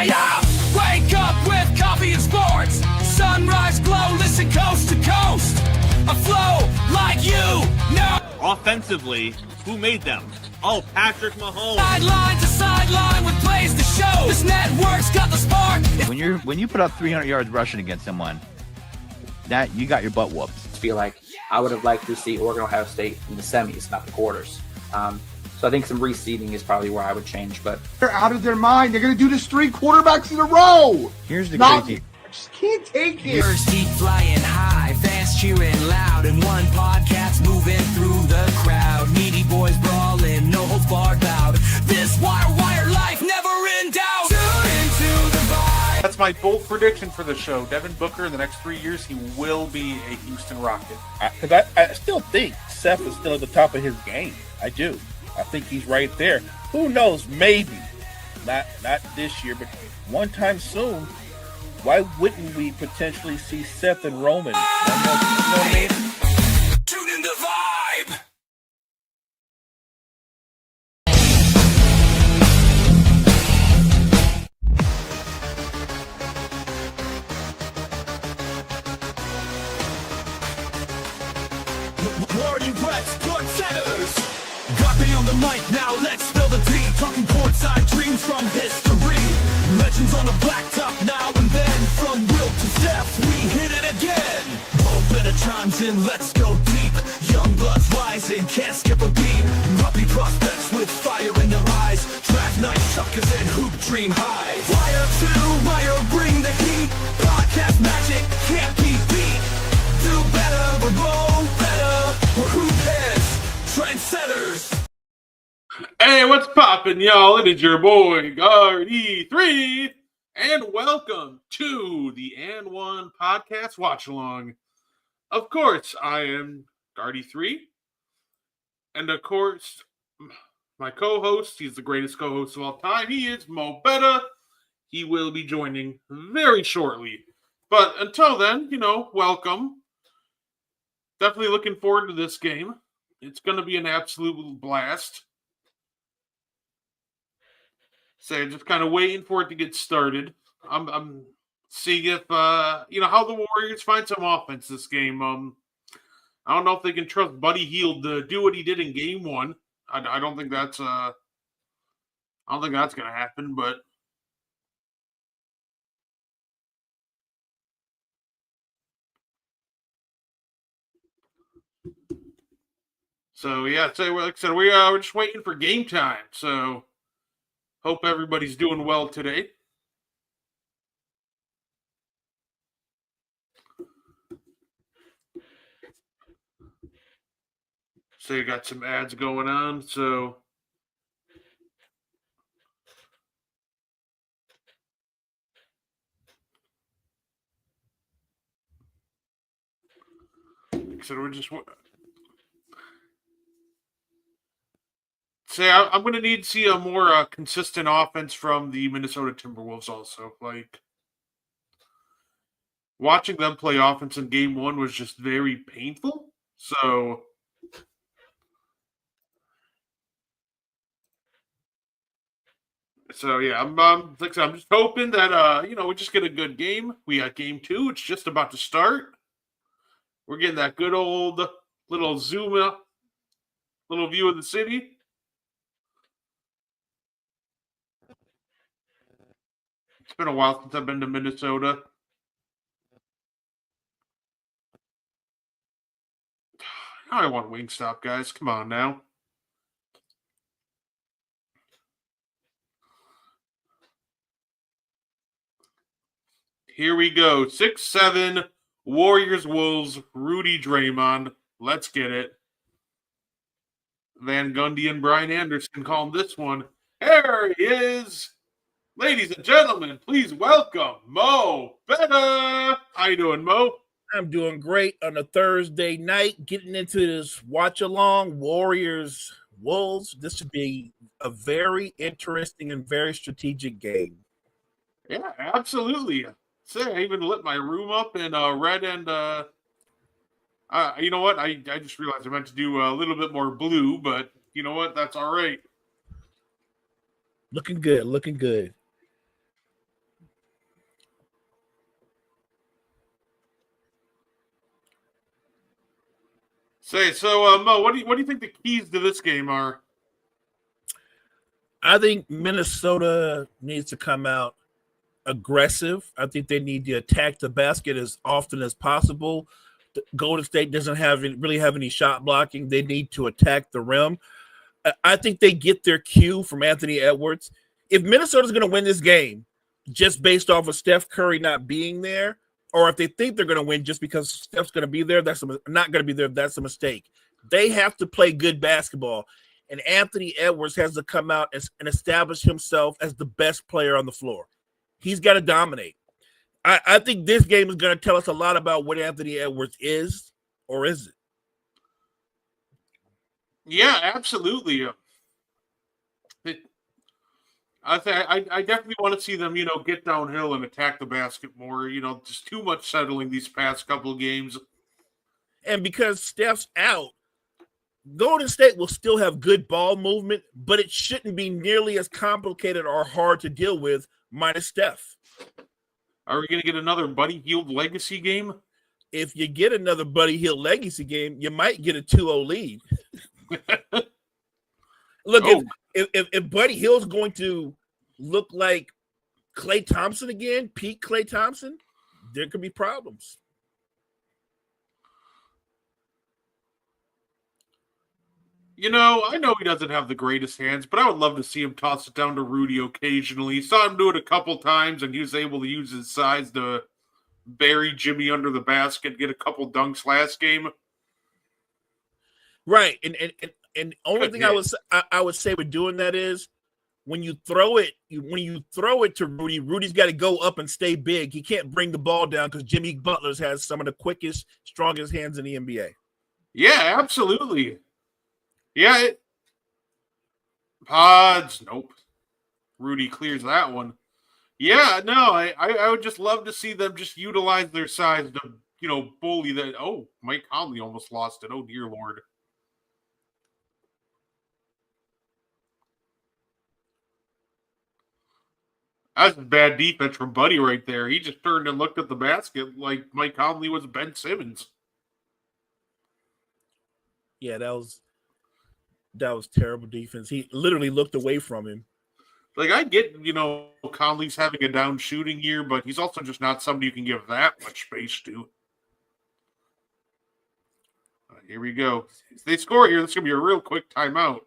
Yeah. Wake up with coffee and sports. Sunrise glow, listen coast to coast. A flow like you know. Offensively, who made them? Oh, Patrick Mahomes. Sideline to sideline with plays to show. This network's got the spark. When you put up 300 yards rushing against someone, that you got your butt whooped. I feel like I would have liked to see Oregon Ohio State in the semis, not the quarters. So I think some reseeding is probably where I would change. But they're out of their mind. They're going to do this 3 quarterbacks in a row. Here's the crazy. I just can't take it. First heat flying high, fans cheering loud, and one podcast moving through the crowd. Needy boys brawling, no holds barred bout. This wire life never in doubt. Tune into the vibe. That's my bold prediction for the show. Devin Booker in the next 3 years, he will be a Houston Rocket. Because I still think Seth is still at the top of his game. I do. I think he's right there. Who knows? Maybe. Not this year, but one time soon. Why wouldn't we potentially see Seth and Roman? You know what I mean? Tune in the vibe. Warrior West, good centers. Got me on the mic now, let's spill the tea. Talking courtside dreams from history. Legends on the blacktop now and then. From Wilt to Steph, we hit it again. Open the chimes in, let's go deep. Young bloods rising, can't skip a beat. Puppy prospects with fire in their eyes. Draft night suckers and hoop dream highs. Wire to wire, bring the heat. Podcast magic can't be beat. Do better, but roll better. We're hoop heads, trendsetters. Hey, what's poppin', y'all? It is your boy, Gardy3, and welcome to the And One Podcast Watch-Along. Of course, I am Gardy3, and of course, my co-host, he's the greatest co-host of all time, he is Mo Betta. He will be joining very shortly. But until then, welcome. Definitely looking forward to this game. It's going to be an absolute blast. So just kind of waiting for it to get started. I'm seeing if how the Warriors find some offense this game. I don't know if they can trust Buddy Hield to do what he did in Game 1. I don't think that's going to happen. But so yeah, like I said, we're just waiting for game time. So. Hope everybody's doing well today. So you got some ads going on. So we're just. I'm going to need to see a more consistent offense from the Minnesota Timberwolves also. Like, watching them play offense in Game 1 was just very painful. So, yeah, I'm just hoping that, we just get a good game. We got Game 2. It's just about to start. We're getting that good old little zoom up, little view of the city. It's been a while since I've been to Minnesota. I want Wingstop, guys. Come on now. Here we go. 6-7, Warriors, Wolves, Rudy Draymond. Let's get it. Van Gundy and Brian Anderson calling this one. Here he is. Ladies and gentlemen, please welcome Mo Betta. How you doing, Mo? I'm doing great on a Thursday night, getting into this watch-along, Warriors, Wolves. This should be a very interesting and very strategic game. Yeah, absolutely. I even lit my room up in red and You know what? I just realized I meant to do a little bit more blue, but you know what? That's all right. Looking good. Looking good. So, Mo, what do you think the keys to this game are? I think Minnesota needs to come out aggressive. I think they need to attack the basket as often as possible. Golden State doesn't really have any shot blocking. They need to attack the rim. I think they get their cue from Anthony Edwards. If Minnesota's going to win this game just based off of Steph Curry not being there, or if they think they're going to win just because Steph's going to be there, that's not going to be there. That's a mistake. They have to play good basketball, and Anthony Edwards has to come out and establish himself as the best player on the floor. He's got to dominate. I think this game is going to tell us a lot about what Anthony Edwards is or isn't. Yeah, absolutely. I definitely want to see them, get downhill and attack the basket more. Just too much settling these past couple of games. And because Steph's out, Golden State will still have good ball movement, but it shouldn't be nearly as complicated or hard to deal with minus Steph. Are we going to get another Buddy Hield legacy game? If you get another Buddy Hield legacy game, you might get a 2-0 lead. Look, if Buddy Hield's going to look like Klay Thompson again, peak Klay Thompson, there could be problems. I know he doesn't have the greatest hands, but I would love to see him toss it down to Rudy occasionally. Saw him do it a couple times, and he was able to use his size to bury Jimmy under the basket, get a couple dunks last game. Right, and only thing I would say with doing that is when you throw it to Rudy, Rudy's got to go up and stay big. He can't bring the ball down because Jimmy Butler has some of the quickest, strongest hands in the NBA. Yeah, absolutely. Yeah, pods. Nope. Rudy clears that one. Yeah, no, I would just love to see them just utilize their size to, bully that. Oh, Mike Conley almost lost it. Oh, dear Lord. That's bad defense from Buddy right there. He just turned and looked at the basket like Mike Conley was Ben Simmons. Yeah, that was terrible defense. He literally looked away from him. Like, I get, Conley's having a down shooting year, but he's also just not somebody you can give that much space to. Here we go. If they score here, this is going to be a real quick timeout.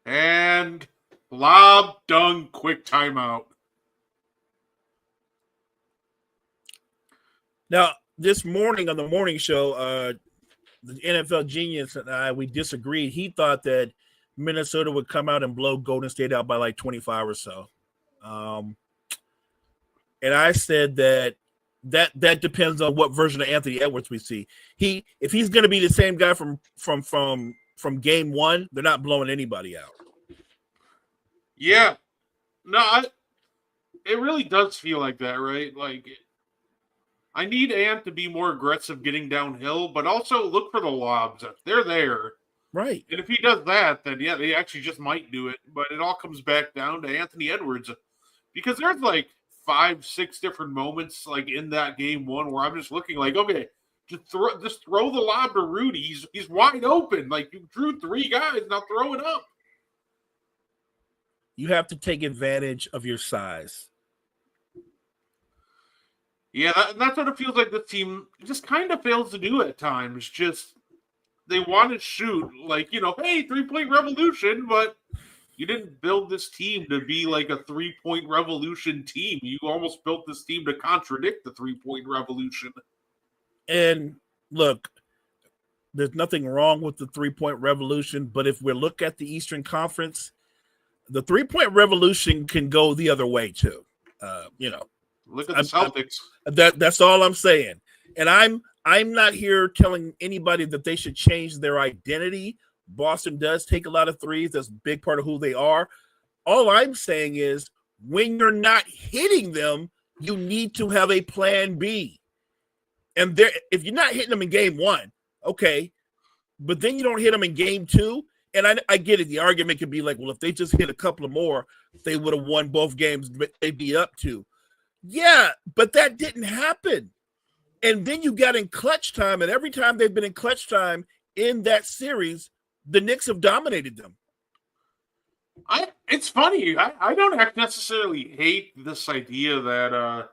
And lob, dunk, quick timeout. Now, this morning on the morning show, the NFL Genius and I, we disagreed. He thought that Minnesota would come out and blow Golden State out by like 25 or so. And I said that depends on what version of Anthony Edwards we see. If he's going to be the same guy from game one, they're not blowing anybody out. Yeah. No, it really does feel like that, right? Like, I need Ant to be more aggressive getting downhill, but also look for the lobs. They're there. Right. And if he does that, then yeah, they actually just might do it. But it all comes back down to Anthony Edwards. Because there's like 5-6 different moments like in that game one where I'm just looking like, okay, just throw the lob to Rudy. He's wide open. Like, you drew 3 guys, now throw it up. You have to take advantage of your size. Yeah, that's what it feels like the team just kind of fails to do at times. Just they want to shoot like, hey, 3-point revolution, but you didn't build this team to be like a 3-point revolution team. You almost built this team to contradict the 3-point revolution. And look, there's nothing wrong with the 3-point revolution, but if we look at the Eastern Conference, the 3-point revolution can go the other way too. Look at the Celtics. That's all I'm saying. And I'm not here telling anybody that they should change their identity. Boston does take a lot of threes. That's a big part of who they are. All I'm saying is when you're not hitting them, You need to have a plan B. And there, if you're not hitting them in game one, okay, but then you don't hit them in game two. And I get it. The argument could be like, well, if they just hit a couple of more, they would have won both games they'd be up to. Yeah, but that didn't happen. And then you got in clutch time, and every time they've been in clutch time in that series, the Knicks have dominated them. It's funny. I don't necessarily hate this idea that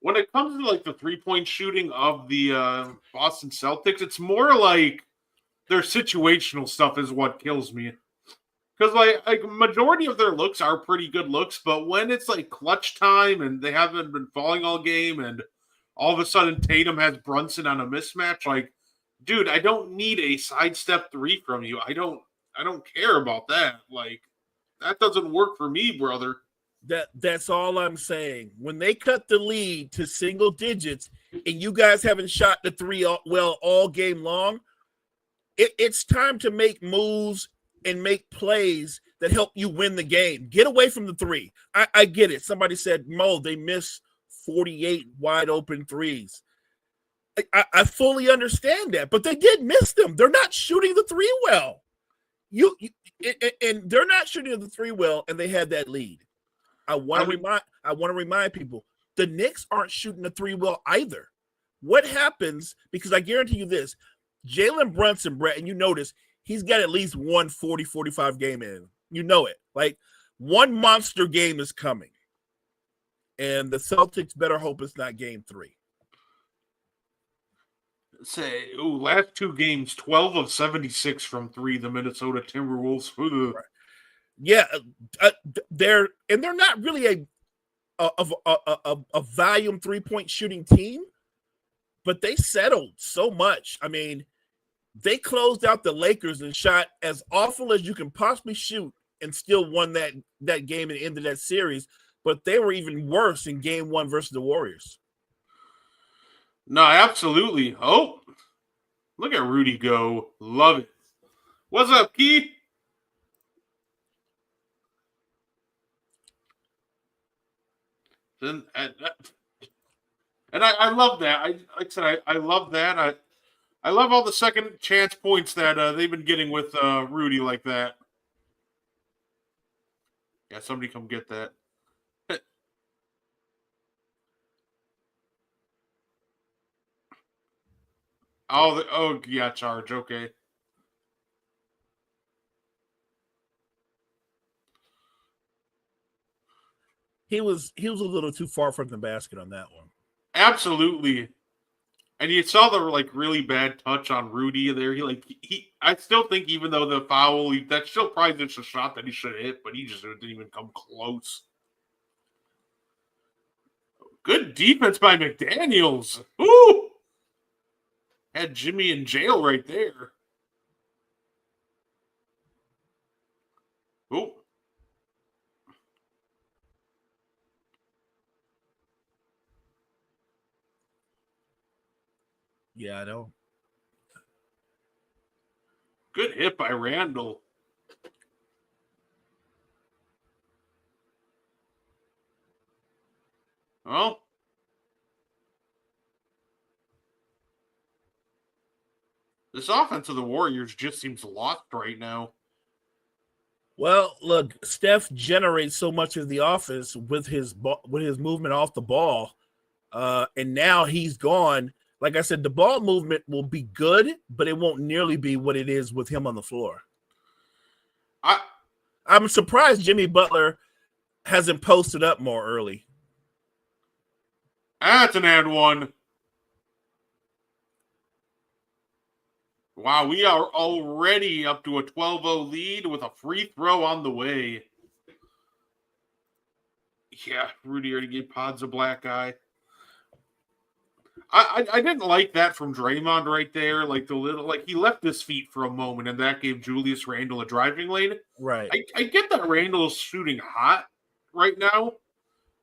when it comes to like the 3-point shooting of the Boston Celtics, it's more like their situational stuff is what kills me. Because like majority of their looks are pretty good looks, but when it's like clutch time and they haven't been falling all game, and all of a sudden Tatum has Brunson on a mismatch, like, dude, I don't need a sidestep three from you. I don't care about that. Like, that doesn't work for me, brother. That's all I'm saying. When they cut the lead to single digits and you guys haven't shot the three all game long, it's time to make moves and make plays that help you win the game. Get away from the three. I get it. Somebody said, Mo, they miss 48 wide open threes. I fully understand that, but they did miss them. They're not shooting the three well. And they're not shooting the three well, and they had that lead. I want to remind people, the Knicks aren't shooting the three well either. What happens, because I guarantee you this, Jalen Brunson, Brett, and you notice he's got at least one 40-45 game in. You know it. Like, one monster game is coming. And the Celtics better hope it's not game 3. Say, last 2 games, 12 of 76 from 3, the Minnesota Timberwolves. Right. Yeah, they're not really a volume 3-point shooting team, but they settled so much. I mean, they closed out the Lakers and shot as awful as you can possibly shoot and still won that game and ended that series. But they were even worse in game 1 versus the Warriors. No, absolutely. Oh, look at Rudy go. Love it. What's up, Keith? And I love that. Like I said, I love that. I love all the second chance points that they've been getting with Rudy like that. Yeah, somebody come get that. Oh yeah, charge. Okay. He was a little too far from the basket on that one. Absolutely. And you saw the really bad touch on Rudy there. I still think even though the foul, that's still probably just a shot that he should have hit, but he just didn't even come close. Good defense by McDaniels. Ooh! Had Jimmy in jail right there. Ooh. Yeah, I know. Good hit by Randall. Well, this offense of the Warriors just seems lost right now. Well, look, Steph generates so much of the offense with his movement off the ball, and now he's gone. Like I said, the ball movement will be good, but it won't nearly be what it is with him on the floor. I'm surprised Jimmy Butler hasn't posted up more early. That's an and one. Wow, we are already up to a 12-0 lead with a free throw on the way. Yeah, Rudy already gave Pods a black eye. I didn't like that from Draymond right there. He left his feet for a moment, and that gave Julius Randle a driving lane. Right. I get that Randle's shooting hot right now,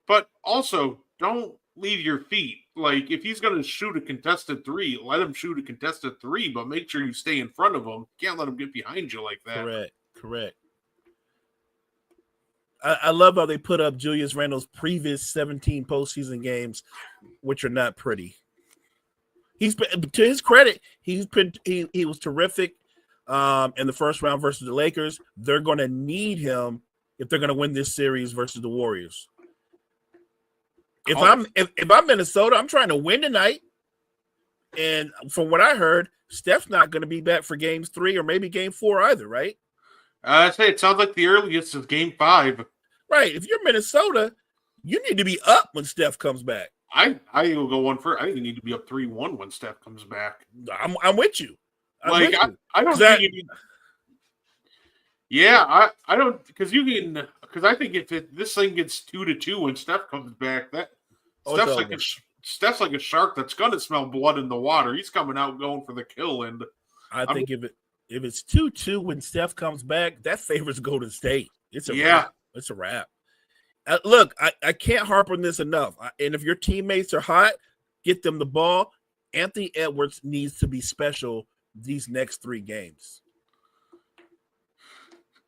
but also don't leave your feet. Like, if he's going to shoot a contested 3, let him shoot a contested 3, but make sure you stay in front of him. Can't let him get behind you like that. Correct. I love how they put up Julius Randle's previous 17 postseason games, which are not pretty. He's been, to his credit, he was terrific in the first round versus the Lakers. They're going to need him if they're going to win this series versus the Warriors. If I'm Minnesota, I'm trying to win tonight. And from what I heard, Steph's not going to be back for games 3 or maybe game 4 either, right? I'd say it sounds like the earliest is game 5. Right. If you're Minnesota, you need to be up when Steph comes back. I will go one first. I think you need to be up 3-1 when Steph comes back. I'm with you. I don't think you need. Yeah, I don't, because I think if this thing gets 2-2 when Steph comes back, Steph's like a shark that's gonna smell blood in the water. He's coming out going for the kill, and I think if it's 2-2 when Steph comes back, that favors Golden State. It's a wrap. It's a wrap. Look, I can't harp on this enough. And if your teammates are hot, get them the ball. Anthony Edwards needs to be special these next 3 games.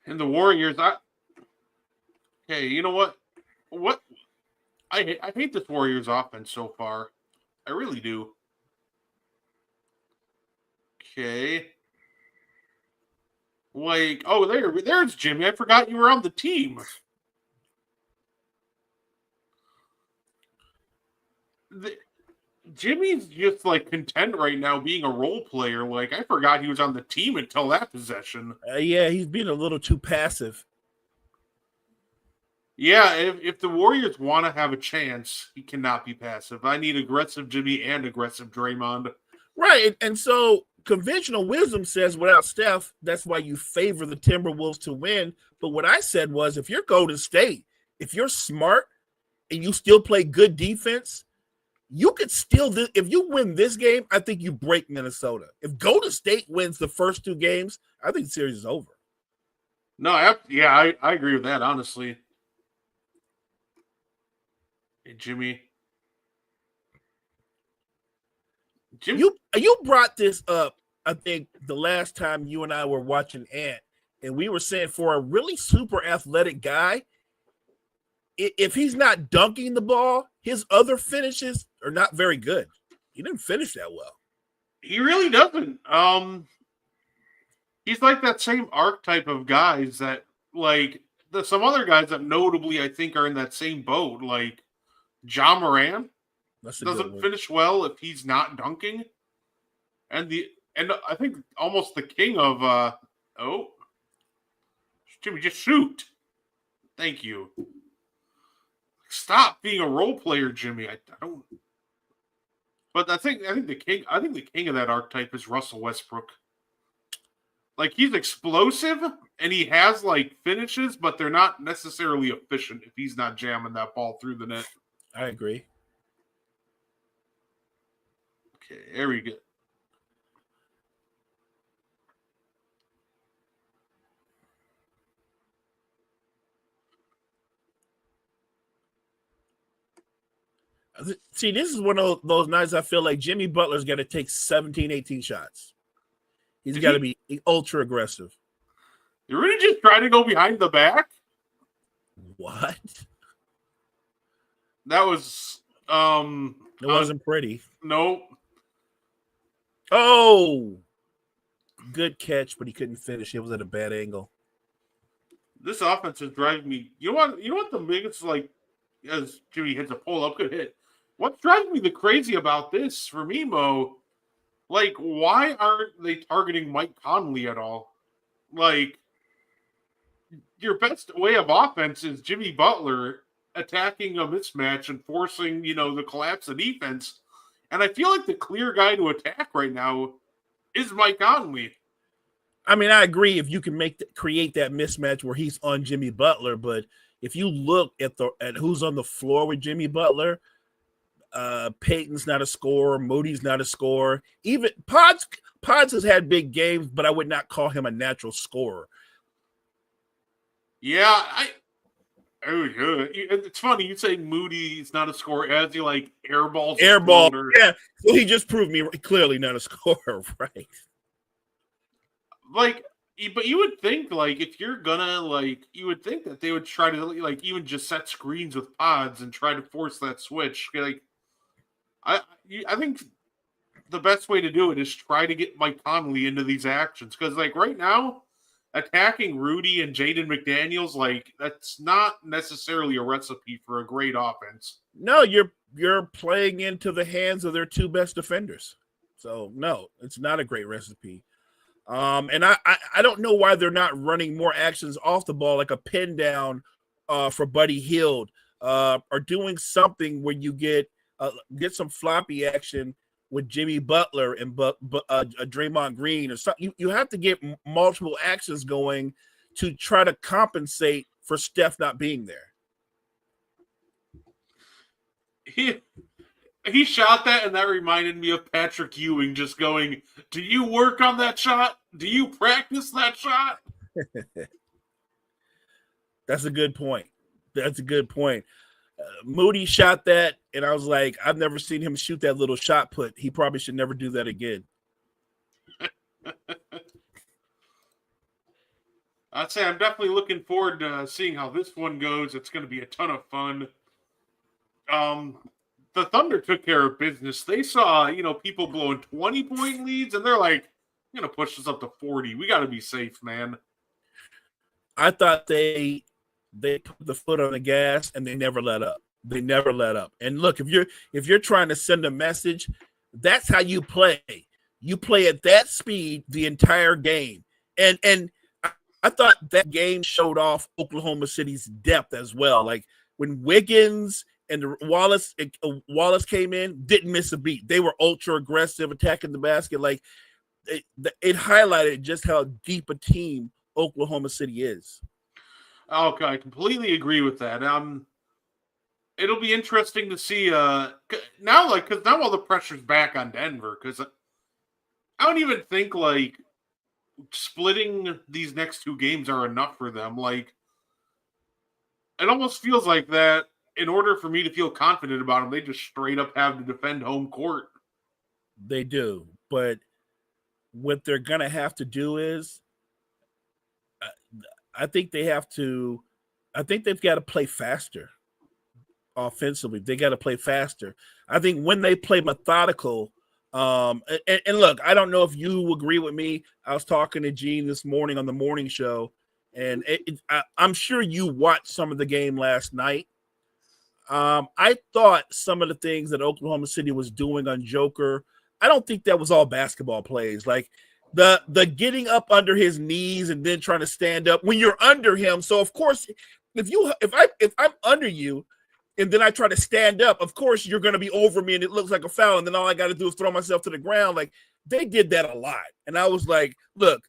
And the Warriors, you know what? I hate this Warriors offense so far. I really do. Okay. Like, oh, there's Jimmy. I forgot you were on the team. Jimmy's just like content right now being a role player. Like, I forgot he was on the team until that possession. Yeah, he's being a little too passive. Yeah, if the Warriors want to have a chance, he cannot be passive. I need aggressive Jimmy and aggressive Draymond. Right, and so conventional wisdom says without Steph, that's why you favor the Timberwolves to win. But what I said was, if you're Golden State, if you're smart and you still play good defense, you could still, if you win this game, I think you break Minnesota. If Golden State wins the first 2 games, I think the series is over. No, I agree with that, honestly. Hey, Jimmy. You brought this up, I think, the last time you and I were watching Ant, and we were saying for a really super athletic guy, if he's not dunking the ball, his other finishes are not very good. He didn't finish that well. He really doesn't. He's like that same archetype of guys that, like, some other guys that notably I think are in that same boat, like Ja Morant doesn't finish well if he's not dunking, and I think almost the king of Jimmy, just shoot. Thank you. Stop being a role player, Jimmy. I don't. But I think the king of that archetype is Russell Westbrook. Like, he's explosive and he has like finishes, but they're not necessarily efficient if he's not jamming that ball through the net. I agree. Okay, there we go. See, this is one of those nights I feel like Jimmy Butler's got to take 17, 18 shots. He's got to be ultra aggressive. You're really just trying to go behind the back? What? That was it wasn't pretty. Nope. Oh, good catch, but he couldn't finish. It was at a bad angle. This offense is driving me. You know what the biggest, like, as Jimmy hits a pull up, good hit. What's driving me the crazy about this for me, Mo? Like, why aren't they targeting Mike Conley at all? Like, your best way of offense is Jimmy Butler attacking a mismatch and forcing, the collapse of defense. And I feel like the clear guy to attack right now is Mike Conley. I mean, I agree if you can create that mismatch where he's on Jimmy Butler, but if you look at who's on the floor with Jimmy Butler, Peyton's not a scorer, Moody's not a scorer. Even Pods has had big games, but I would not call him a natural scorer. Yeah, it's funny you say Moody's not a scorer as he like airballs. Yeah. So he just proved me clearly not a scorer, right? Like, But you would think, like, if you're gonna, like, you would think that they would try to, like, even just set screens with pods and try to force that switch. Like, I think the best way to do it is try to get Mike Conley into these actions. Because, like, right now, attacking Rudy and Jaden McDaniels, like, that's not necessarily a recipe for a great offense. No, you're playing into the hands of their two best defenders. So, no, it's not a great recipe. And I don't know why they're not running more actions off the ball, like a pin down for Buddy Hield, or doing something where you get some floppy action with Jimmy Butler and Draymond Green or something. You have to get multiple actions going to try to compensate for Steph not being there. He shot that, and that reminded me of Patrick Ewing just going, "Do you work on that shot? Do you practice that shot?" That's a good point. Moody shot that, and I was like, I've never seen him shoot that little shot put. He probably should never do that again. I'd say I'm definitely looking forward to seeing how this one goes. It's going to be a ton of fun. The Thunder took care of business. They saw, people blowing 20-point leads, and they're like, "I'm going to push this up to 40. We got to be safe, man." I thought they put the foot on the gas, and they never let up. And look, if you're trying to send a message, that's how you play. You play at that speed the entire game. And I thought that game showed off Oklahoma City's depth as well. Like when Wiggins and Wallace came in, didn't miss a beat. They were ultra aggressive, attacking the basket. Like it highlighted just how deep a team Oklahoma City is. Okay, I completely agree with that. It'll be interesting to see now, because now all the pressure's back on Denver. Because I don't even think like splitting these next two games are enough for them. Like it almost feels like that. In order for me to feel confident about them, they just straight up have to defend home court. They do, but what they're gonna have to do is, I think they've got to play faster. Offensively, they got to play faster. I think when they play methodical, and look, I don't know if you agree with me. I was talking to Gene this morning on the morning show, and I'm sure you watched some of the game last night. I thought some of the things that Oklahoma City was doing on Joker, I don't think that was all basketball plays. Like the getting up under his knees and then trying to stand up when you're under him. So of course, if I'm under you and then I try to stand up, of course you're going to be over me and it looks like a foul. And then all I got to do is throw myself to the ground. Like they did that a lot. And I was like, look,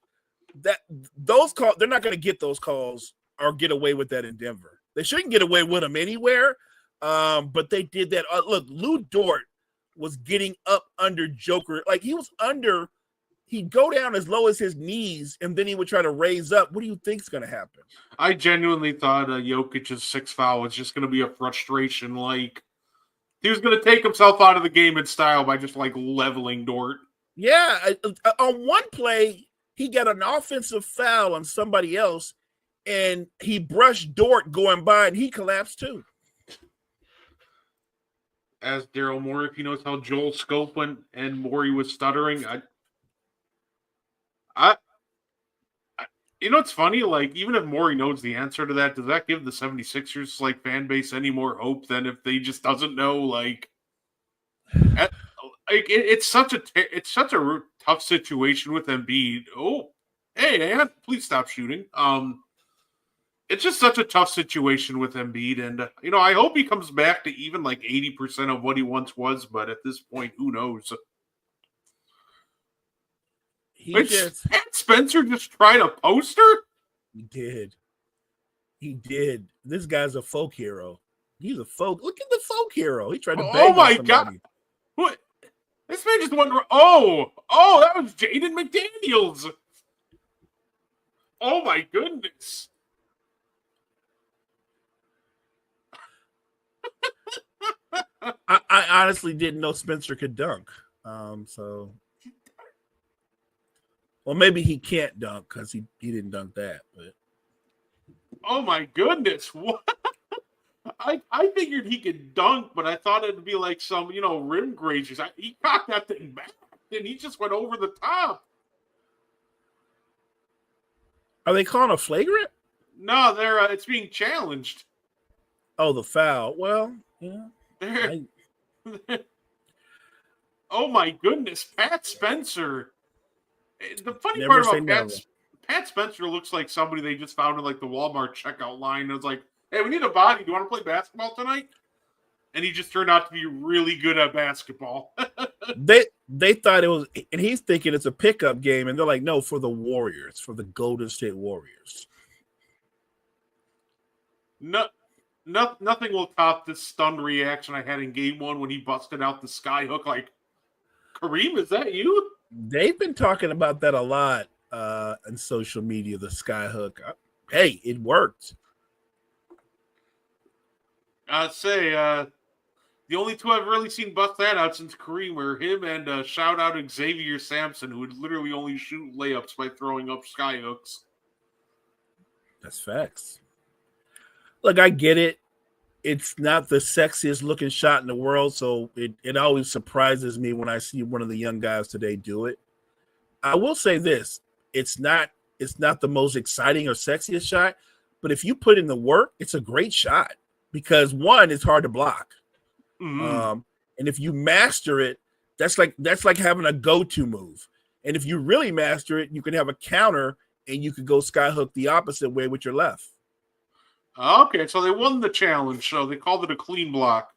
those calls, they're not going to get those calls or get away with that in Denver. They shouldn't get away with them anywhere. But they did that. Look, Lou Dort was getting up under Joker. Like he'd go down as low as his knees, and then he would try to raise up. What do you think's going to happen? I genuinely thought Jokic's sixth foul was just going to be a frustration. Like he was going to take himself out of the game in style by just like leveling Dort. Yeah, on one play, he got an offensive foul on somebody else, and he brushed Dort going by, and he collapsed too. As Daryl Morey, if he knows how Joel Scope went and Morey was stuttering, it's funny, like, even if Morey knows the answer to that, does that give the 76ers, like, fan base any more hope than if they just doesn't know, like, it's such a tough situation with Embiid. Oh, hey, man, please stop shooting. It's just such a tough situation with Embiid, and I hope he comes back to even like 80% of what he once was, but at this point, who knows? Did Spencer just try to poster? He did. This guy's a folk hero. He's a folk. Look at the folk hero. He tried to bang Oh my on somebody. God! What? This man just went. Oh, that was Jaden McDaniels. Oh my goodness. I honestly didn't know Spencer could dunk. So Well, maybe he can't dunk because he didn't dunk that. But Oh my goodness! What? I figured he could dunk, but I thought it'd be like some rim grazers. He cocked that thing back, and he just went over the top. are they calling a flagrant? No, it's being challenged. Oh, the foul. Well, yeah. They're- oh my goodness, Pat Spencer. The funny Never part say about never. Pat Spencer looks like somebody they just found in like the Walmart checkout line. It was like, hey, we need a body. Do you want to play basketball tonight? And he just turned out to be really good at basketball. They thought it was, and he's thinking it's a pickup game, and they're like, no, for the Warriors, for the Golden State Warriors. Nothing will top this stunned reaction I had in game one when he busted out the sky hook. Like, Kareem, is that you? They've been talking about that a lot on social media, the skyhook. Hey, it worked. I'd say the only two I've really seen bust that out since Kareem were him and shout out Xavier Sampson, who would literally only shoot layups by throwing up sky hooks. That's facts. Look, I get it. It's not the sexiest looking shot in the world, so it always surprises me when I see one of the young guys today do it. I will say this: it's not the most exciting or sexiest shot, but if you put in the work, it's a great shot because one, it's hard to block, and if you master it, that's like having a go-to move. And if you really master it, you can have a counter, and you could go skyhook the opposite way with your left. Okay, so they won the challenge, so they called it a clean block.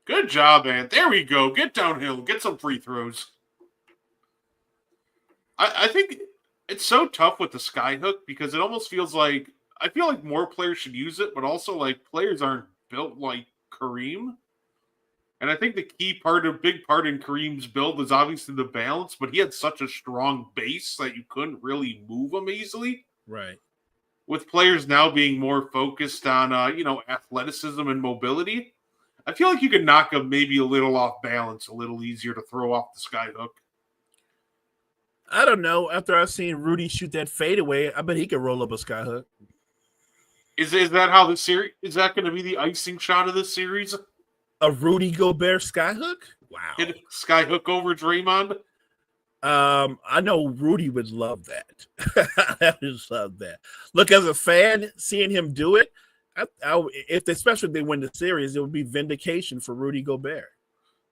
Good job, man. There we go. Get downhill. Get some free throws. I think it's so tough with the skyhook because it almost feels like I feel like more players should use it, but also like players aren't built like Kareem. And I think the big part in Kareem's build is obviously the balance, but he had such a strong base that you couldn't really move him easily. Right. With players now being more focused on, athleticism and mobility, I feel like you could knock him maybe a little off balance, a little easier to throw off the skyhook. I don't know. After I've seen Rudy shoot that fadeaway, I bet he could roll up a skyhook. Is that how the series? Is that going to be the icing shot of this series? A Rudy Gobert skyhook? Wow. Hit skyhook over Draymond? I know Rudy would love that. I would love that. Look, as a fan, seeing him do it, especially if they win the series, it would be vindication for Rudy Gobert.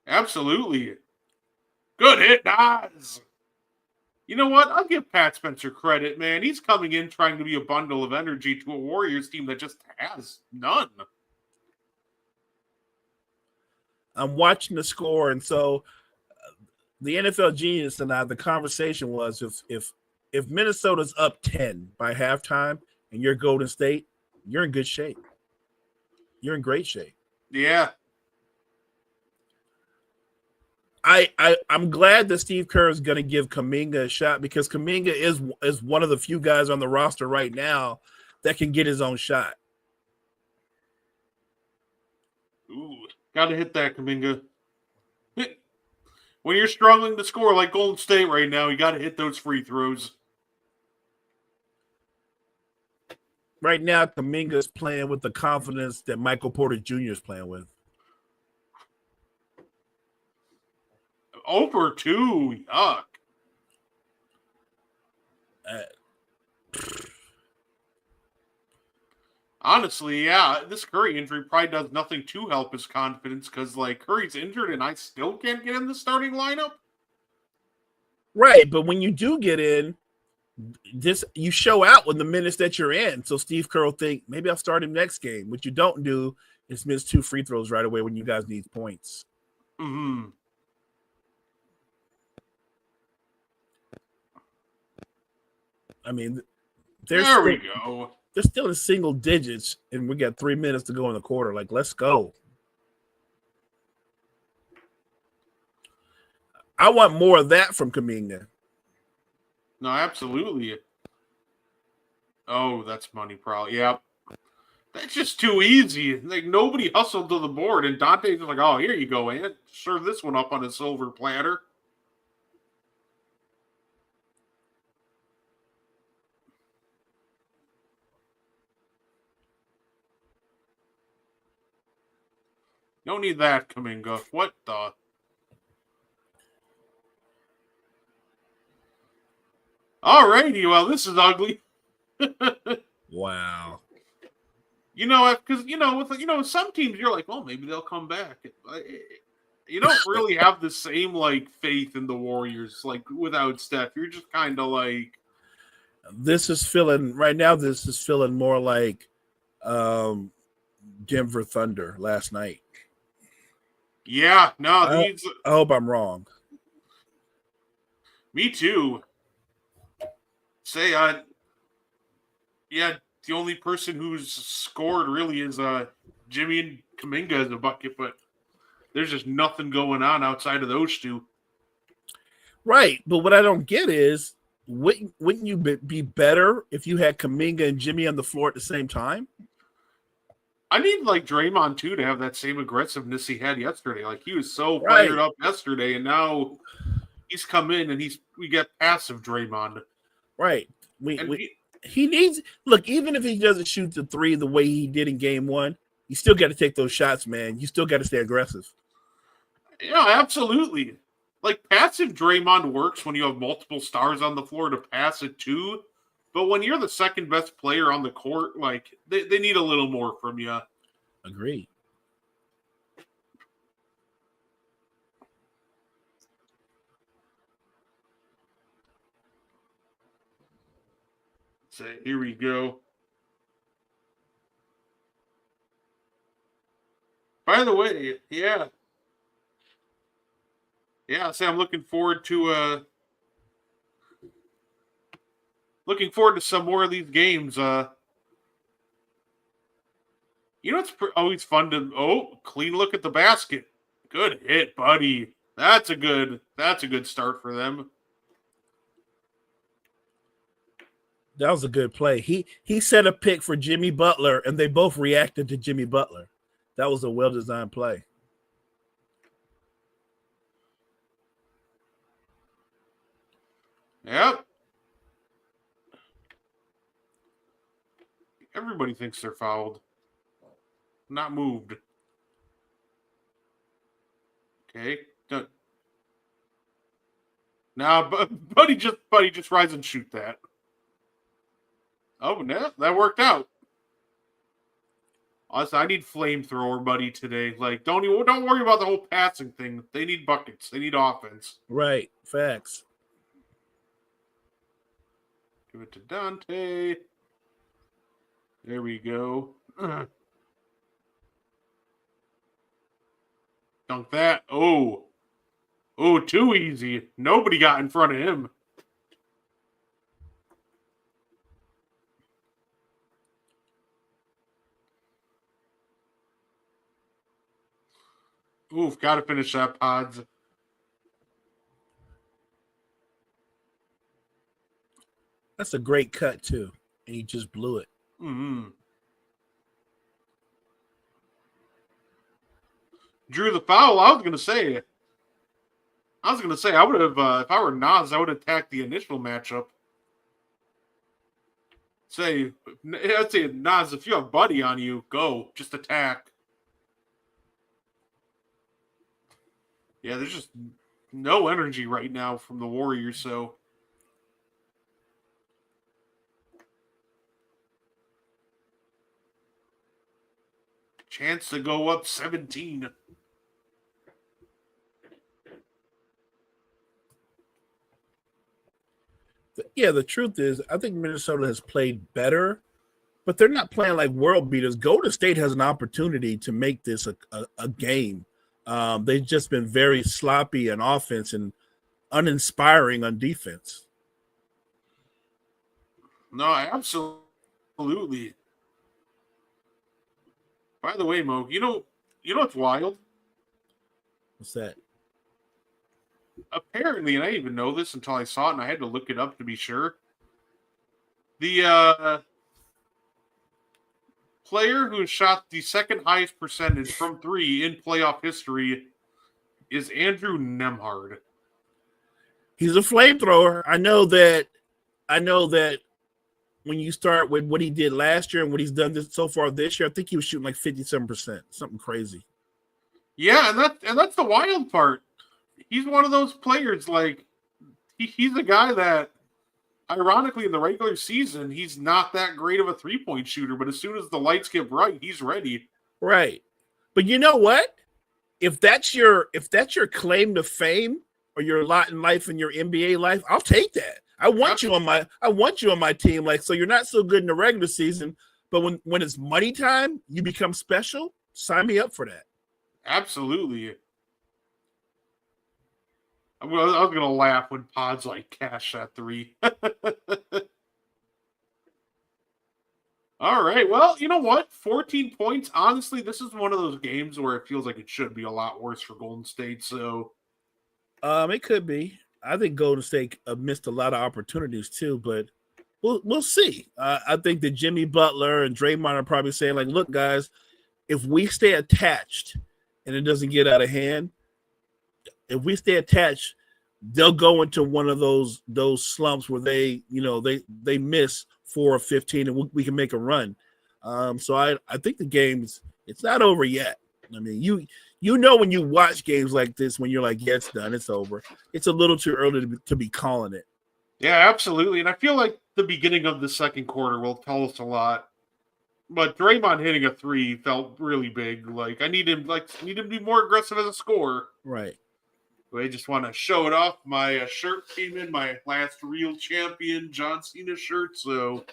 Absolutely. Good hit, Nas. You know what? I'll give Pat Spencer credit, man. He's coming in trying to be a bundle of energy to a Warriors team that just has none. I'm watching the score, and so the NFL Genius and I, the conversation was if Minnesota's up 10 by halftime and you're Golden State, you're in good shape. You're in great shape. Yeah. I'm glad that Steve Kerr is going to give Kuminga a shot because Kuminga is one of the few guys on the roster right now that can get his own shot. Ooh, gotta hit that, Kuminga. When you're struggling to score like Golden State right now, you gotta hit those free throws. Right now, Kuminga's playing with the confidence that Michael Porter Jr. is playing with. Over 2, yuck. Honestly, yeah, this Curry injury probably does nothing to help his confidence because, like, Curry's injured and I still can't get in the starting lineup. Right, but when you do get in, you show out with the minutes that you're in. So Steve Kerr will think, maybe I'll start him next game. What you don't do is miss 2 free throws right away when you guys need points. Mm-hmm. I mean, There we go. They're still in single digits, and we got 3 minutes to go in the quarter. Like, let's go. I want more of that from Kuminga. No, absolutely. Oh, that's money, probably. Yep. That's just too easy. Like, nobody hustled to the board, and Dante's just like, oh, here you go, Ant. Serve this one up on a silver platter. Don't need that, Kuminga. What the? Alrighty, well, this is ugly. Wow. You know, because with some teams, you're like, oh, maybe they'll come back. You don't really have the same like faith in the Warriors, like without Steph. You're just kind of like, This is feeling more like Denver Thunder last night. yeah, no, I hope I'm wrong. me too. Say, yeah, the only person who's scored really is Jimmy and Kuminga as a bucket, but there's just nothing going on outside of those two. Right, but what I don't get is, wouldn't you be better if you had Kuminga and Jimmy on the floor at the same time? I need like Draymond too to have that same aggressiveness he had yesterday. Like he was so fired up yesterday, and now he's come in and we get passive Draymond. Right. He needs look, even if he doesn't shoot the three the way he did in game one, you still got to take those shots, man. You still got to stay aggressive. Yeah, absolutely. Like passive Draymond works when you have multiple stars on the floor to pass it to. But when you're the second best player on the court, like they need a little more from you. Agreed. So here we go. By the way, yeah. Yeah, so I'm looking forward to some more of these games. You know, it's always fun to clean look at the basket. Good hit, buddy. That's a good start for them. That was a good play. He set a pick for Jimmy Butler, and they both reacted to Jimmy Butler. That was a well-designed play. Yep. Everybody thinks they're fouled. Not moved. Okay. Done. Now, buddy, just rise and shoot that. Oh, no, that worked out. Also, I need flamethrower, buddy, today. Like, don't worry about the whole passing thing. They need buckets. They need offense. Right. Facts. Give it to Dante. There we go. Dunk that. Oh, too easy. Nobody got in front of him. Oof, got to finish that, Pods. That's a great cut, too. And he just blew it. Mm-hmm. Drew the foul. I was gonna say, I would have, if I were Nas, I would attack the initial matchup. I'd say, Nas, if you have Buddy on you, go. Just attack. Yeah, there's just no energy right now from the Warriors, so. Chance to go up 17. Yeah, the truth is, I think Minnesota has played better, but they're not playing like world beaters. Golden State has an opportunity to make this a game. They've just been very sloppy on offense and uninspiring on defense. No, absolutely. By the way, Mo, you know what's wild? What's that? Apparently, and I didn't even know this until I saw it, and I had to look it up to be sure. The player who shot the second highest percentage from three in playoff history is Andrew Nemhard. He's a flamethrower. I know that when you start with what he did last year and what he's done so far this year, I think he was shooting like 57%, something crazy. Yeah, and that's the wild part. He's one of those players, like, he's a guy that, ironically, in the regular season, he's not that great of a three-point shooter, but as soon as the lights get bright, he's ready. Right. But you know what? If that's your claim to fame or your lot in life and your NBA life, I'll take that. I want you on my team. Like, so you're not so good in the regular season, but when it's money time, you become special. Sign me up for that. Absolutely. I was gonna laugh when Pod's like cash that three. All right. Well, you know what? 14 points. Honestly, this is one of those games where it feels like it should be a lot worse for Golden State. So, it could be. I think Golden State missed a lot of opportunities too, but we'll see. I think that Jimmy Butler and Draymond are probably saying, like, look, guys, if we stay attached and it doesn't get out of hand, if we stay attached, they'll go into one of those slumps where they miss 4 or 15 and we can make a run. So I think the game's it's not over yet. I mean, you know when you watch games like this, when you're like, yeah, it's done, it's over. It's a little too early to be calling it. yeah, absolutely. And I feel like the beginning of the second quarter will tell us a lot. But Draymond hitting a three felt really big. Like, I need him to be more aggressive as a scorer. Right. I just want to show it off. My shirt came in, my last real champion John Cena shirt. So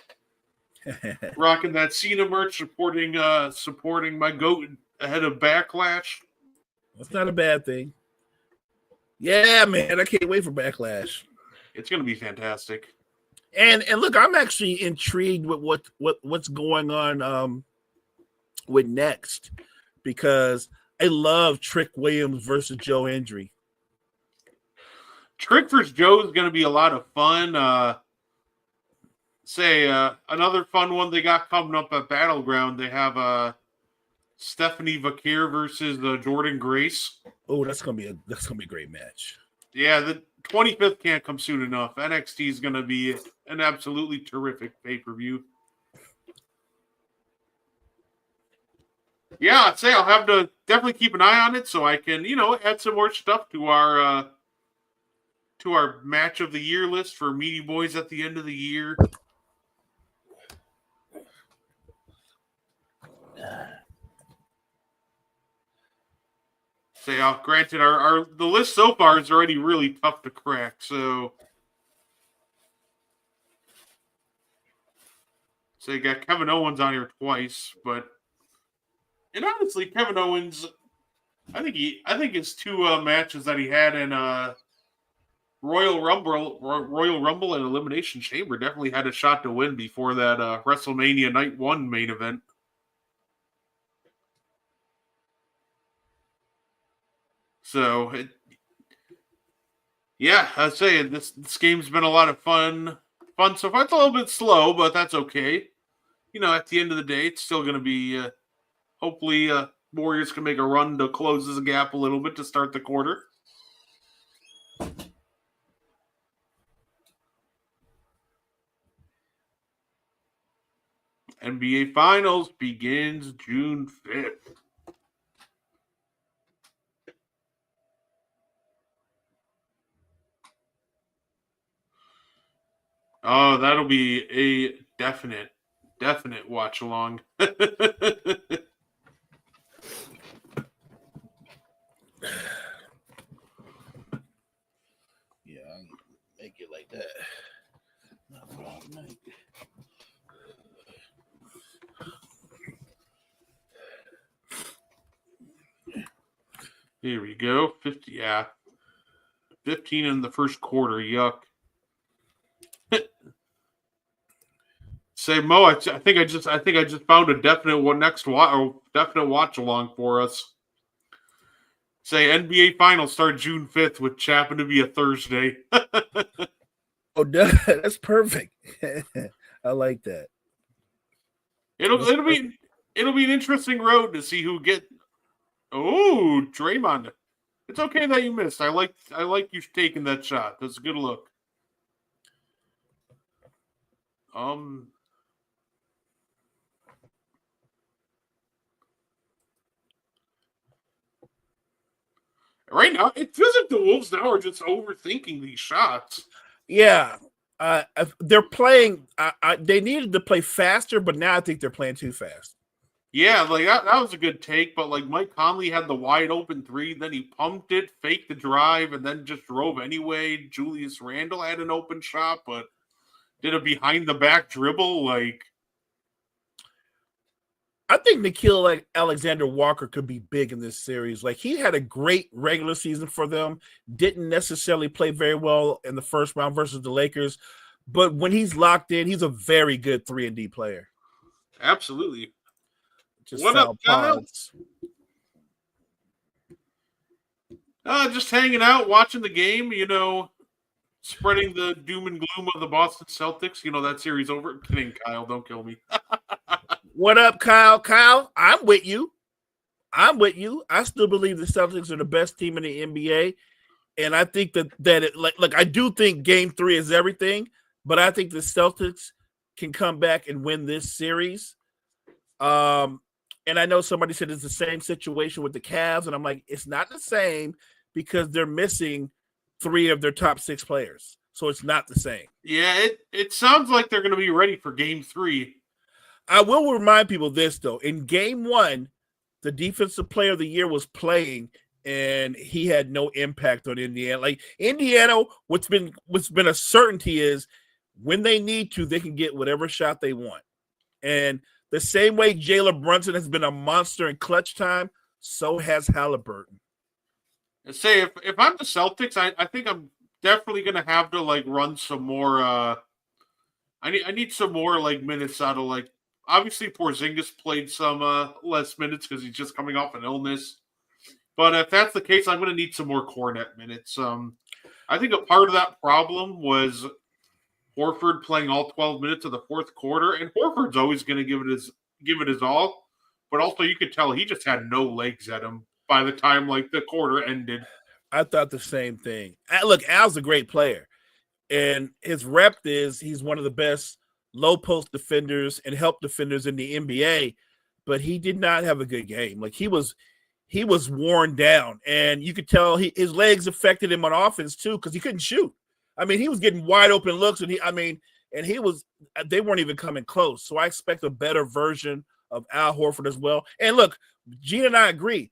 rocking that Cena merch, supporting my GOAT ahead of Backlash. That's not a bad thing. Yeah, man, I can't wait for Backlash. It's going to be fantastic. And look, I'm actually intrigued with what's going on with next, because I love Trick Williams versus Joe Hendry. Trick vs. Joe is going to be a lot of fun. Another fun one they got coming up at Battleground. They have Stephanie Vaquer versus Jordan Grace. Oh, that's gonna be a great match. Yeah, the 25th can't come soon enough. NXT is going to be an absolutely terrific pay-per-view. Yeah, I'd say I'll have to definitely keep an eye on it so I can, add some more stuff to our match of the year list for Meaty Boys at the end of the year. Granted, the list so far is already really tough to crack. So you got Kevin Owens on here twice, and honestly, Kevin Owens, I think his two matches that he had in Royal Rumble and Elimination Chamber definitely had a shot to win before that WrestleMania Night 1 main event. So, I'd say this game's been a lot of fun so far. It's a little bit slow, but that's okay. At the end of the day, it's still going to be, hopefully, Warriors can make a run to close this gap a little bit to start the quarter. NBA Finals begins June 5th. Oh, that'll be a definite watch along. Yeah, I'll make it like that. Here we go. 15 in the first quarter. Yuck. Say, Mo, I think I just found a definite watch along for us. Say NBA Finals start June 5th, which happened to be a Thursday. Oh, that's perfect. I like that. It'll be it'll be an interesting road to see who get. Oh, Draymond. It's okay that you missed. I like you taking that shot. That's a good look. Right now, it feels like the Wolves now are just overthinking these shots. Yeah. They're playing. They needed to play faster, but now I think they're playing too fast. Yeah, like that was a good take, but like Mike Conley had the wide open three, then he pumped it, faked the drive, and then just drove anyway. Julius Randle had an open shot, but did a behind the back dribble. Like, I think Nikhil Alexander Walker could be big in this series. Like, he had a great regular season for them, didn't necessarily play very well in the first round versus the Lakers, but when he's locked in, he's a very good 3-and-D player. absolutely. Just What up, Kyle? pods. Just hanging out, watching the game, spreading the doom and gloom of the Boston Celtics. That series over. Kidding, Kyle. Don't kill me. What up, Kyle? Kyle, I'm with you. I still believe the Celtics are the best team in the NBA. And I think that I do think game 3 is everything, but I think the Celtics can come back and win this series. And I know somebody said it's the same situation with the Cavs, and I'm like, it's not the same because they're missing 3 of their top 6 players. So it's not the same. Yeah, it sounds like they're going to be ready for game 3. I will remind people this, though. In game 1, the defensive player of the year was playing, and he had no impact on Indiana. Like, Indiana, what's been a certainty is when they need to, they can get whatever shot they want. And the same way Jalen Brunson has been a monster in clutch time, so has Halliburton. Say, if I'm the Celtics, I think I'm definitely going to have to, run some more. I need some more, minutes out of, obviously Porzingis played some less minutes because he's just coming off an illness. But if that's the case, I'm going to need some more Kornet minutes. I think a part of that problem was Horford playing all 12 minutes of the fourth quarter, and Horford's always going to give it his all. But also, you could tell he just had no legs at him by the time the quarter ended. I thought the same thing. Look, Al's a great player, and his rep is he's one of the best low post defenders and help defenders in the NBA. But he did not have a good game. Like, he was worn down, and you could tell his legs affected him on offense too because he couldn't shoot. I mean, he was getting wide open looks, and they weren't even coming close. So I expect a better version of Al Horford as well. And look, Gene and I agree.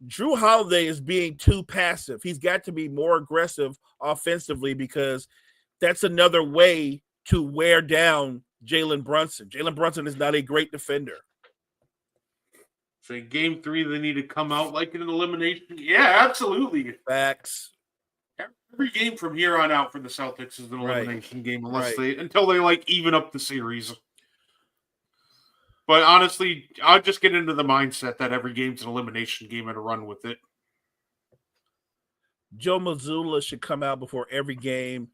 Drew Holiday is being too passive. He's got to be more aggressive offensively because that's another way to wear down Jalen Brunson. Jalen Brunson is not a great defender. So in game 3, they need to come out like an elimination. Yeah, absolutely. Facts. Every game from here on out for the Celtics is an elimination game until they even up the series. But honestly, I'll just get into the mindset that every game's an elimination game and run with it. Joe Mazzulla should come out before every game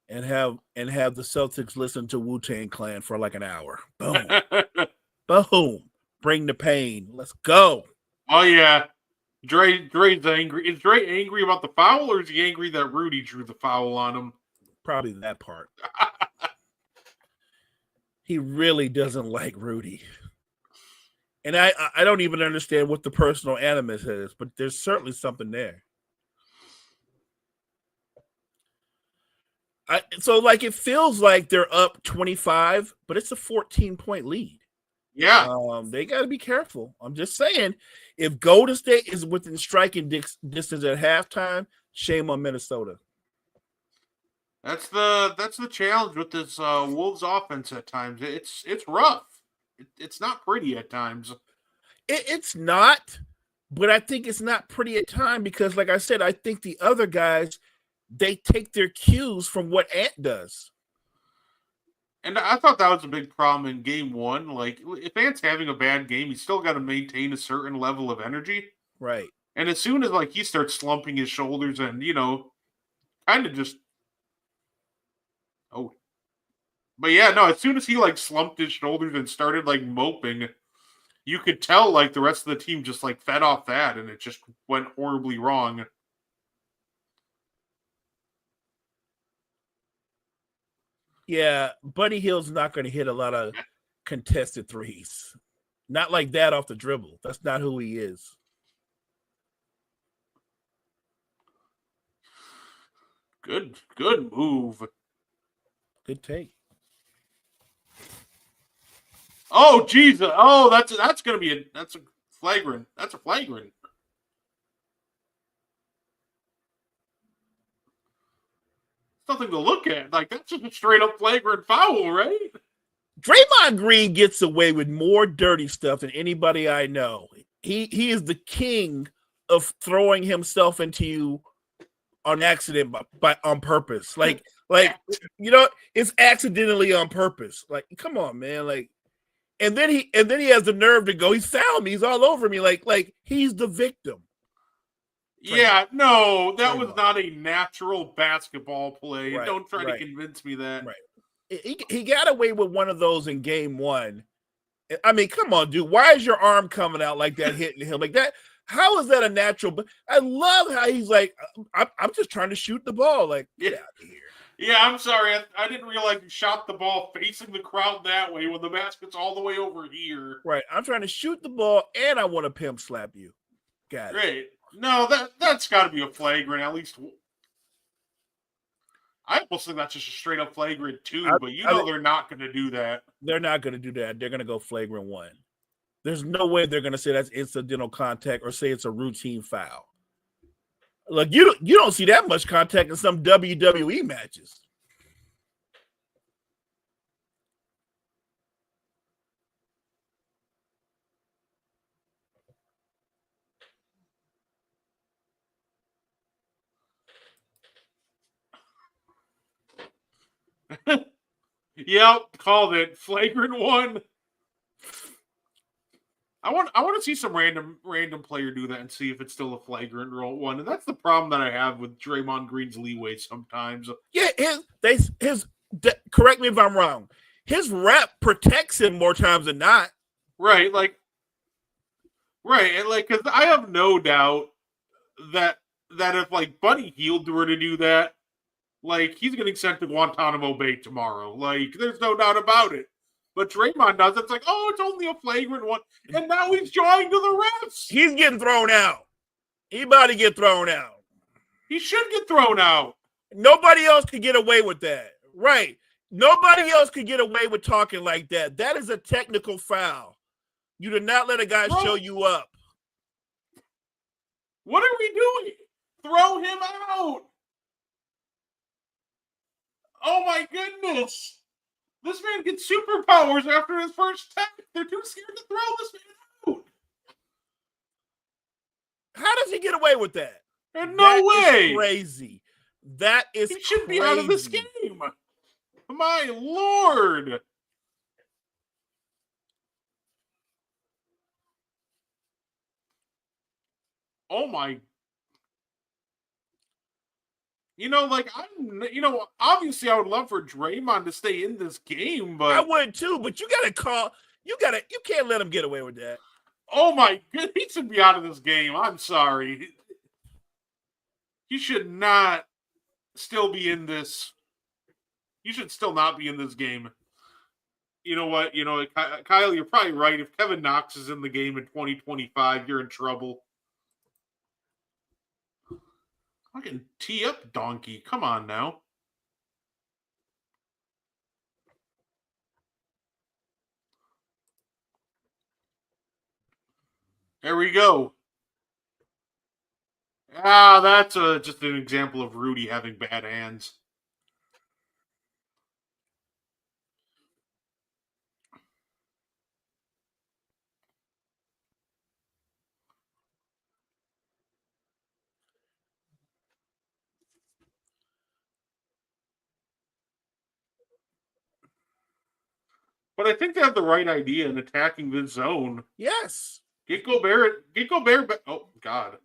and have the Celtics listen to Wu-Tang Clan for an hour. Boom. Boom. Bring the pain. Let's go. Oh yeah. Dre's angry. Is Dre angry about the foul, or is he angry that Rudy drew the foul on him? Probably that part. He really doesn't like Rudy. And I don't even understand what the personal animus is, but there's certainly something there. It feels like they're up 25, but it's a 14-point lead. Yeah. They got to be careful. I'm just saying, if Golden State is within striking distance at halftime, shame on Minnesota. That's the challenge with this Wolves offense at times. It's rough. It's not pretty at times. It's not, but I think it's not pretty at times because, like I said, I think the other guys, they take their cues from what Ant does. And I thought that was a big problem in game 1. If Ant's having a bad game, he's still got to maintain a certain level of energy. Right. And as soon as he starts slumping his shoulders and, kind of just But yeah, no, as soon as he slumped his shoulders and started moping, you could tell like the rest of the team just like fed off that, and it just went horribly wrong. Yeah, Buddy Hield's not going to hit a lot of contested threes. Not like that off the dribble. That's not who he is. Good move. Good take. Oh Jesus! Oh, that's gonna be a flagrant. That's a flagrant. Something to look at. Like that's just a straight up flagrant foul, right? Draymond Green gets away with more dirty stuff than anybody I know. He is the king of throwing himself into you on accident by on purpose. Like it's accidentally on purpose. Like, come on, man. Like, and then he has the nerve to go, he fouled me, he's all over me. Like he's the victim. Yeah, no, that was not a natural basketball play. Right, Don't try to convince me that. Right. He got away with one of those in game one. I mean, come on, dude. Why is your arm coming out like that, hitting him like that? How is that a natural? But I love how he's like, I'm just trying to shoot the ball. Like, get out of here. Yeah, I'm sorry. I didn't realize you shot the ball facing the crowd that way when the basket's all the way over here. Right. I'm trying to shoot the ball, and I want to pimp slap you. Got it. Right. No, that's got to be a flagrant. At least I almost think that's just a straight up flagrant too. But they're not going to do that. They're not going to do that. They're going to go flagrant one. There's no way they're going to say that's incidental contact or say it's a routine foul. Look, you don't see that much contact in some WWE matches. Yep, called it. Flagrant one. I want to see some random player do that and see if it's still a flagrant one. And that's the problem that I have with Draymond Green's leeway sometimes. Yeah, correct me if I'm wrong. His rep protects him more times than not. Right, and because I have no doubt that if like Buddy Hield were to do that, like he's getting sent to Guantanamo Bay tomorrow. Like there's no doubt about it. But Draymond does. It's like, oh, it's only a flagrant one, and now he's jawing to the refs. He's getting thrown out. He about to get thrown out. He should get thrown out. Nobody else could get away with that. Right. Nobody else could get away with talking like that. That is a technical foul. You did not let a guy show you up. What are we doing? Throw him out. Oh, my goodness. This man gets superpowers after his first tech. They're too scared to throw this man out. How does he get away with that? There's no way. Is crazy. That is He should be out of this game. My Lord. Oh my. Obviously I would love for Draymond to stay in this game, but I would too, but you can't let him get away with that. Oh my goodness, he should be out of this game. I'm sorry. He should not still be in this. He should still not be in this game. You know what? Kyle, you're probably right. If Kevin Knox is in the game in 2025, you're in trouble. Fucking tee up, donkey. Come on now. There we go. That's just an example of Rudy having bad hands. But I think they have the right idea in attacking this zone. Yes. Get Gobert back. Oh, God.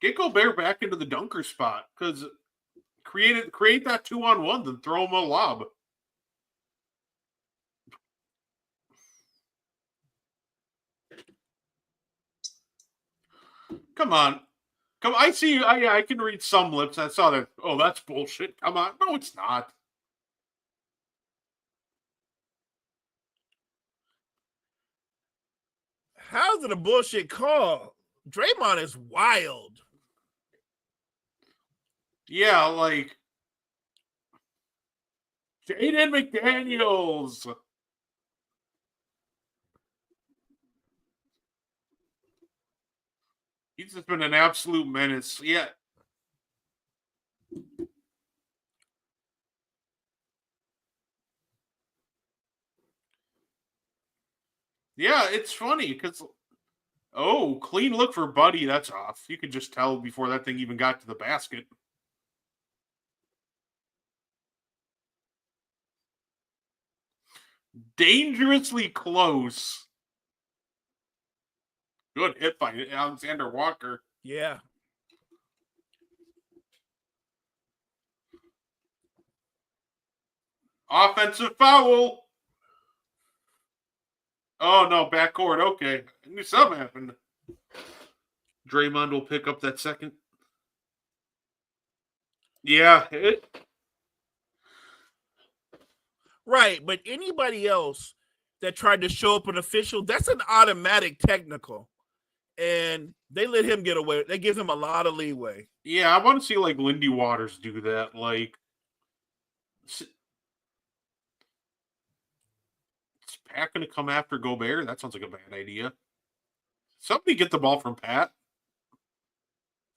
Get Gobert back into the dunker spot because create that 2-on-1, then throw him a lob. Come on. I see you. I can read some lips. I saw that. Oh, that's bullshit. Come on. No, it's not. How's it a bullshit call? Draymond is wild. Yeah, like Jaden McDaniels. He's just been an absolute menace. Yeah. Yeah, it's funny because, clean look for Buddy. That's off. You could just tell before that thing even got to the basket. Dangerously close. Good hit by Alexander Walker. Yeah. Offensive foul. Oh, no, backcourt. Okay. I knew something happened. Draymond will pick up that second. Yeah. Right, but anybody else that tried to show up an official, that's an automatic technical. And they let him get away. They give him a lot of leeway. Yeah, I want to see, like, Lindy Waters do that. Like, is Pat going to come after Gobert? That sounds like a bad idea. Somebody get the ball from Pat.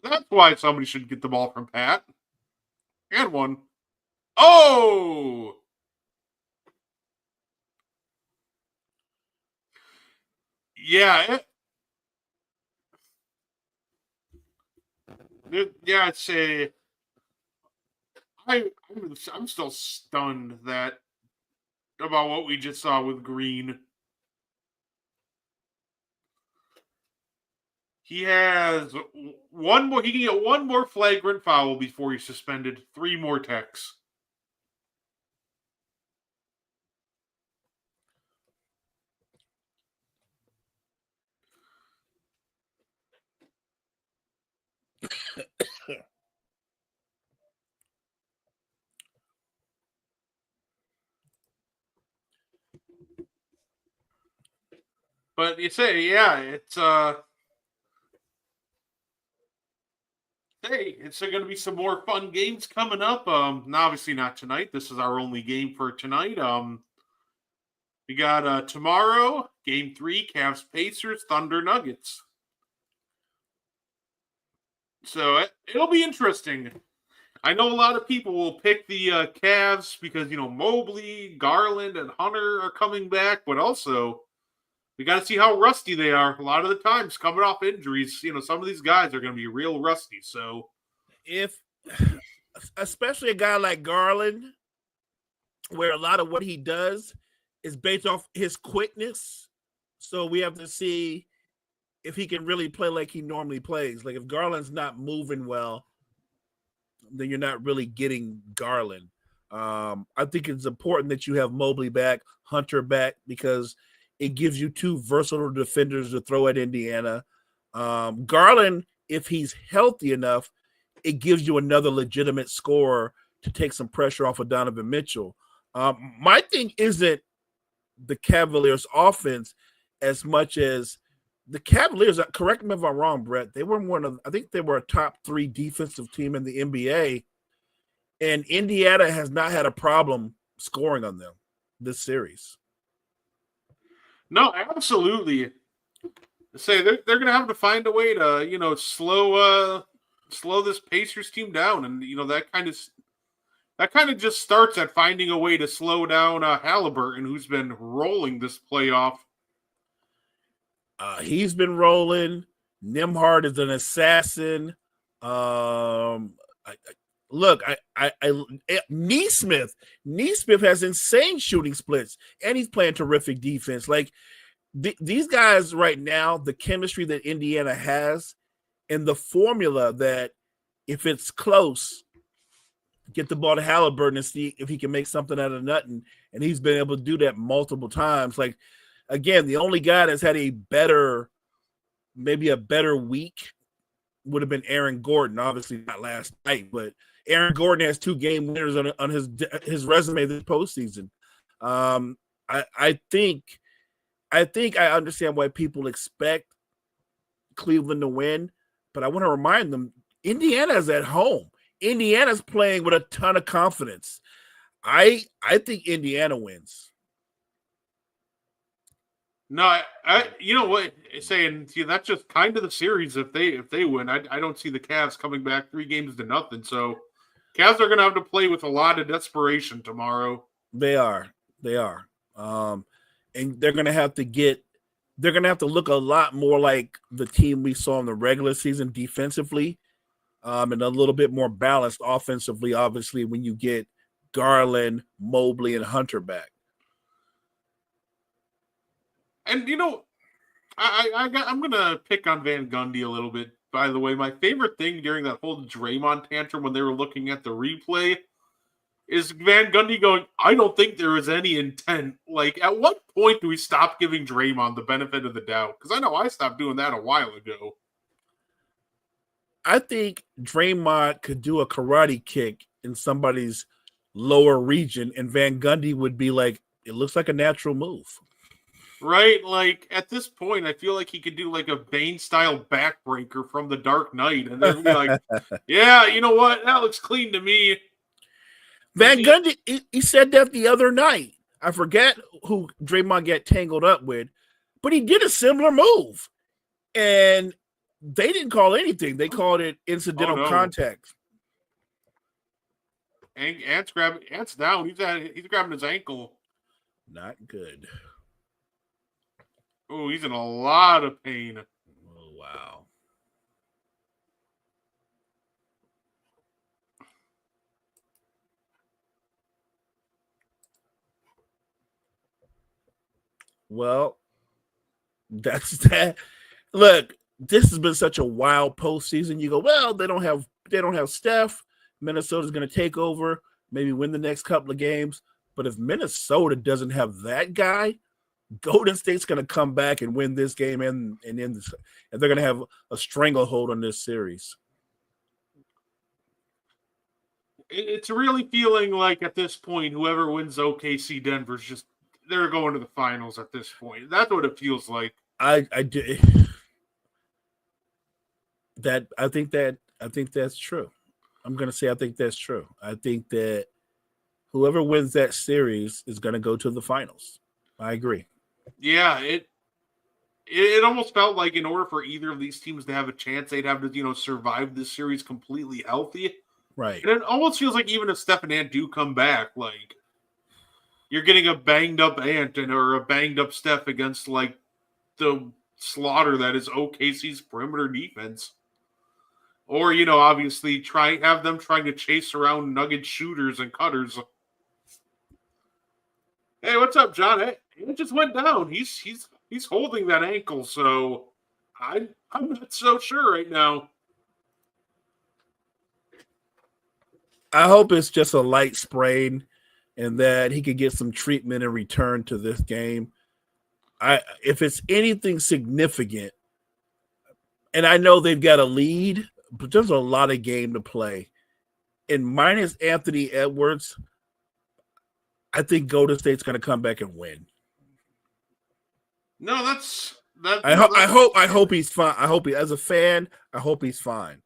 That's why somebody should get the ball from Pat. And one. Oh! Yeah. It's a. I'm still stunned about what we just saw with Green. He has one more. He can get one more flagrant foul before he's suspended. 3 more techs. But you say, yeah, it's hey, it's going to be some more fun games coming up. Obviously not tonight. This is our only game for tonight. We got tomorrow, game 3, Cavs Pacers, Thunder Nuggets. So it'll be interesting. I know a lot of people will pick the Cavs because, Mobley, Garland, and Hunter are coming back, but also we got to see how rusty they are. A lot of the times coming off injuries, some of these guys are going to be real rusty. So especially a guy like Garland, where a lot of what he does is based off his quickness. So we have to see if he can really play like he normally plays. Like if Garland's not moving well, then you're not really getting Garland. I think it's important that you have Mobley back, Hunter back, because it gives you 2 versatile defenders to throw at Indiana. Garland, if he's healthy enough, it gives you another legitimate scorer to take some pressure off of Donovan Mitchell. My thing isn't the Cavaliers' offense as much as the Cavaliers. Correct me if I'm wrong, Brett. They were I think they were a top 3 defensive team in the NBA, and Indiana has not had a problem scoring on them this series. No, absolutely. Say they're going to have to find a way to slow this Pacers team down, and that kind of just starts at finding a way to slow down Halliburton, who's been rolling this playoff. He's been rolling. Nembhard is an assassin. Nesmith has insane shooting splits, and he's playing terrific defense. Like these guys right now, the chemistry that Indiana has, and the formula that if it's close, get the ball to Halliburton and see if he can make something out of nothing. And he's been able to do that multiple times. Like, again, the only guy that's had maybe a better week would have been Aaron Gordon. Obviously not last night, but Aaron Gordon has 2 game winners on his resume this postseason. I think I understand why people expect Cleveland to win, but I want to remind them Indiana's at home. Indiana's playing with a ton of confidence. I think Indiana wins. No, I you know what? Saying that's just kind of the series. If they win, I don't see the Cavs coming back 3-0. So Cavs are going to have to play with a lot of desperation tomorrow. They are, and they're going to have to look a lot more like the team we saw in the regular season defensively, and a little bit more balanced offensively. Obviously, when you get Garland, Mobley, and Hunter back. And I'm gonna pick on Van Gundy a little bit. By the way, my favorite thing during that whole Draymond tantrum when they were looking at the replay is Van Gundy going, "I don't think there was any intent." Like, at what point do we stop giving Draymond the benefit of the doubt? Because I know I stopped doing that a while ago. I think Draymond could do a karate kick in somebody's lower region, and Van Gundy would be like, "It looks like a natural move." Right? Like, at this point, I feel like he could do like a Bane-style backbreaker from The Dark Knight, and then be like, "Yeah, you know what? That looks clean to me." Van Gundy, he said that the other night. I forget who Draymond got tangled up with, but he did a similar move. And they didn't call anything. They called it incidental contact. Ant's down. He's grabbing his ankle. Not good. Oh, he's in a lot of pain. Oh, wow. Well, that's that. Look, this has been such a wild postseason. You go, well, they don't have Steph. Minnesota's going to take over, maybe win the next couple of games. But if Minnesota doesn't have that guy, Golden State's going to come back and win this game, and they're going to have a stranglehold on this series. It's really feeling like at this point, whoever wins OKC Denver's just they're going to the finals at this point. That's what it feels like. I think that's true. I'm going to say I think that's true. I think that whoever wins that series is going to go to the finals. I agree. Yeah, it almost felt like in order for either of these teams to have a chance, they'd have to, survive this series completely healthy. Right. And it almost feels like even if Steph and Ant do come back, like you're getting a banged up Ant or a banged up Steph against like the slaughter that is OKC's perimeter defense. Or, obviously have them trying to chase around Nugget shooters and cutters. Hey, what's up, John? Hey, it just went down. He's holding that ankle, so I'm not so sure right now. I hope it's just a light sprain and that he could get some treatment and return to this game. If it's anything significant, and I know they've got a lead, but there's a lot of game to play. And minus Anthony Edwards, I think Golden State's going to come back and win. No, I hope he's fine. As a fan, I hope he's fine.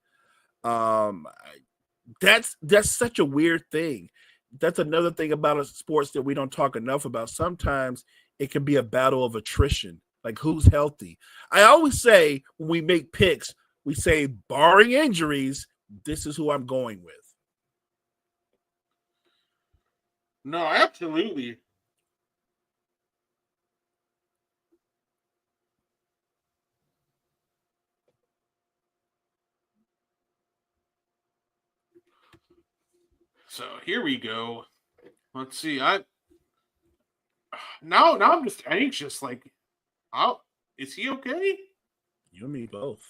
That's such a weird thing. That's another thing about a sports that we don't talk enough about. Sometimes it can be a battle of attrition, like who's healthy. I always say when we make picks, we say barring injuries, this is who I'm going with. No, absolutely. So here we go. Let's see. Now I'm just anxious. Like, is he okay? You and me both.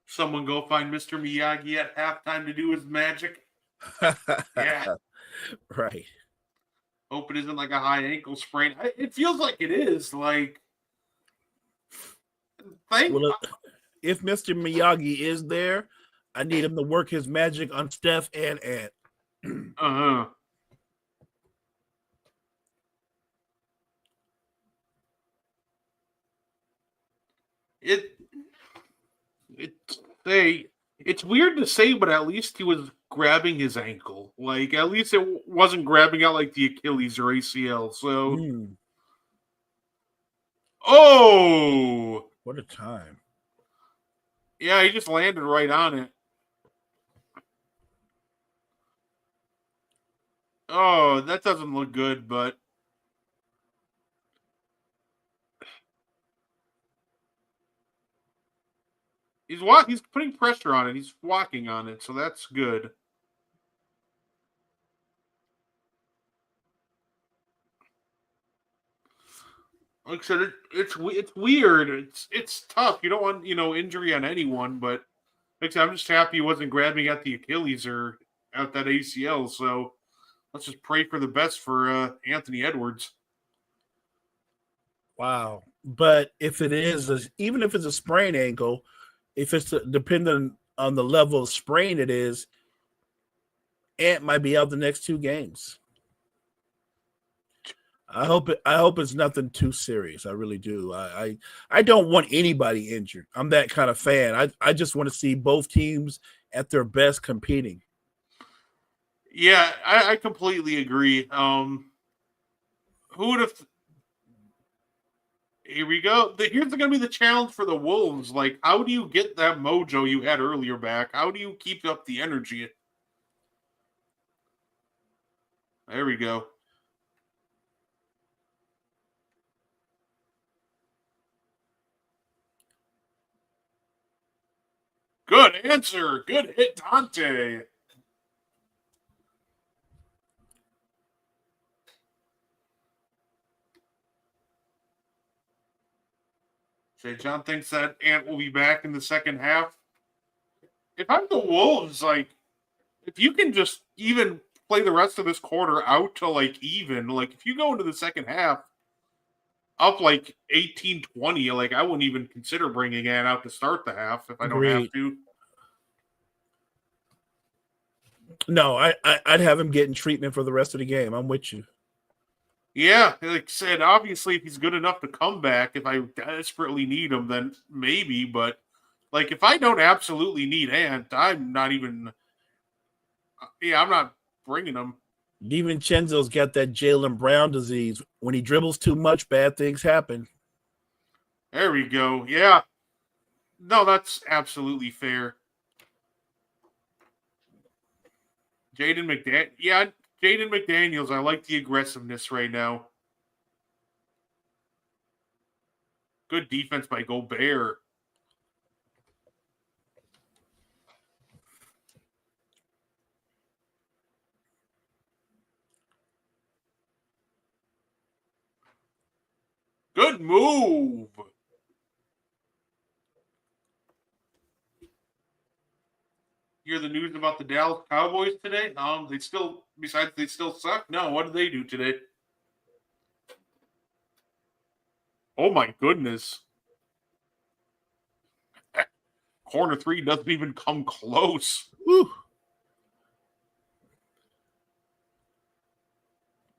Someone go find Mr. Miyagi at halftime to do his magic. Yeah. Right. Hope it isn't like a high ankle sprain. It feels like it is. Like, thank. Well, if Mr. Miyagi is there, I need him to work his magic on Steph and Ant. Uh-huh. It it's weird to say, but at least he was grabbing his ankle. Like, at least it wasn't grabbing out like the Achilles or ACL. So, oh, What a time. yeah, he just landed right on it. Oh, that doesn't look good, but he's putting pressure on it. He's walking on it, so that's good. Like I said, it's weird. It's tough. You don't want injury on anyone, but like I said, I'm just happy he wasn't grabbing at the Achilles or at that ACL. So let's just pray for the best for Anthony Edwards. Wow. But if it is, even if it's a sprained ankle, if it's dependent on the level of sprain it is, Ant might be out the next 2 games. I hope it's nothing too serious. I really do. I don't want anybody injured. I'm that kind of fan. I just want to see both teams at their best competing. Yeah, I completely agree. Who would have? Here we go. Here's going to be the challenge for the Wolves. Like, how do you get that mojo you had earlier back? How do you keep up the energy? There we go. Good answer. Good hit, Dante. Say, John thinks that Ant will be back in the second half. If I'm the Wolves, like, if you can just even play the rest of this quarter out to, like, even, like, if you go into the second half up, like, 18-20, like, I wouldn't even consider bringing Ant out to start the half if I don't have to. No, I'd have him getting treatment for the rest of the game. I'm with you. Yeah, like I said, obviously, if he's good enough to come back, if I desperately need him, then maybe. But, like, if I don't absolutely need Ant, I'm not even. Yeah, I'm not bringing him. DiVincenzo's got that Jaylen Brown disease. When he dribbles too much, bad things happen. There we go. Yeah. No, that's absolutely fair. Jaden McDaniels, I like the aggressiveness right now. Good defense by Gobert. Good move. Hear the news about the Dallas Cowboys today? They still suck. No, what did they do today? Oh my goodness. Corner 3 doesn't even come close. Woo.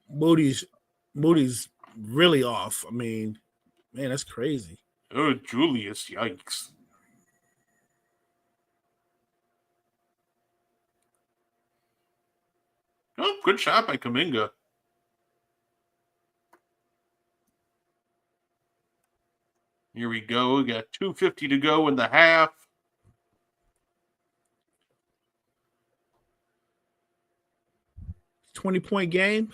Moody's really off. I mean, man, that's crazy. Oh, Julius, yikes. Oh, good shot by Kuminga. Here we go. We got 2:50 to go in the half. $20-point game.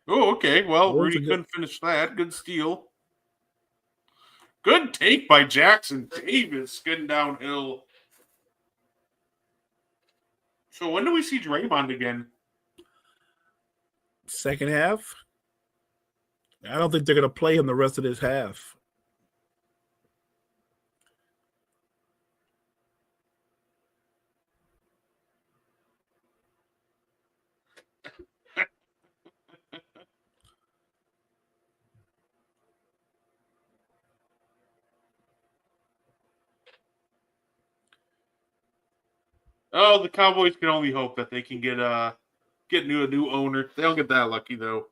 Oh, okay. Well, Wolves Rudy are couldn't finish that. Good steal. Good take by Jackson Davis getting downhill. So when do we see Draymond again? Second half. I don't think they're going to play him the rest of this half. Oh, the Cowboys can only hope that they can get a new owner. They don't get that lucky though.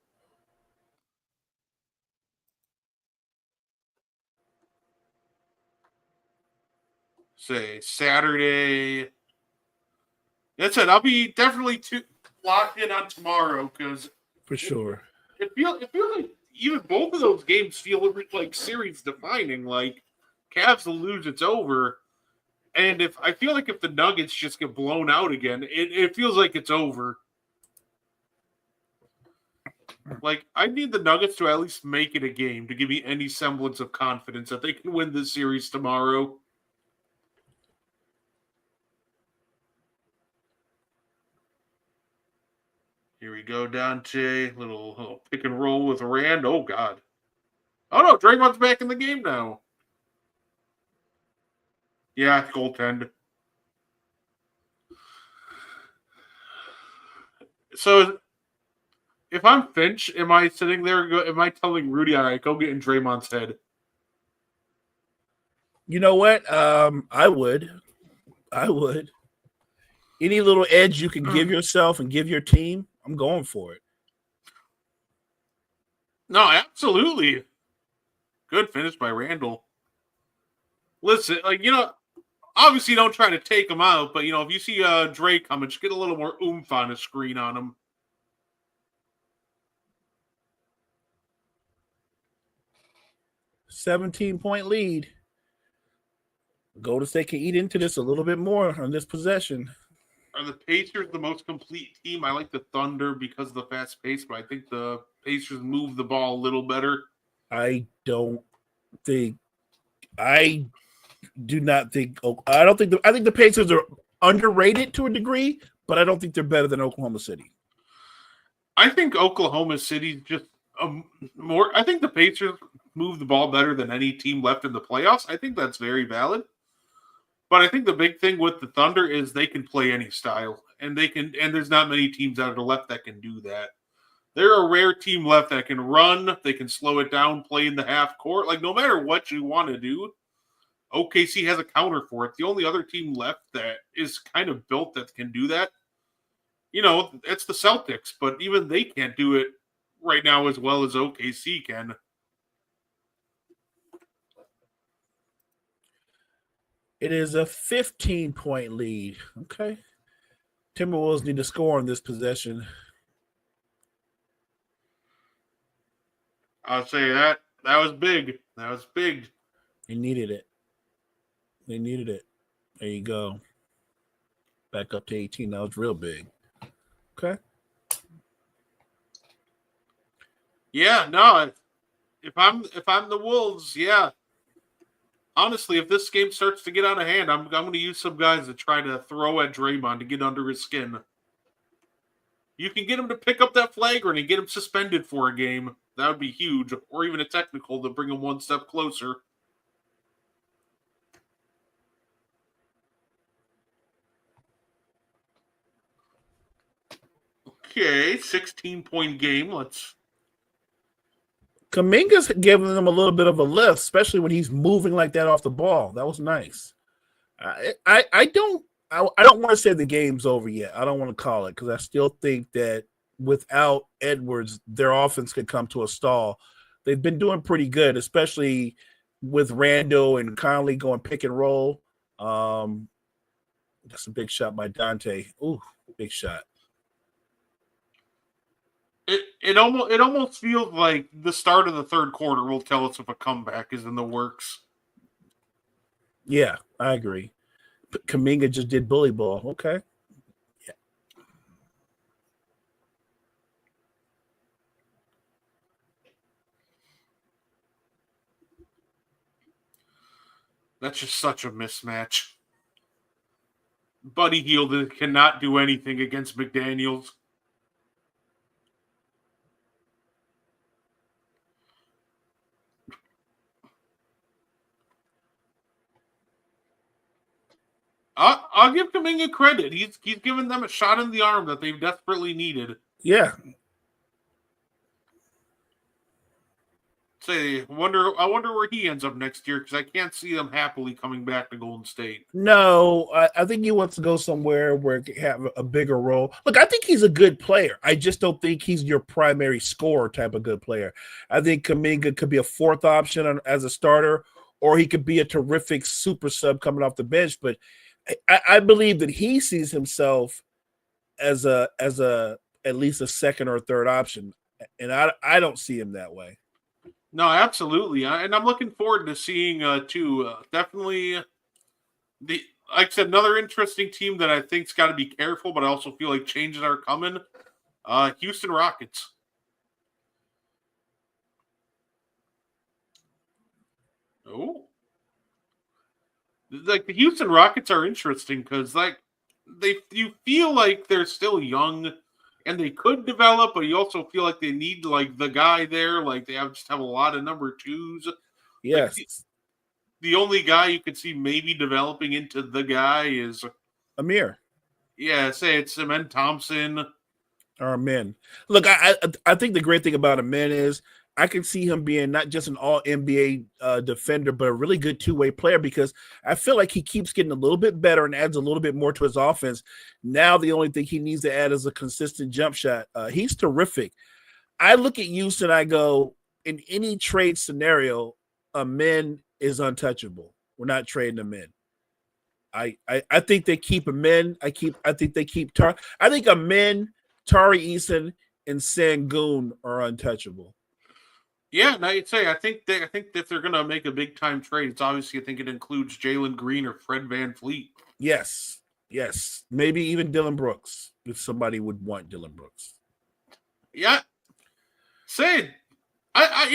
Say Saturday. That's it. I'll be definitely locked in on tomorrow because For sure. it feels like even both of those games feel like series defining. Like Cavs will lose, it's over. And if I feel like if the Nuggets just get blown out again, it feels like it's over. Like I need the Nuggets to at least make it a game to give me any semblance of confidence that they can win this series tomorrow. Here we go, Dante. Little pick and roll with Rand. Oh, God. Oh, no. Draymond's back in the game now. Yeah, goaltend. So, if I'm Finch, am I sitting there? Am I telling Rudy, all right, go get in Draymond's head? You know what? I would. Any little edge you can give yourself and give your team, I'm going for it. No, absolutely. Good finish by Randall. Listen, obviously don't try to take him out, but, if you see Dre coming, just get a little more oomph on the screen on him. $17-point lead. Golden State can eat into this a little bit more on this possession. Are the Pacers the most complete team? I like the Thunder because of the fast pace, but I think the Pacers move the ball a little better. I think the Pacers are underrated to a degree, but I don't think they're better than Oklahoma City. I think Oklahoma City's just more. I think the Pacers move the ball better than any team left in the playoffs. I think that's very valid. But I think the big thing with the Thunder is they can play any style, and there's not many teams out of the left that can do that. They're a rare team left that can run, they can slow it down, play in the half court. Like no matter what you want to do, OKC has a counter for it. The only other team left that is kind of built that can do that, it's the Celtics, but even they can't do it right now as well as OKC can. It is a 15-point lead. Okay. Timberwolves need to score on this possession. I'll say that was big. That was big. They needed it. There you go. Back up to 18. That was real big. Okay. Yeah, no. If I'm the Wolves, yeah. Honestly, if this game starts to get out of hand, I'm going to use some guys to try to throw at Draymond to get under his skin. You can get him to pick up that flagrant and get him suspended for a game. That would be huge. Or even a technical to bring him one step closer. Okay, 16-point game. Kuminga's giving them a little bit of a lift, especially when he's moving like that off the ball. That was nice. I don't want to say the game's over yet. I don't want to call it because I still think that without Edwards, their offense could come to a stall. They've been doing pretty good, especially with Randall and Conley going pick and roll. That's a big shot by Dante. Ooh, big shot. It almost feels like the start of the third quarter will tell us if a comeback is in the works. Yeah, I agree. But Kuminga just did bully ball. Okay. Yeah. That's just such a mismatch. Buddy Hield cannot do anything against McDaniels. I'll give Kuminga credit. He's given them a shot in the arm that they've desperately needed. Yeah. say, I wonder where he ends up next year because I can't see them happily coming back to Golden State. No, I think he wants to go somewhere where he can have a bigger role. Look, I think he's a good player. I just don't think he's your primary scorer type of good player. I think Kuminga could be a fourth option as a starter, or he could be a terrific super sub coming off the bench. But I believe that he sees himself as at least a second or third option, and I don't see him that way. No, absolutely, and I'm looking forward to seeing too. Definitely, like I said, another interesting team that I think's got to be careful, but I also feel like changes are coming. Houston Rockets. Oh, like the Houston Rockets are interesting because you feel like they're still young. And they could develop, but you also feel like they need like the guy there. Like they just have a lot of number twos. Yes. Like, the only guy you could see maybe developing into the guy is Amir. Yeah, say it's Amen Thompson. Or Amen. Look, I think the great thing about Amen is I can see him being not just an all NBA defender, but a really good two-way player because I feel like he keeps getting a little bit better and adds a little bit more to his offense. Now the only thing he needs to add is a consistent jump shot. He's terrific. I look at Houston, I go, in any trade scenario, Amen is untouchable. We're not trading him in. I think they keep Amen. I think they keep I think Amen, Tari Eason, and Sengun are untouchable. Yeah, and I'd say I think if they're gonna make a big time trade, it's obviously I think it includes Jalen Green or Fred VanVleet. Yes. Maybe even Dylan Brooks, if somebody would want Dylan Brooks. Yeah. Say, I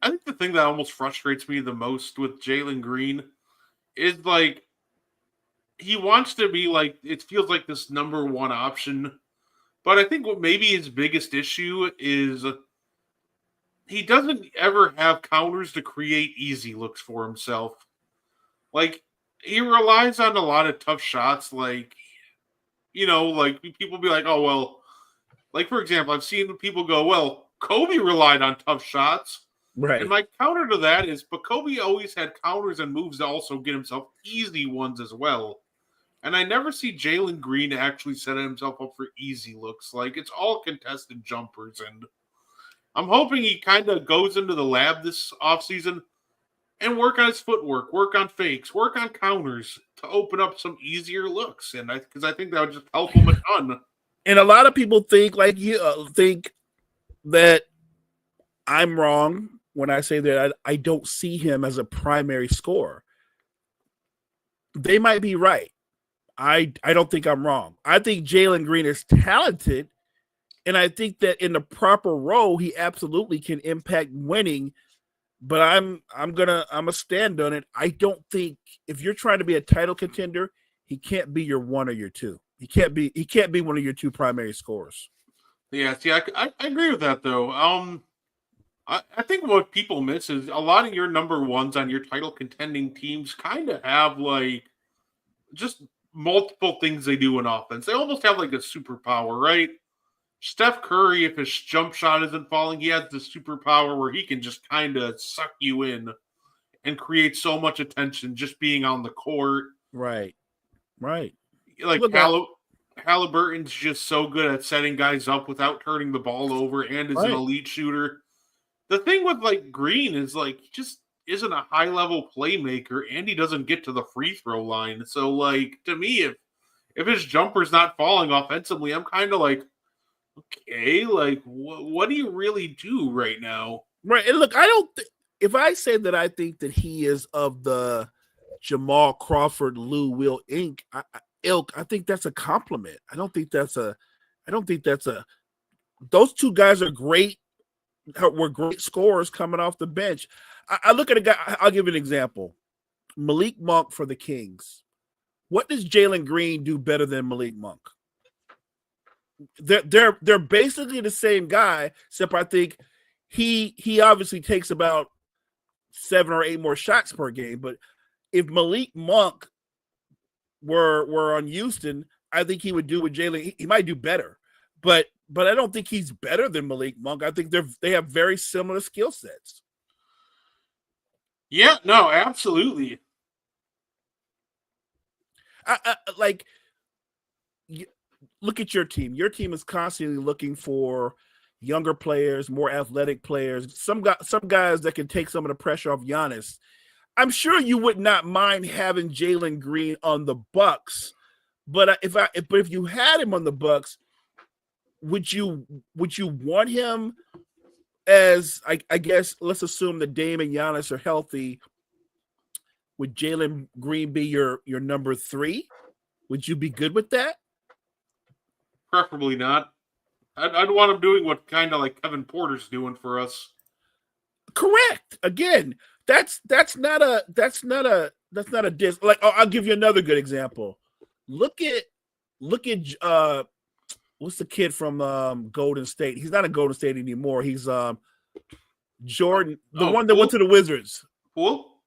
think the thing that almost frustrates me the most with Jalen Green is like he wants to be like it feels like this number one option, but I think what maybe his biggest issue is he doesn't ever have counters to create easy looks for himself. Like, he relies on a lot of tough shots. Like, like people be like, oh, well, like, for example, I've seen people go, well, Kobe relied on tough shots. Right. And my counter to that is, but Kobe always had counters and moves to also get himself easy ones as well. And I never see Jalen Green actually set himself up for easy looks. Like, it's all contested jumpers, and I'm hoping he kind of goes into the lab this offseason and work on his footwork, work on fakes, work on counters to open up some easier looks. And because I think that would just help him a ton. And a lot of people think like you think that I'm wrong when I say that I don't see him as a primary scorer. They might be right. I don't think I'm wrong. I think Jalen Green is talented. And I think that in the proper role, he absolutely can impact winning. But I'm a stand on it. I don't think if you're trying to be a title contender, he can't be your one or your two. He can't be one of your two primary scorers. Yeah, see, I agree with that though. I think what people miss is a lot of your number ones on your title contending teams kind of have like just multiple things they do in offense. They almost have like a superpower, right? Steph Curry, if his jump shot isn't falling, he has the superpower where he can just kind of suck you in and create so much attention just being on the court. Right. Like Halliburton's just so good at setting guys up without turning the ball over and is an elite shooter. The thing with like Green is like he just isn't a high level playmaker and he doesn't get to the free throw line. So like to me, if his jumper's not falling offensively, I'm kind of like, okay, like what do you really do right now? Right. And look, if I say that I think that he is of the Jamal Crawford, Lou Will ilk, I think that's a compliment. I don't think that's a those two guys are great. Were great scorers coming off the bench. I look at a guy, I'll give you an example. Malik Monk for the Kings. What does Jalen Green do better than Malik Monk? They're basically the same guy, except I think he obviously takes about 7 or 8 more shots per game. But if Malik Monk were on Houston, I think he would do what Jalen. He might do better. But but I don't think he's better than Malik Monk. I think they have very similar skill sets. Yeah, no, absolutely. Look at your team. Your team is constantly looking for younger players, more athletic players, some guys that can take some of the pressure off Giannis. I'm sure you would not mind having Jalen Green on the Bucks, but if you had him on the Bucks, would you want him as I guess let's assume that Dame and Giannis are healthy? Would Jalen Green be your number 3? Would you be good with that? Preferably not. I'd want him doing what kind of like Kevin Porter's doing for us. Correct. Again, that's not a diss. Like I'll give you another good example. Look at what's the kid from Golden State? He's not in Golden State anymore. He's Jordan, the one that went to the Wizards. Poole?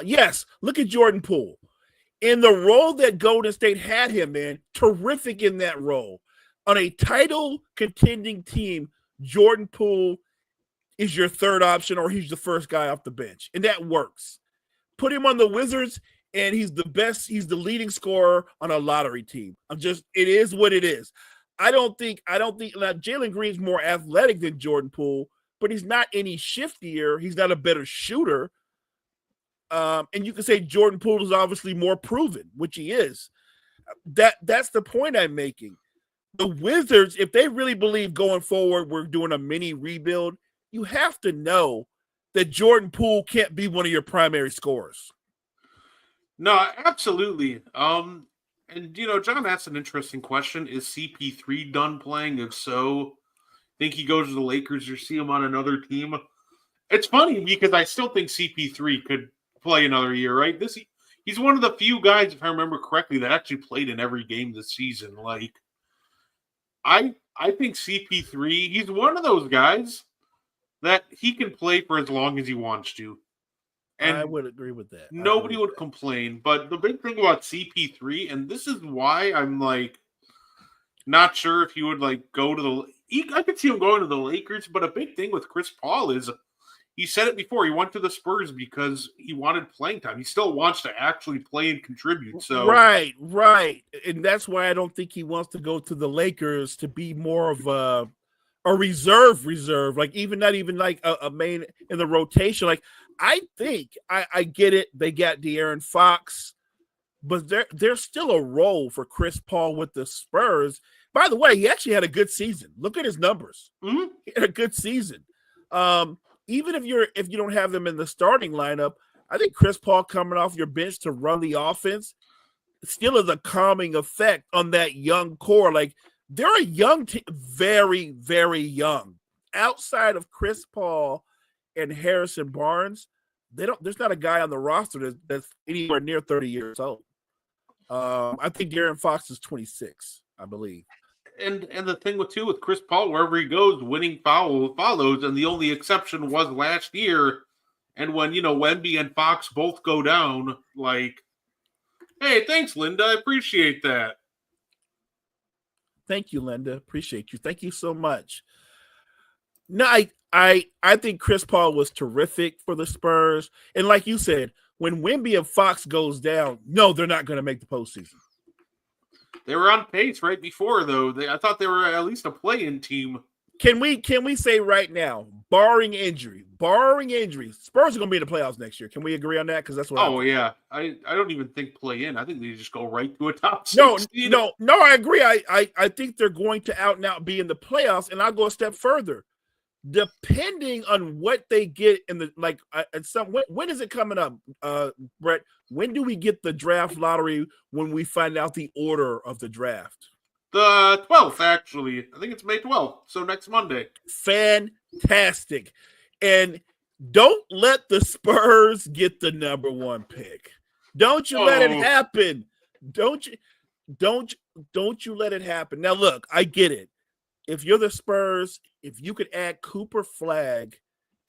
Yes. Look at Jordan Poole. In the role that Golden State had him in, terrific in that role. On a title contending team, Jordan Poole is your third option, or he's the first guy off the bench. And that works. Put him on the Wizards, and he's the best. He's the leading scorer on a lottery team. It is what it is. I don't think now Jalen Green's more athletic than Jordan Poole, but he's not any shiftier. He's not a better shooter. And you can say Jordan Poole is obviously more proven, which he is. That's the point I'm making. The Wizards, if they really believe going forward we're doing a mini rebuild, you have to know that Jordan Poole can't be one of your primary scorers. No, absolutely. And John asked an interesting question. Is CP3 done playing? If so, think he goes to the Lakers or see him on another team? It's funny because I still think CP3 could play another year, right? He's one of the few guys, if I remember correctly, that actually played in every game this season. Like, I think CP3, he's one of those guys that he can play for as long as he wants to. And I would agree with that. Nobody would complain. But the big thing about CP3, and this is why I'm like not sure if he would like go to I could see him going to the Lakers, but a big thing with Chris Paul is he said it before. He went to the Spurs because he wanted playing time. He still wants to actually play and contribute. So right, and that's why I don't think he wants to go to the Lakers to be more of a reserve, like not even like a main in the rotation. Like I think I get it. They got De'Aaron Fox, but there's still a role for Chris Paul with the Spurs. By the way, he actually had a good season. Look at his numbers. Mm-hmm. He had a good season. Even if you don't have them in the starting lineup, I think Chris Paul coming off your bench to run the offense still is a calming effect on that young core. Like they're a young team, very, very young. Outside of Chris Paul and Harrison Barnes, there's not a guy on the roster that's anywhere near 30 years old. I think De'Aaron Fox is 26, I believe. And the thing with Chris Paul, wherever he goes, winning follows, and the only exception was last year. And when Wemby and Fox both go down, like, hey, thanks, Linda, I appreciate that. Thank you, Linda, appreciate you. Thank you so much. No, I think Chris Paul was terrific for the Spurs, and like you said, when Wemby and Fox goes down, no, they're not going to make the postseason. They were on pace right before, though. I thought they were at least a play-in team. Can we say right now, barring injuries, Spurs are going to be in the playoffs next year? Can we agree on that? Because that's what. Oh yeah, I don't even think play-in. I think they just go right to a top 16. No, I agree. I think they're going to out and out be in the playoffs, and I'll go a step further. Depending on what they get in the when is it coming up, Brett? When do we get the draft lottery? When we find out the order of the draft? The 12th, actually. I think it's May 12th, so next Monday. Fantastic, and don't let the Spurs get the number 1 pick. Don't you let it happen. Don't you let it happen. Now, look, I get it. If you're the Spurs, if you could add Cooper Flagg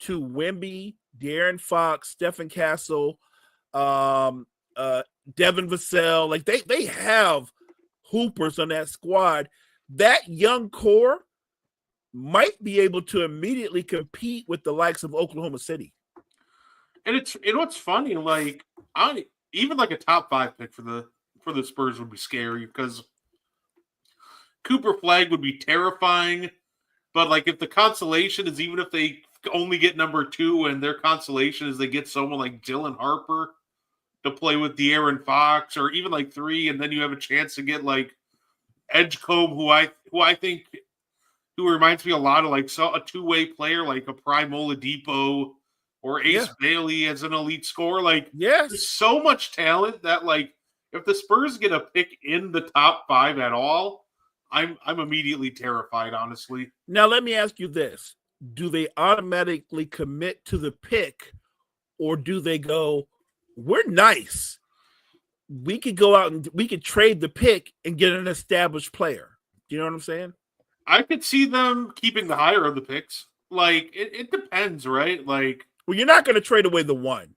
to Wemby, De'Aaron Fox, Stephen Castle, Devin Vassell, like they have hoopers on that squad. That young core might be able to immediately compete with the likes of Oklahoma City. And what's funny, like even like a top 5 pick for the Spurs would be scary because Cooper Flag would be terrifying. But like if the consolation is even if they only get number 2 and their consolation is they get someone like Dylan Harper to play with De'Aaron Fox, or even like 3, and then you have a chance to get like Edgecombe, who I think reminds me a lot of like a 2-way player like a Prime Oladipo or Ace Bailey as an elite scorer. Like there's so much talent that like if the Spurs get a pick in the top 5 at all, I'm immediately terrified, honestly. Now let me ask you this. Do they automatically commit to the pick, or do they go, we're nice, we could go out and we could trade the pick and get an established player? Do you know what I'm saying? I could see them keeping the higher of the picks. Like, it depends, right? Like, well, you're not going to trade away the 1.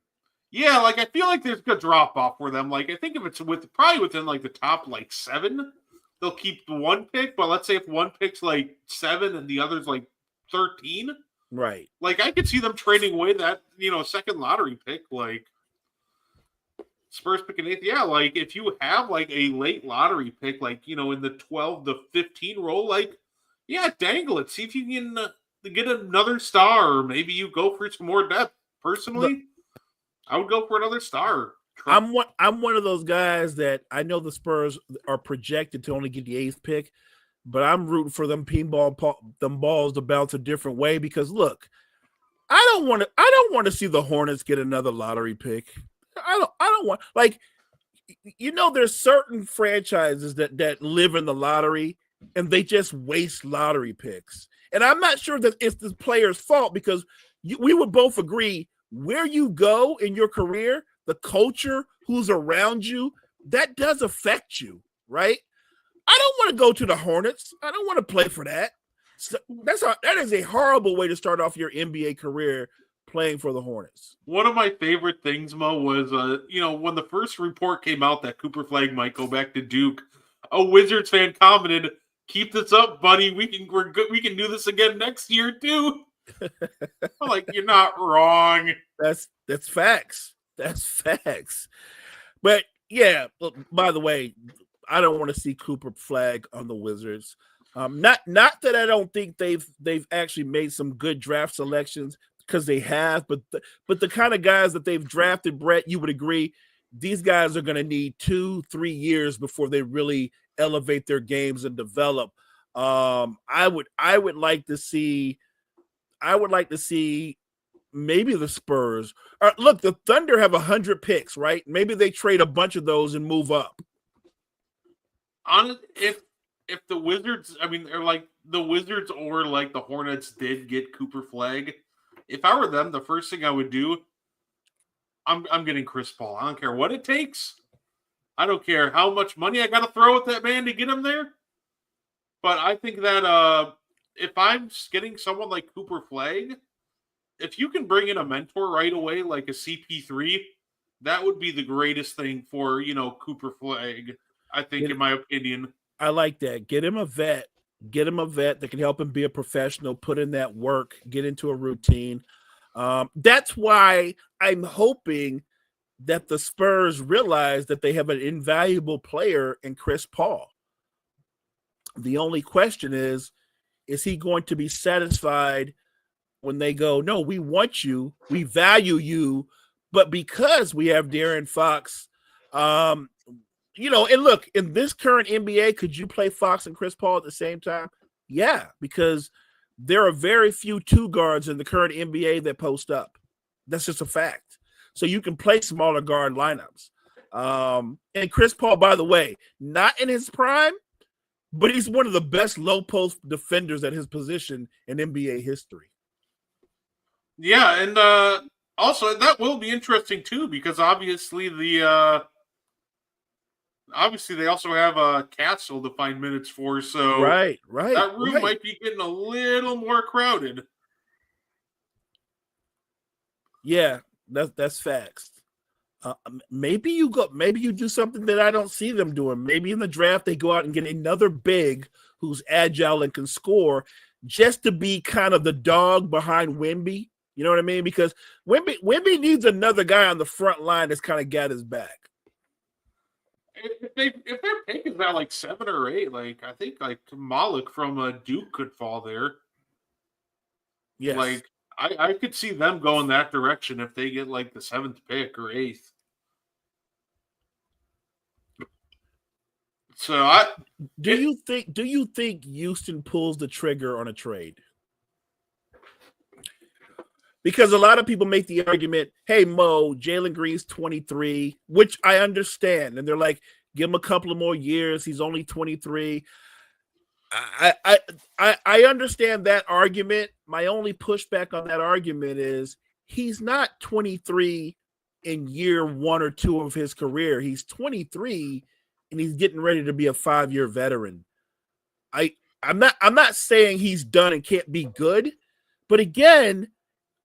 Yeah, like, I feel like there's a drop off for them. Like, I think if it's probably within, like, the top, like, 7, they'll keep the 1 pick. But let's say if 1 pick's, like, 7 and the other's, like, 13. Right. Like, I could see them trading away that, second lottery pick. Like, Spurs picking 8th. Yeah, like, if you have, like, a late lottery pick, like, in the 12 to 15 role, like, yeah, dangle it. See if you can get another star, or maybe you go for some more depth. Personally, I would go for another star. I'm one of those guys that I know the Spurs are projected to only get the 8th pick, but I'm rooting for them balls to bounce a different way because look, I don't want to see the Hornets get another lottery pick. I don't want, like, there's certain franchises that live in the lottery and they just waste lottery picks. And I'm not sure that it's the player's fault because we would both agree where you go in your career, the culture, who's around you, that does affect you, right? I don't want to go to the Hornets. I don't want to play for that. So that is a horrible way to start off your NBA career, playing for the Hornets. One of my favorite things, Mo, was when the first report came out that Cooper Flag might go back to Duke, a Wizards fan commented, "Keep this up, buddy. We're good. We can do this again next year too." I'm like, you're not wrong. That's facts. That's facts. But yeah, by the way, I don't want to see Cooper Flag on the Wizards. Not that I don't think they've actually made some good draft selections, because they have, but the kind of guys that they've drafted, Brett, you would agree, these guys are going to need 2-3 years before they really elevate their games and develop. I would like to see maybe the Spurs. Look, the Thunder have 100 picks, right? Maybe they trade a bunch of those and move up. If the Wizards, they're like the Wizards or like the Hornets did get Cooper Flag, if I were them, the first thing I would do, I'm getting Chris Paul. I don't care what it takes. I don't care how much money I got to throw at that man to get him there. But I think that if I'm getting someone like Cooper Flag, if you can bring in a mentor right away, like a CP3, that would be the greatest thing for, Cooper Flag, I think, in my opinion. I like that. Get him a vet that can help him be a professional, put in that work, get into a routine. That's why I'm hoping that the Spurs realize that they have an invaluable player in Chris Paul. The only question is he going to be satisfied when they go, no, we want you, we value you, but because we have De'Aaron Fox, and look, in this current NBA, could you play Fox and Chris Paul at the same time? Yeah, because there are very few 2 guards in the current NBA that post up. That's just a fact. So you can play smaller guard lineups. And Chris Paul, by the way, not in his prime, but he's one of the best low post defenders at his position in NBA history. Yeah, and also that will be interesting too, because obviously they also have Castle to find minutes for, so right. That room might be getting a little more crowded. Yeah, that's facts. Maybe you do something that I don't see them doing. Maybe in the draft they go out and get another big who's agile and can score, just to be kind of the dog behind Wemby. You know what I mean? Because Wemby needs another guy on the front line that's kind of got his back. If their pick is at like 7 or 8, like I think like Malik from Duke could fall there. Yes. Like I could see them going that direction if they get like the 7th pick or 8th. So do you think Houston pulls the trigger on a trade? Because a lot of people make the argument, hey, Mo, Jalen Green's 23, which I understand. And they're like, give him a couple of more years. He's only 23. I understand that argument. My only pushback on that argument is he's not 23 in year 1 or 2 of his career. He's 23 and he's getting ready to be a 5-year veteran. I'm not saying he's done and can't be good, but again,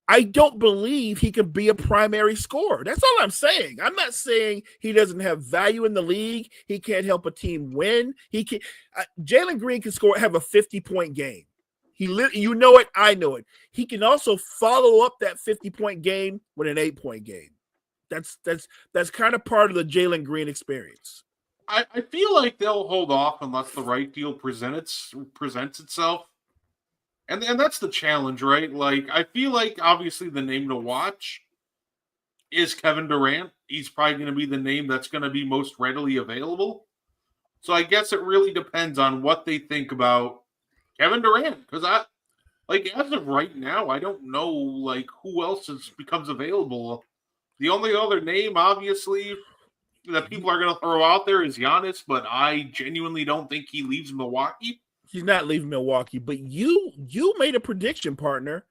I don't believe he can be a primary scorer. That's all I'm saying. I'm not saying he doesn't have value in the league. He can't help a team win. He can. Jalen Green can have a 50-point game. You know it. I know it. He can also follow up that 50-point game with an 8-point game. That's kind of part of the Jalen Green experience. I feel like they'll hold off unless the right deal presents itself. And that's the challenge, right? Like, I feel like, obviously, the name to watch is Kevin Durant. He's probably going to be the name that's going to be most readily available. So I guess it really depends on what they think about Kevin Durant. Because, as of right now, I don't know, like, who else becomes available. The only other name, obviously, that people are going to throw out there is Giannis, but I genuinely don't think he leaves Milwaukee. He's not leaving Milwaukee, but you made a prediction, partner.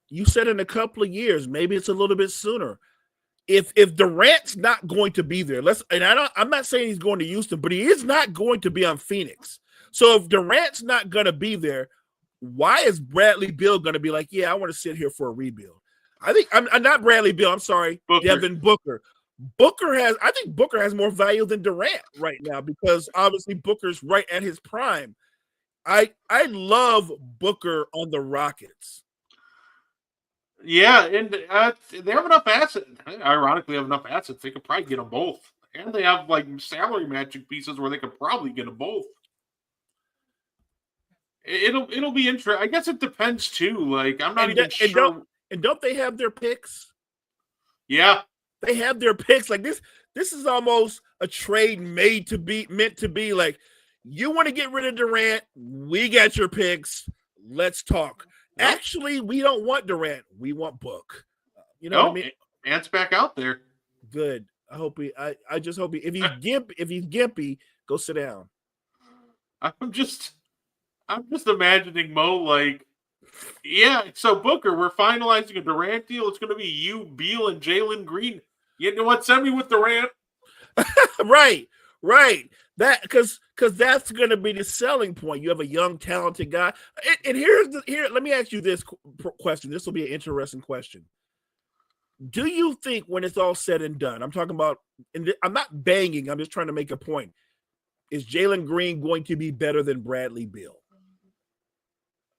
You said in a couple of years, maybe it's a little bit sooner. If Durant's not going to be there, I'm not saying he's going to Houston, but he is not going to be on Phoenix. So if Durant's not going to be there, why is Bradley Beal going to be like, yeah, I want to sit here for a rebuild? I think I'm not Bradley Beal. I'm sorry, Booker. Devin Booker. I think Booker has more value than Durant right now because obviously Booker's right at his prime. I love Booker on the Rockets. Yeah, and they have enough assets. Ironically, have enough assets. They could probably get them both. And they have, like, salary matching pieces where they could probably get them both. It'll be interesting. I guess it depends, too. Like, I'm not even sure. Don't they have their picks? Yeah. They have their picks. Like, this is almost a trade meant to be like, you want to get rid of Durant? We got your picks. Let's talk. Yep. Actually, we don't want Durant. We want Book. You know what I mean? Ant's back out there. Good. I just hope if he's gimpy, go sit down. I'm just imagining Mo like, yeah. So Booker, we're finalizing a Durant deal. It's going to be you, Beal, and Jalen Green. You know what? Send me with Durant. Right. That because that's going to be the selling point. You have a young, talented guy. And let me ask you this question. This will be an interesting question. Do you think when it's all said and done, I'm talking about, and I'm not banging, I'm just trying to make a point. Is Jalen Green going to be better than Bradley Beal?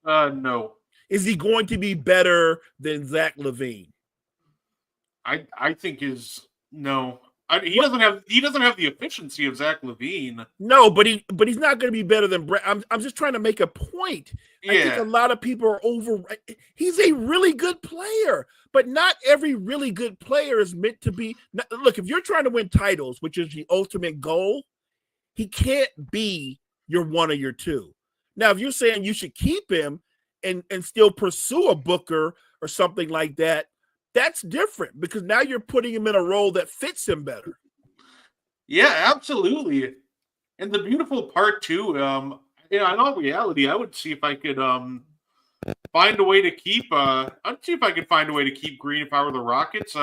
No. Is he going to be better than Zach LaVine? I think no. He doesn't have the efficiency of Zach LaVine. No, but he's not going to be better than Brad. I'm just trying to make a point. Yeah. I think a lot of people are he's a really good player, but not every really good player is meant to be. Look, if you're trying to win titles, which is the ultimate goal, he can't be your 1 or your 2. Now, if you're saying you should keep him and still pursue a Booker or something like that, that's different because now you're putting him in a role that fits him better. Yeah, absolutely. And the beautiful part too, in all reality, I would see if I could find a way to keep. I'd see if I could find a way to keep Green if I were the Rockets.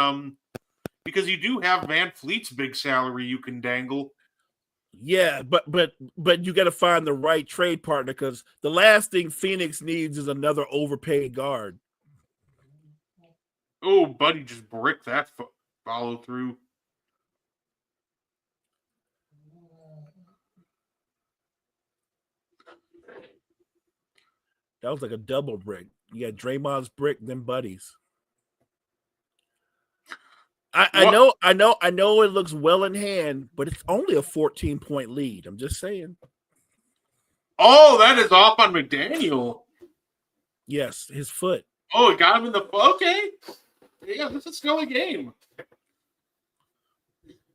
Because you do have Van Fleet's big salary you can dangle. Yeah, but you got to find the right trade partner because the last thing Phoenix needs is another overpaid guard. Oh, buddy, just brick that follow through. That was like a double brick. You got Draymond's brick, then Buddy's. I know it looks well in hand, but it's only a 14-point lead. I'm just saying. Oh, that is off on McDaniel. Yes, his foot. Oh, it got him in the okay. Yeah, this is still a game.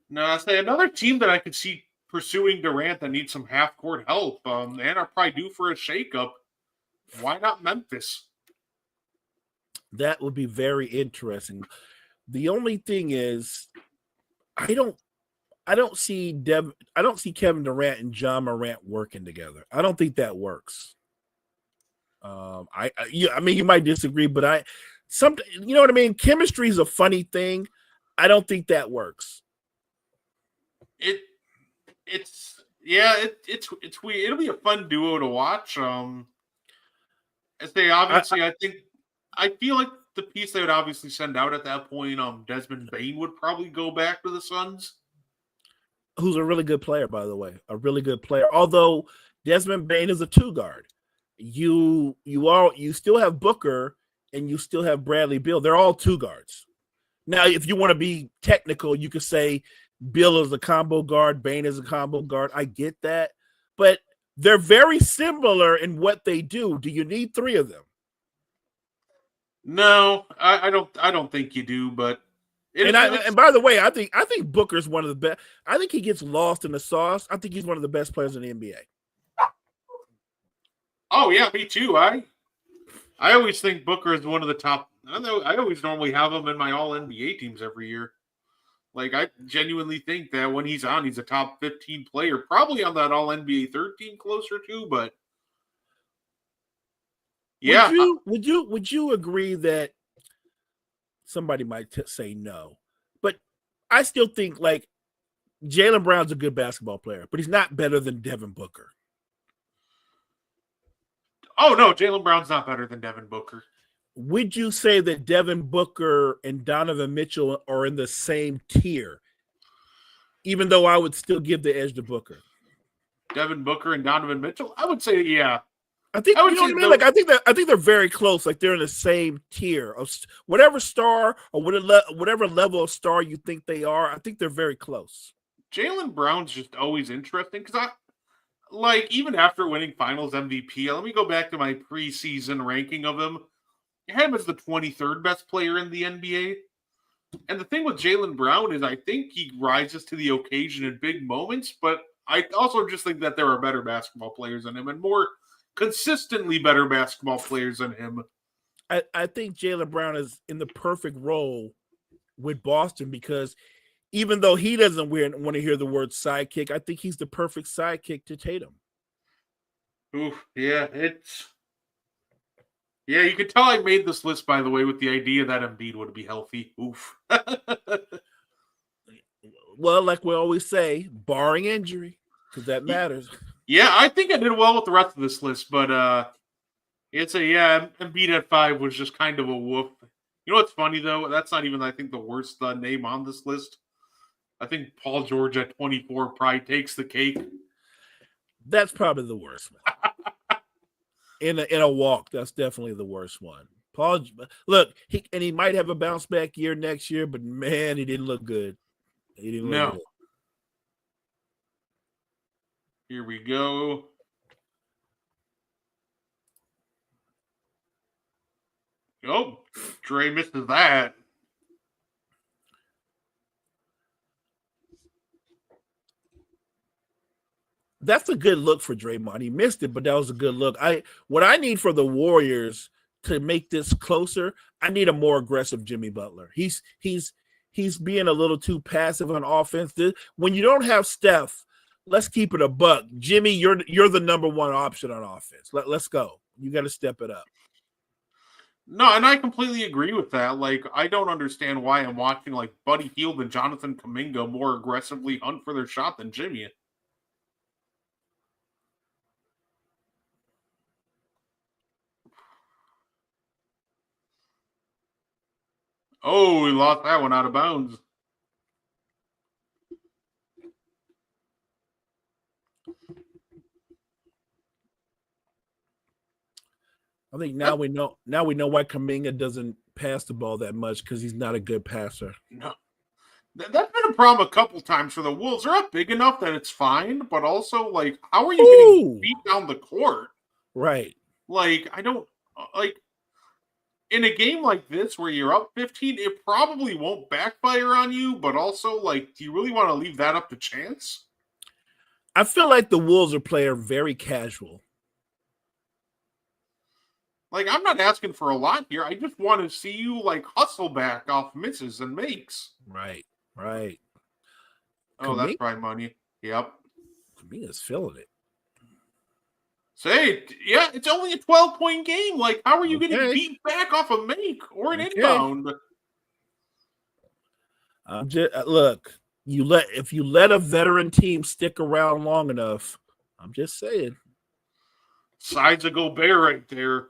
Now, I say another team that I could see pursuing Durant that needs some half-court help, and are probably due for a shakeup. Why not Memphis? That would be very interesting. The only thing is, I don't see Kevin Durant and John Morant working together. I don't think that works. I mean, you might disagree, but you know what I mean? Chemistry is a funny thing. I don't think that works. It's weird. It'll be a fun duo to watch. As they obviously, I feel like the piece they would obviously send out at that point, Desmond Bane would probably go back to the Suns. Who's a really good player, by the way, a really good player. Although Desmond Bane is a 2-guard. You still have Booker and you still have Bradley Beal. They're all 2-guards. Now, if you want to be technical, you could say Beal is a combo guard, Bane is a combo guard. I get that, but they're very similar in what they do. Do you need 3 of them? No, I don't think you do. But and by the way, I think Booker's one of the best. I think he gets lost in the sauce. I think he's one of the best players in the NBA. Oh yeah, me too. I always think Booker is one of the top. I always normally have him in my All NBA teams every year. Like, I genuinely think that when he's on, he's a top 15 player, probably on that All NBA 13 closer to. But yeah, would you agree that somebody might say no, but I still think like Jaylen Brown's a good basketball player, but he's not better than Devin Booker. Oh no, Jaylen Brown's not better than Devin Booker. Would you say that Devin Booker and Donovan Mitchell are in the same tier? Even though I would still give the edge to Booker. Devin Booker and Donovan Mitchell? I would say yeah. I think you know what I mean? Like I think they're very close. Like they're in the same tier of whatever star or whatever level of star you think they are. I think they're very close. Jaylen Brown's just always interesting because even after winning Finals MVP, let me go back to my preseason ranking of him. I had him as the 23rd best player in the NBA. And the thing with Jaylen Brown is I think he rises to the occasion in big moments, but I also just think that there are better basketball players than him and more consistently better basketball players than him. I think Jaylen Brown is in the perfect role with Boston because even though he doesn't want to hear the word sidekick, I think he's the perfect sidekick to Tatum. Oof, yeah, yeah, you could tell I made this list, by the way, with the idea that Embiid would be healthy. Oof. Well, like we always say, barring injury, because that matters. Yeah, I think I did well with the rest of this list, but Embiid at 5 was just kind of a woof. You know what's funny, though? That's not even, I think, the worst name on this list. I think Paul George at 24 probably takes the cake. That's probably the worst one. In a walk, that's definitely the worst one. Paul, look, he might have a bounce back year next year, but man, he didn't look good. He didn't look good. Here we go. Oh, Dre misses that. That's a good look for Draymond. He missed it, but that was a good look. What I need for the Warriors to make this closer, I need a more aggressive Jimmy Butler. He's being a little too passive on offense. When you don't have Steph, let's keep it a buck. Jimmy, you're the number one option on offense. Let's go. You got to step it up. No, and I completely agree with that. Like, I don't understand why I'm watching like Buddy Hield and Jonathan Kuminga more aggressively hunt for their shot than Jimmy. Oh, he lost that one out of bounds. I think now we know why Kaminga doesn't pass the ball that much because he's not a good passer. No. That's been a problem a couple times for the Wolves. They're not big enough that it's fine, but also, like, how are you getting beat down the court? Right. Like, I don't, like, in a game like this where you're up 15, it probably won't backfire on you, but also, like, do you really want to leave that up to chance? I feel like the Wolves are playing very casual. Like, I'm not asking for a lot here. I just want to see you, like, hustle back off misses and makes. Right. Oh, that's probably money. Yep. Kaminga's feeling it. Say, yeah, it's only a 12-point game. Like, how are you getting beat back off a make or an inbound? Look, if you let a veteran team stick around long enough, I'm just saying. Sides of Gobert right there.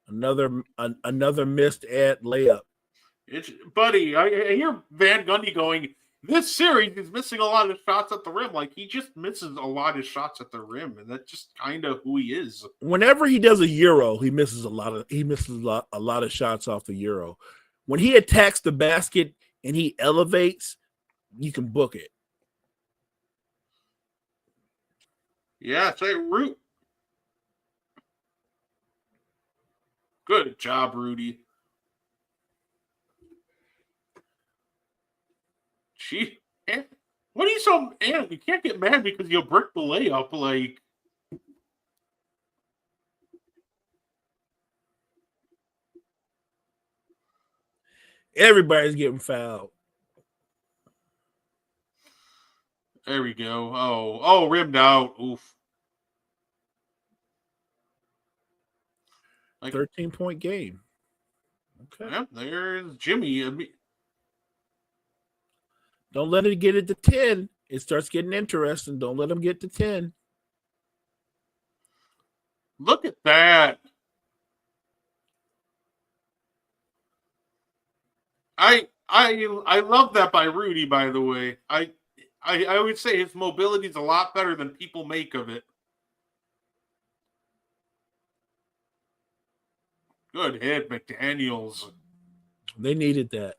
Another missed ad layup. Buddy, I hear Van Gundy going, this series is missing a lot of shots at the rim. Like, he just misses a lot of shots at the rim, and that's just kind of who he is. Whenever he does a Euro, he misses a lot of shots off the Euro. When he attacks the basket and he elevates, you can book it. Yeah, say Root. Good job, Rudy. What are you so mad? You can't get mad because you brick the layup. Like, everybody's getting fouled. There we go. Oh, rimmed out. Oof. Like 13-point game. Okay. Yeah, there's Jimmy. Don't let it get it to 10. It starts getting interesting. Don't let them get to 10. Look at that. I love that by Rudy, by the way. I would say his mobility is a lot better than people make of it. Good hit, McDaniels. They needed that.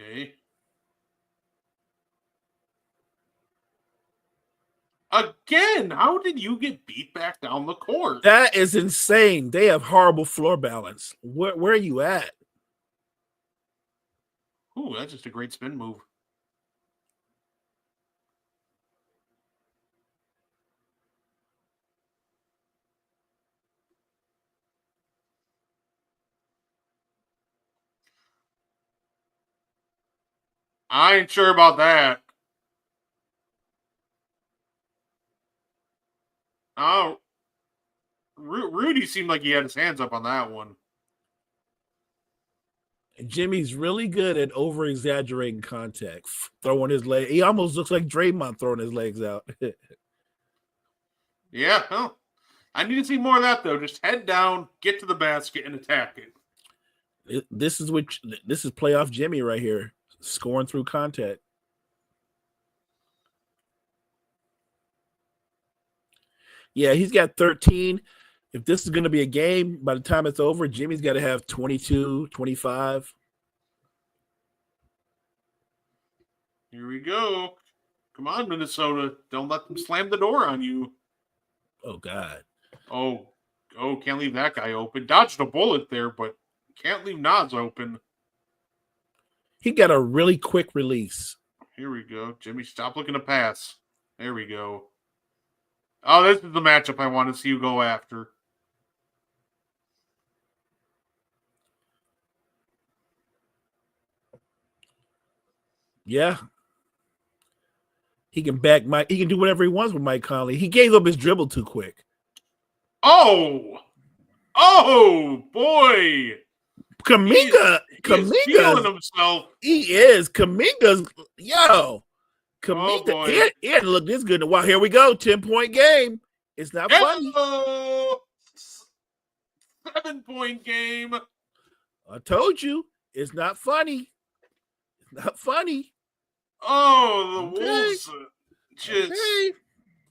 Okay. Again, how did you get beat back down the court? That is insane. They have horrible floor balance. Where are you at? Ooh, that's just a great spin move. I ain't sure about that. Oh, Rudy seemed like he had his hands up on that one. Jimmy's really good at over-exaggerating contact, throwing his leg. He almost looks like Draymond throwing his legs out. Yeah, well, I need to see more of that, though. Just head down, get to the basket, and attack it. This is playoff Jimmy right here, scoring through contact. Yeah, he's got 13. If this is going to be a game, by the time it's over, Jimmy's got to have 22, 25. Here we go. Come on, Minnesota. Don't let them slam the door on you. Oh, God. Oh, can't leave that guy open. Dodged a bullet there, but can't leave Nas open. He got a really quick release. Here we go. Jimmy, stop looking to pass. There we go. Oh, this is the matchup I want to see you go after. Yeah. He can do whatever he wants with Mike Conley. He gave up his dribble too quick. Oh, boy. Kaminga feeling himself. He is. Kaminga's Kaminga. He hadn't looked this good in a while. Here we go. 10-point game. It's not funny. 7-point game. I told you. It's not funny. It's not funny. Oh, the Okay. Wolves just Okay.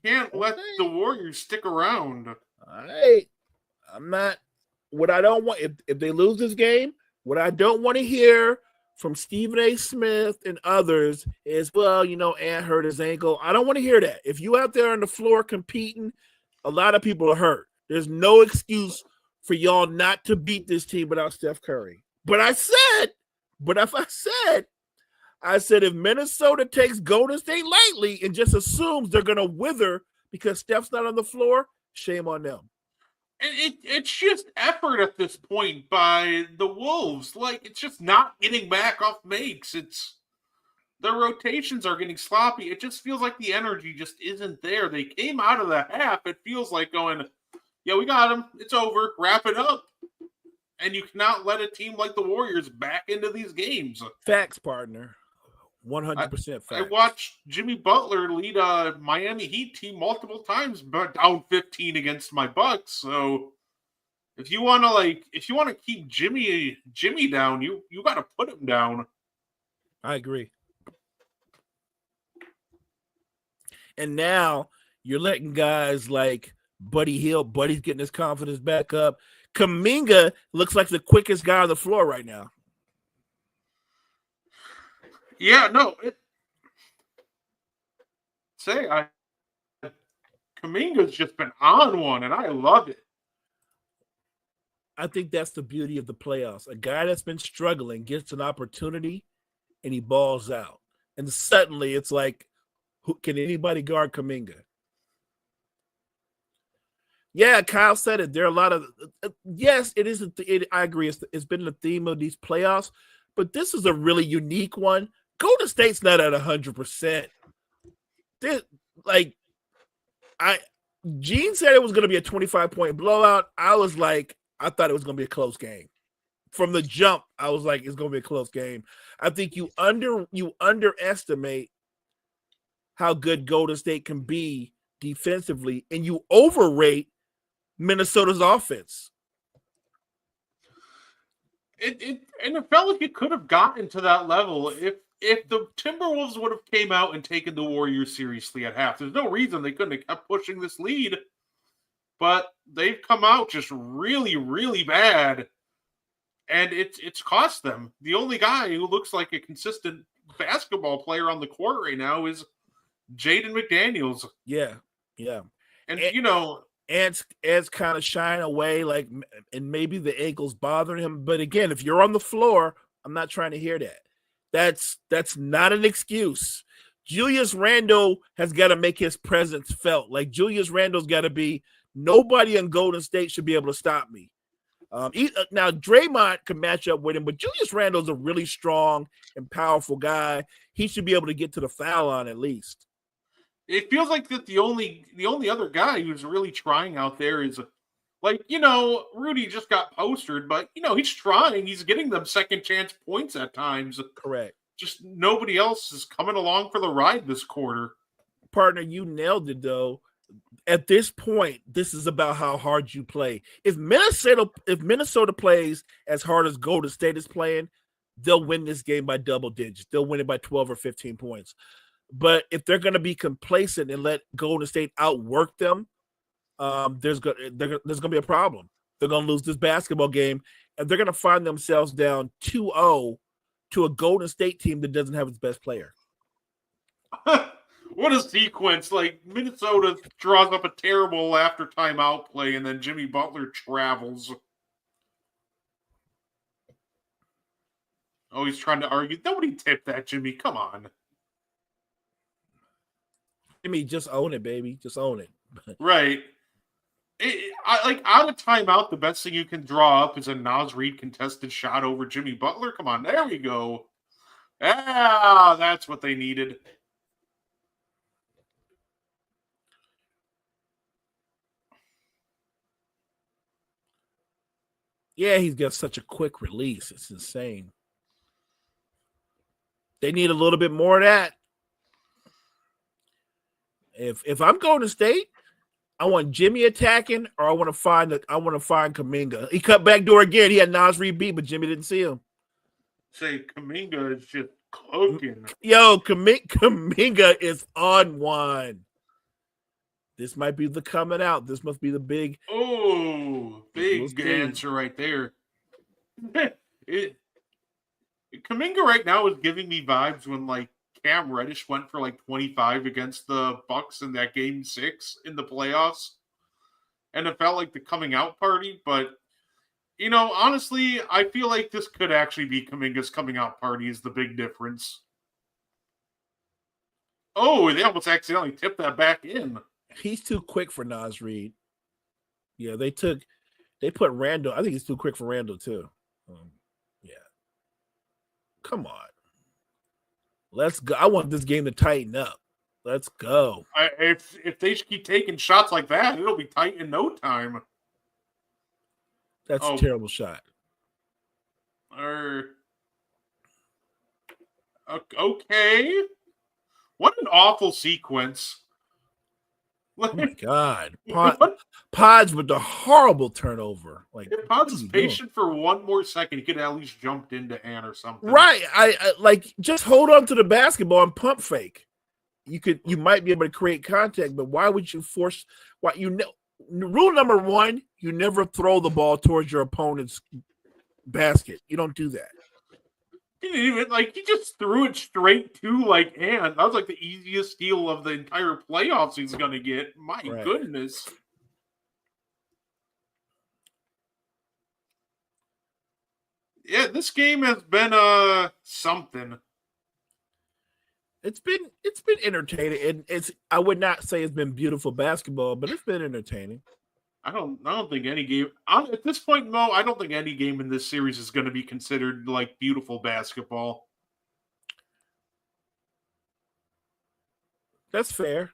can't let Okay. the Warriors stick around. All right. I'm not what I don't want if they lose this game, what I don't want to hear from Stephen A. Smith and others is, well, Ant hurt his ankle. I don't want to hear that. If you out there on the floor competing, a lot of people are hurt. There's no excuse for y'all not to beat this team without Steph Curry. But I said if Minnesota takes Golden State lightly and just assumes they're going to wither because Steph's not on the floor, shame on them. It's just effort at this point by the Wolves. Like, it's just not getting back off makes. It's the rotations are getting sloppy. It just feels like the energy just isn't there. They came out of the half. It feels like going, yeah, we got him. It's over. Wrap it up. And you cannot let a team like the Warriors back into these games. Facts, partner. 100% facts. I watched Jimmy Butler lead a Miami Heat team multiple times, but down 15 against my Bucks. So if you want to keep Jimmy down, you got to put him down. I agree. And now you're letting guys like Buddy Hield, Buddy's getting his confidence back up. Kuminga looks like the quickest guy on the floor right now. Yeah, no. Kuminga's just been on one, and I love it. I think that's the beauty of the playoffs. A guy that's been struggling gets an opportunity, and he balls out. And suddenly it's like, can anybody guard Kuminga? Yeah, Kyle said it. There are a lot of yes, it is. I agree. It's been the theme of these playoffs, but this is a really unique one. Golden State's not at 100%. Gene said it was going to be a 25-point blowout. I thought it was going to be a close game. From the jump, I was like, it's going to be a close game. I think you underestimate how good Golden State can be defensively, and you overrate Minnesota's offense. It felt like it could have gotten to that level if the Timberwolves would have came out and taken the Warriors seriously at half. There's no reason they couldn't have kept pushing this lead, but they've come out just really, really bad, and it's cost them. The only guy who looks like a consistent basketball player on the court right now is Jaden McDaniels. Yeah. And Ed's kind of shying away, and maybe the ankle's bothering him. But again, if you're on the floor, I'm not trying to hear that. That's not an excuse. Julius Randle has got to make his presence felt. Like Julius Randle's got to be, nobody in Golden State should be able to stop me. Now Draymond can match up with him, but Julius Randle's a really strong and powerful guy. He should be able to get to the foul line at least. It feels like that the only other guy who's really trying out there is Rudy just got postered, but he's trying. He's getting them second chance points at times. Correct. Just nobody else is coming along for the ride this quarter. Partner, you nailed it though. At this point, this is about how hard you play. If Minnesota plays as hard as Golden State is playing, they'll win this game by double digits. They'll win it by 12 or 15 points. But if they're going to be complacent and let Golden State outwork them, there's going to be a problem. They're going to lose this basketball game, and they're going to find themselves down 2-0 to a Golden State team that doesn't have its best player. What a sequence. Like, Minnesota draws up a terrible after timeout play, and then Jimmy Butler travels. Oh, he's trying to argue. Nobody tipped that, Jimmy. Come on. Jimmy, just own it, baby. Just own it. Right. Out of timeout, the best thing you can draw up is a Naz Reid contested shot over Jimmy Butler. Come on, there we go. Ah, that's what they needed. Yeah, he's got such a quick release. It's insane. They need a little bit more of that. If I'm Golden State, I want Jimmy attacking, or I want to find Kuminga. He cut back door again. He had Naz Reid beat, but Jimmy didn't see him. Say Kuminga is just cooking. Yo, Kaminga is on one. This might be the coming out. This must be the big. Oh, We'll big see. answer right there. Kaminga right now is giving me vibes when like Cam Reddish went for like 25 against the Bucks in that game 6 in the playoffs. And it felt like the coming out party, but you know, honestly, I feel like this could actually be Kaminga's coming out party is the big difference. Oh, they almost accidentally tipped that back in. He's too quick for Nas Reed. Yeah, they put Randall. I think he's too quick for Randall too. Yeah. Come on. Let's go. I want this game to tighten up. Let's go. If they keep taking shots like that, it'll be tight in no time. That's a terrible shot. Okay. What an awful sequence. Oh my God. Pods with the horrible turnover. Like, if Pods was patient for one more second, he could have at least jumped into Ann or something. Right. I like just hold on to the basketball and pump fake. You might be able to create contact, but why would you force rule number 1, you never throw the ball towards your opponent's basket. You don't do that. He didn't even he just threw it straight to Ann. That was like the easiest steal of the entire playoffs he's gonna get. My goodness. Yeah, this game has been something. It's been entertaining, and I would not say it's been beautiful basketball, but it's been entertaining. I don't think any game at this point, Mo. I don't think any game in this series is going to be considered like beautiful basketball. That's fair.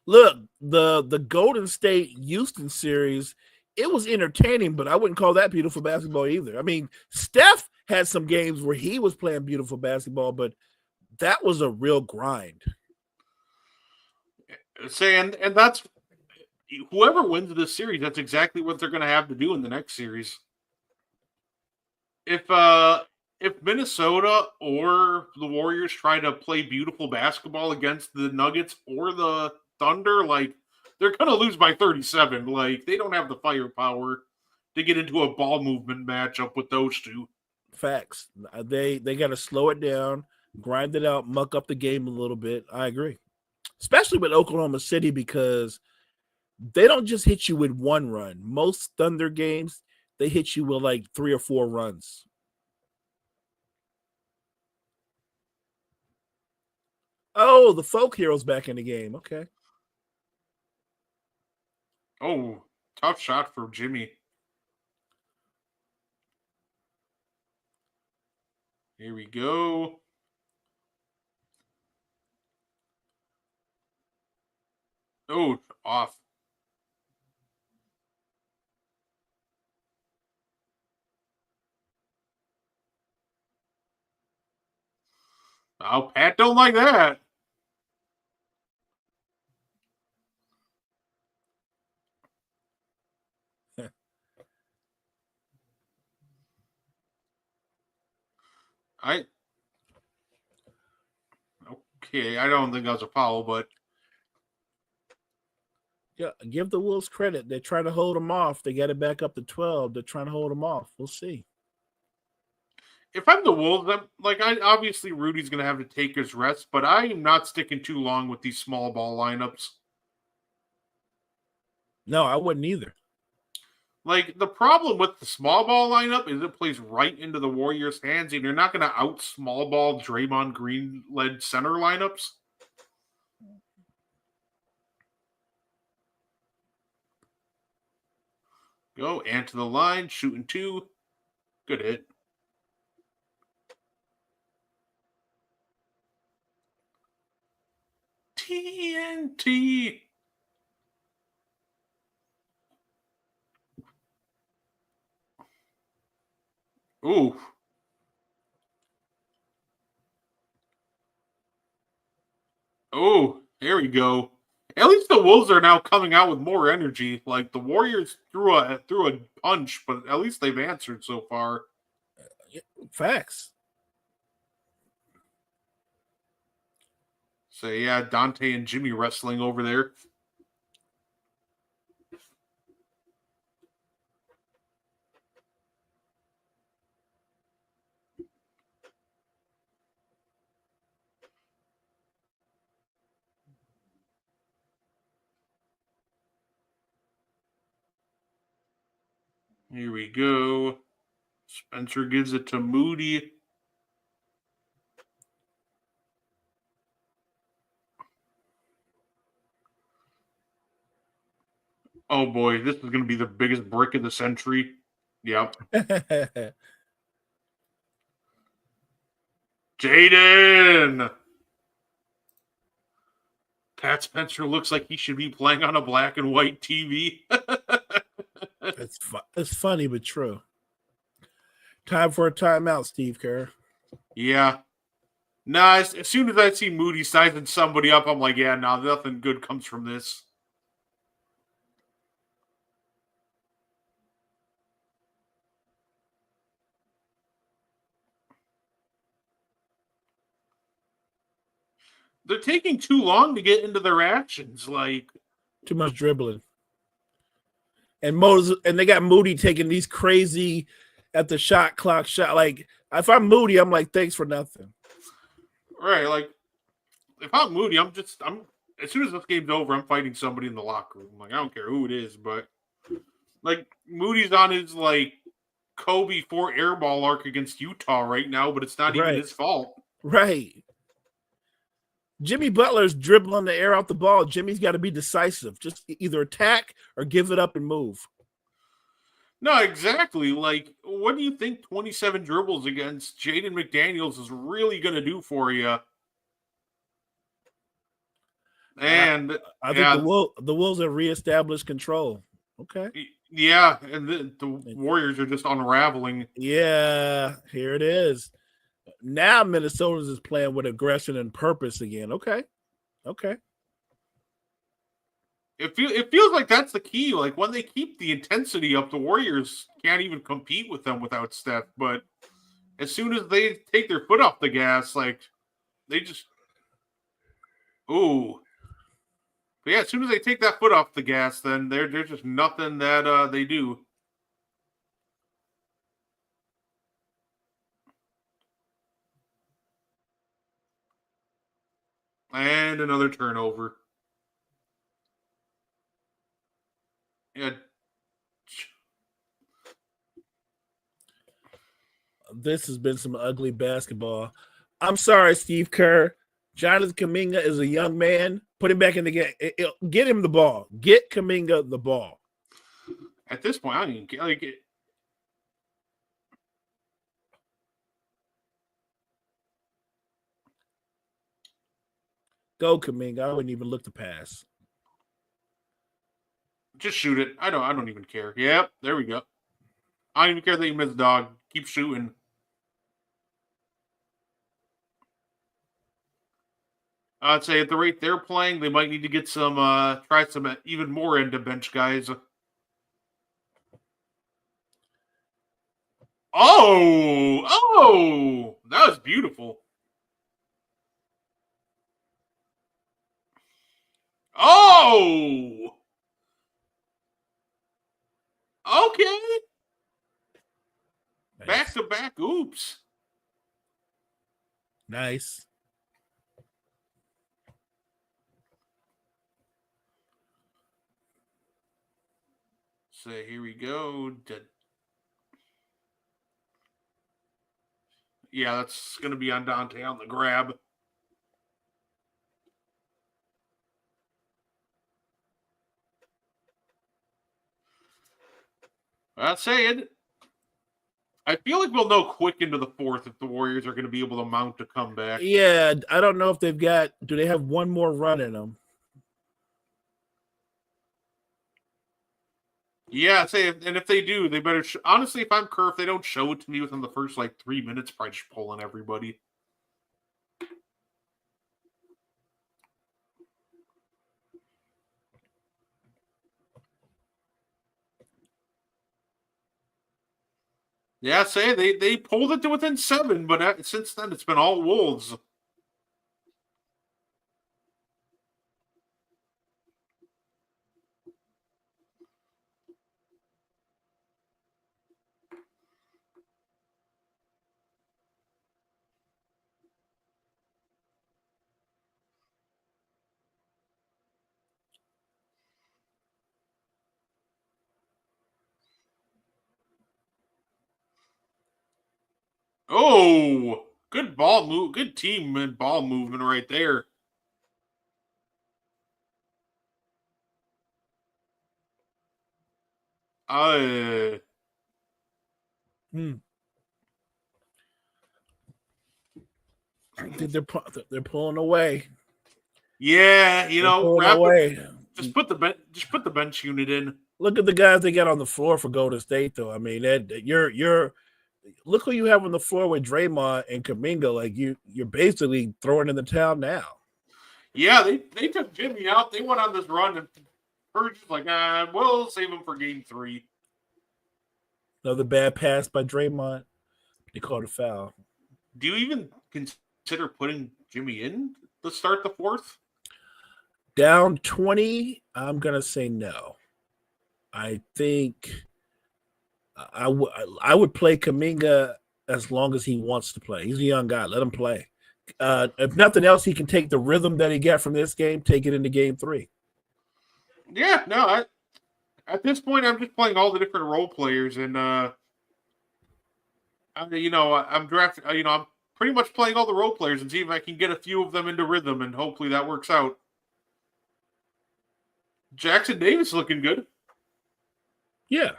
Look, the Golden State Houston series, it was entertaining, but I wouldn't call that beautiful basketball either. I mean, Steph had some games where he was playing beautiful basketball, but that was a real grind. And that's whoever wins this series, that's exactly what they're going to have to do in the next series. If Minnesota or the Warriors try to play beautiful basketball against the Nuggets or the Thunder, they're going to lose by 37. They don't have the firepower to get into a ball movement matchup with those two. Facts. They got to slow it down, grind it out, muck up the game a little bit. I agree. Especially with Oklahoma City, because they don't just hit you with one run. Most Thunder games, they hit you with 3 or 4 runs. Oh, the folk hero's back in the game. Okay. Oh, tough shot for Jimmy. Here we go. Oh, off. Oh, Pat don't like that. Okay, I don't think that was a foul, but yeah, give the Wolves credit. They're trying to hold them off. They got it back up to 12. They're trying to hold them off. We'll see. if I'm the Wolves, obviously Rudy's going to have to take his rest, but I am not sticking too long with these small ball lineups. No, I wouldn't either. The problem with the small ball lineup is it plays right into the Warriors' hands, and you're not going to out small ball Draymond Green-led center lineups. Go, and to the line, shooting 2. Good hit. TNT. Ooh. Oh, there we go. At least the Wolves are now coming out with more energy. The Warriors threw a punch, but at least they've answered so far. Facts. So yeah, Dante and Jimmy wrestling over there. Here we go. Spencer gives it to Moody. Oh boy, this is going to be the biggest brick of the century. Yep. Jaden! Pat Spencer looks like he should be playing on a black and white TV. It's funny but true. Time for a timeout, Steve Kerr. Yeah. Nah, as soon as I see Moody sizing somebody up, I'm like, yeah, no, nothing good comes from this. They're taking too long to get into their actions. Like, Too much dribbling. And Moses, and they got Moody taking these crazy at the shot clock shot. Like, if I'm Moody, I'm like, thanks for nothing. right, like, if I'm Moody, I'm as soon as this game's over, I'm fighting somebody in the locker room. Like, I don't care who it is, but like Moody's on his like Kobe 4 airball arc against Utah right now, but it's not even his fault. Right. Jimmy Butler's dribbling the air out the ball. Jimmy's got to be decisive. Just either attack or give it up and move. No, exactly. Like, what do you think 27 dribbles against Jaden McDaniels is really going to do for you? And I think the Wolves have reestablished control. Okay. Yeah, and the Warriors are just unraveling. Yeah, here it is. Now Minnesota's is playing with aggression and purpose again. Okay. It feels like that's the key. Like, when they keep the intensity up, the Warriors can't even compete with them without Steph. But as soon as they take their foot off the gas, like, they just ooh. But yeah, as soon as they take that foot off the gas, then there's just nothing that they do. And another turnover. Yeah. This has been some ugly basketball. I'm sorry, Steve Kerr. Jonathan Kuminga is a young man. Put him back in the game. Get him the ball. Get Kuminga the ball. At this point, I don't even get like it. Go, Kuminga. I wouldn't even look to pass. Just shoot it. I don't even care. Yep, there we go. I don't even care that you missed, dog. Keep shooting. I'd say at the rate they're playing, they might need to get some try some even more end of bench guys. Oh, that was beautiful. Oh, okay. Nice. Back to back oops. Nice. So here we go. Yeah, that's going to be on Dante on the grab. I'd say it. I feel like we'll know quick into the fourth if the Warriors are going to be able to mount a comeback. Yeah, I don't know if they've got. Do they have one more run in them? Yeah, and if they do, they better. Honestly, if I'm Kerr, if they don't show it to me within the first 3 minutes, probably just pulling everybody. Yeah, they pulled it to within 7, but since then it's been all Wolves. Oh, good ball move. Good team and ball movement right there. They're pulling away. Yeah, you They're know, pulling wrap away. it, just put the bench unit in. Look at the guys they got on the floor for Golden State, though. I mean, that you're look who you have on the floor with Draymond and Kuminga. Like you're basically throwing in the towel now. Yeah, they took Jimmy out. They went on this run, and Purge was like, we'll save him for game 3. Another bad pass by Draymond. They called a foul. Do you even consider putting Jimmy in to start the 4th? Down 20, I'm gonna say no. I think I would play Kuminga as long as he wants to play. He's a young guy. Let him play. If nothing else, he can take the rhythm that he got from this game, take it into game 3. Yeah, no. At this point, I'm just playing all the different role players, and I'm drafting. I'm pretty much playing all the role players and see if I can get a few of them into rhythm, and hopefully that works out. Jackson Davis looking good. Yeah.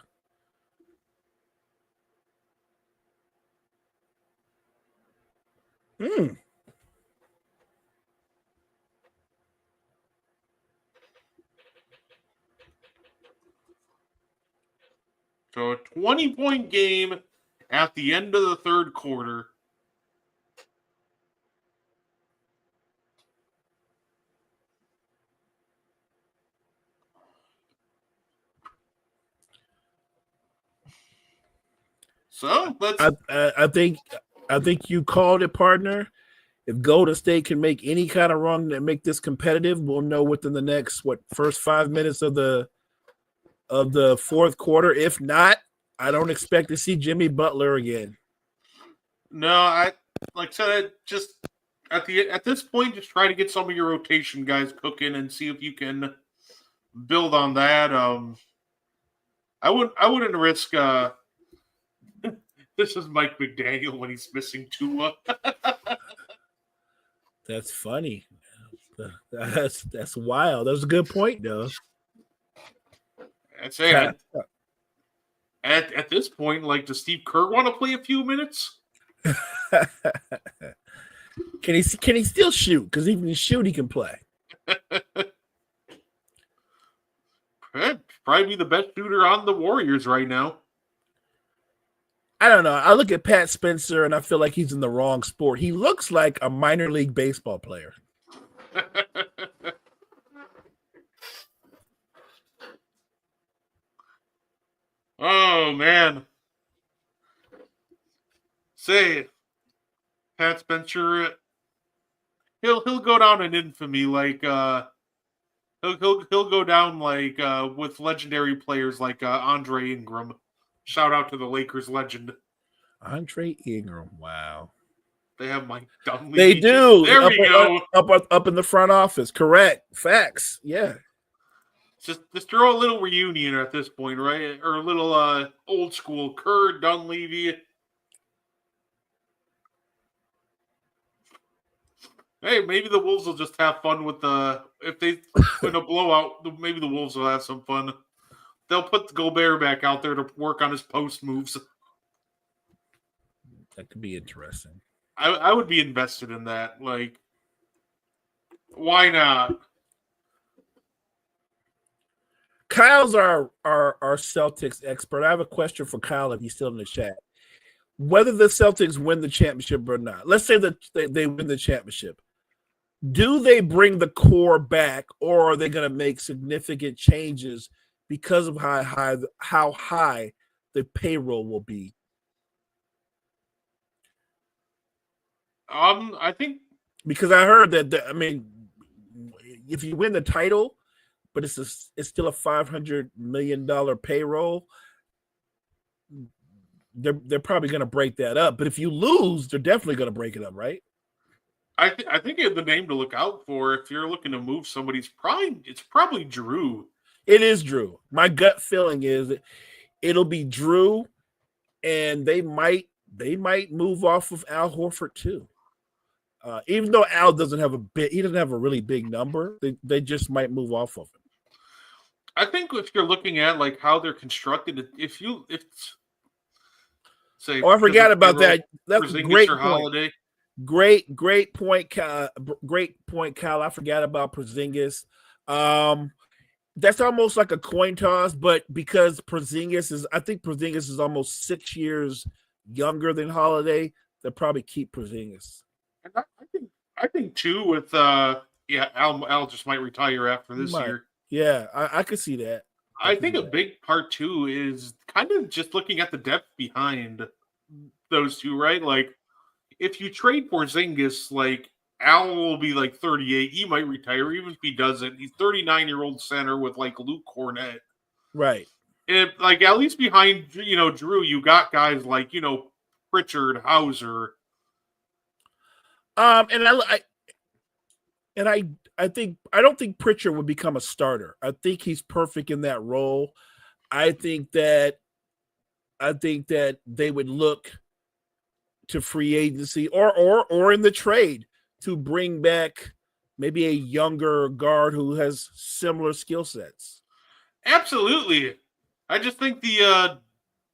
So a 20-point game at the end of the 3rd quarter. So let's. I think you called it, partner. If Golden State can make any kind of run and make this competitive, we'll know within the next first 5 minutes of the 4th quarter. If not, I don't expect to see Jimmy Butler again. No, like I said, just at this point, just try to get some of your rotation guys cooking and see if you can build on that. I wouldn't risk. This is Mike McDaniel when he's missing Tua. That's funny. That's wild. That's a good point, though. I'd say at this point, like, does Steve Kerr want to play a few minutes? Can he still shoot? Because even he shoot, he can play. Probably be the best shooter on the Warriors right now. I don't know. I look at Pat Spencer and I feel like he's in the wrong sport. He looks like a minor league baseball player. Oh man. Say Pat Spencer, he'll go down in infamy like he'll go down like with legendary players like Andre Ingram. Shout out to the Lakers legend. Andre Ingram. Wow. They have Mike Dunleavy. They do. There we go. Up in the front office. Correct. Facts. Yeah. Just throw a little reunion at this point, right? Or a little old school Kerr, Dunleavy. Hey, maybe the Wolves will just have fun with if they win a blowout, maybe the Wolves will have some fun. They'll put Gobert back out there to work on his post moves. That could be interesting. I would be invested in that. Like, why not? Kyle's our Celtics expert. I have a question for Kyle if he's still in the chat. Whether the Celtics win the championship or not, let's say that they win the championship. Do they bring the core back, or are they going to make significant changes because of how high the payroll will be? I think because I heard that. I mean, if you win the title, but it's still a $500 million payroll, they're probably going to break that up. But if you lose, they're definitely going to break it up, right? I think the name to look out for if you're looking to move somebody, it's probably Drew. It is Drew. My gut feeling is it'll be Drew, and they might they might move off of Al Horford too. Even though Al doesn't have he doesn't have a really big number. They just might move off of him. I think if you're looking at like how they're constructed, if say, I forgot about that. That's a great or point. Holiday. Great point, Kyle. Great point, Kyle. I forgot about Porzingis. That's almost like a coin toss, but because I think Porzingis is almost 6 years younger than Holiday, they'll probably keep Porzingis. And I think too with Al just might retire after this year. Yeah, I could see that. I think a big part too is kind of just looking at the depth behind those two, right? Like if you trade Porzingis, like Al will be like 38. He might retire, even if he doesn't. He's 39-year-old center with like Luke Cornett, right? And like at least behind Drew, you got guys like Pritchard, Hauser. I don't think Pritchard would become a starter. I think he's perfect in that role. I think that they would look to free agency or in the trade to bring back maybe a younger guard who has similar skill sets. Absolutely. I just think the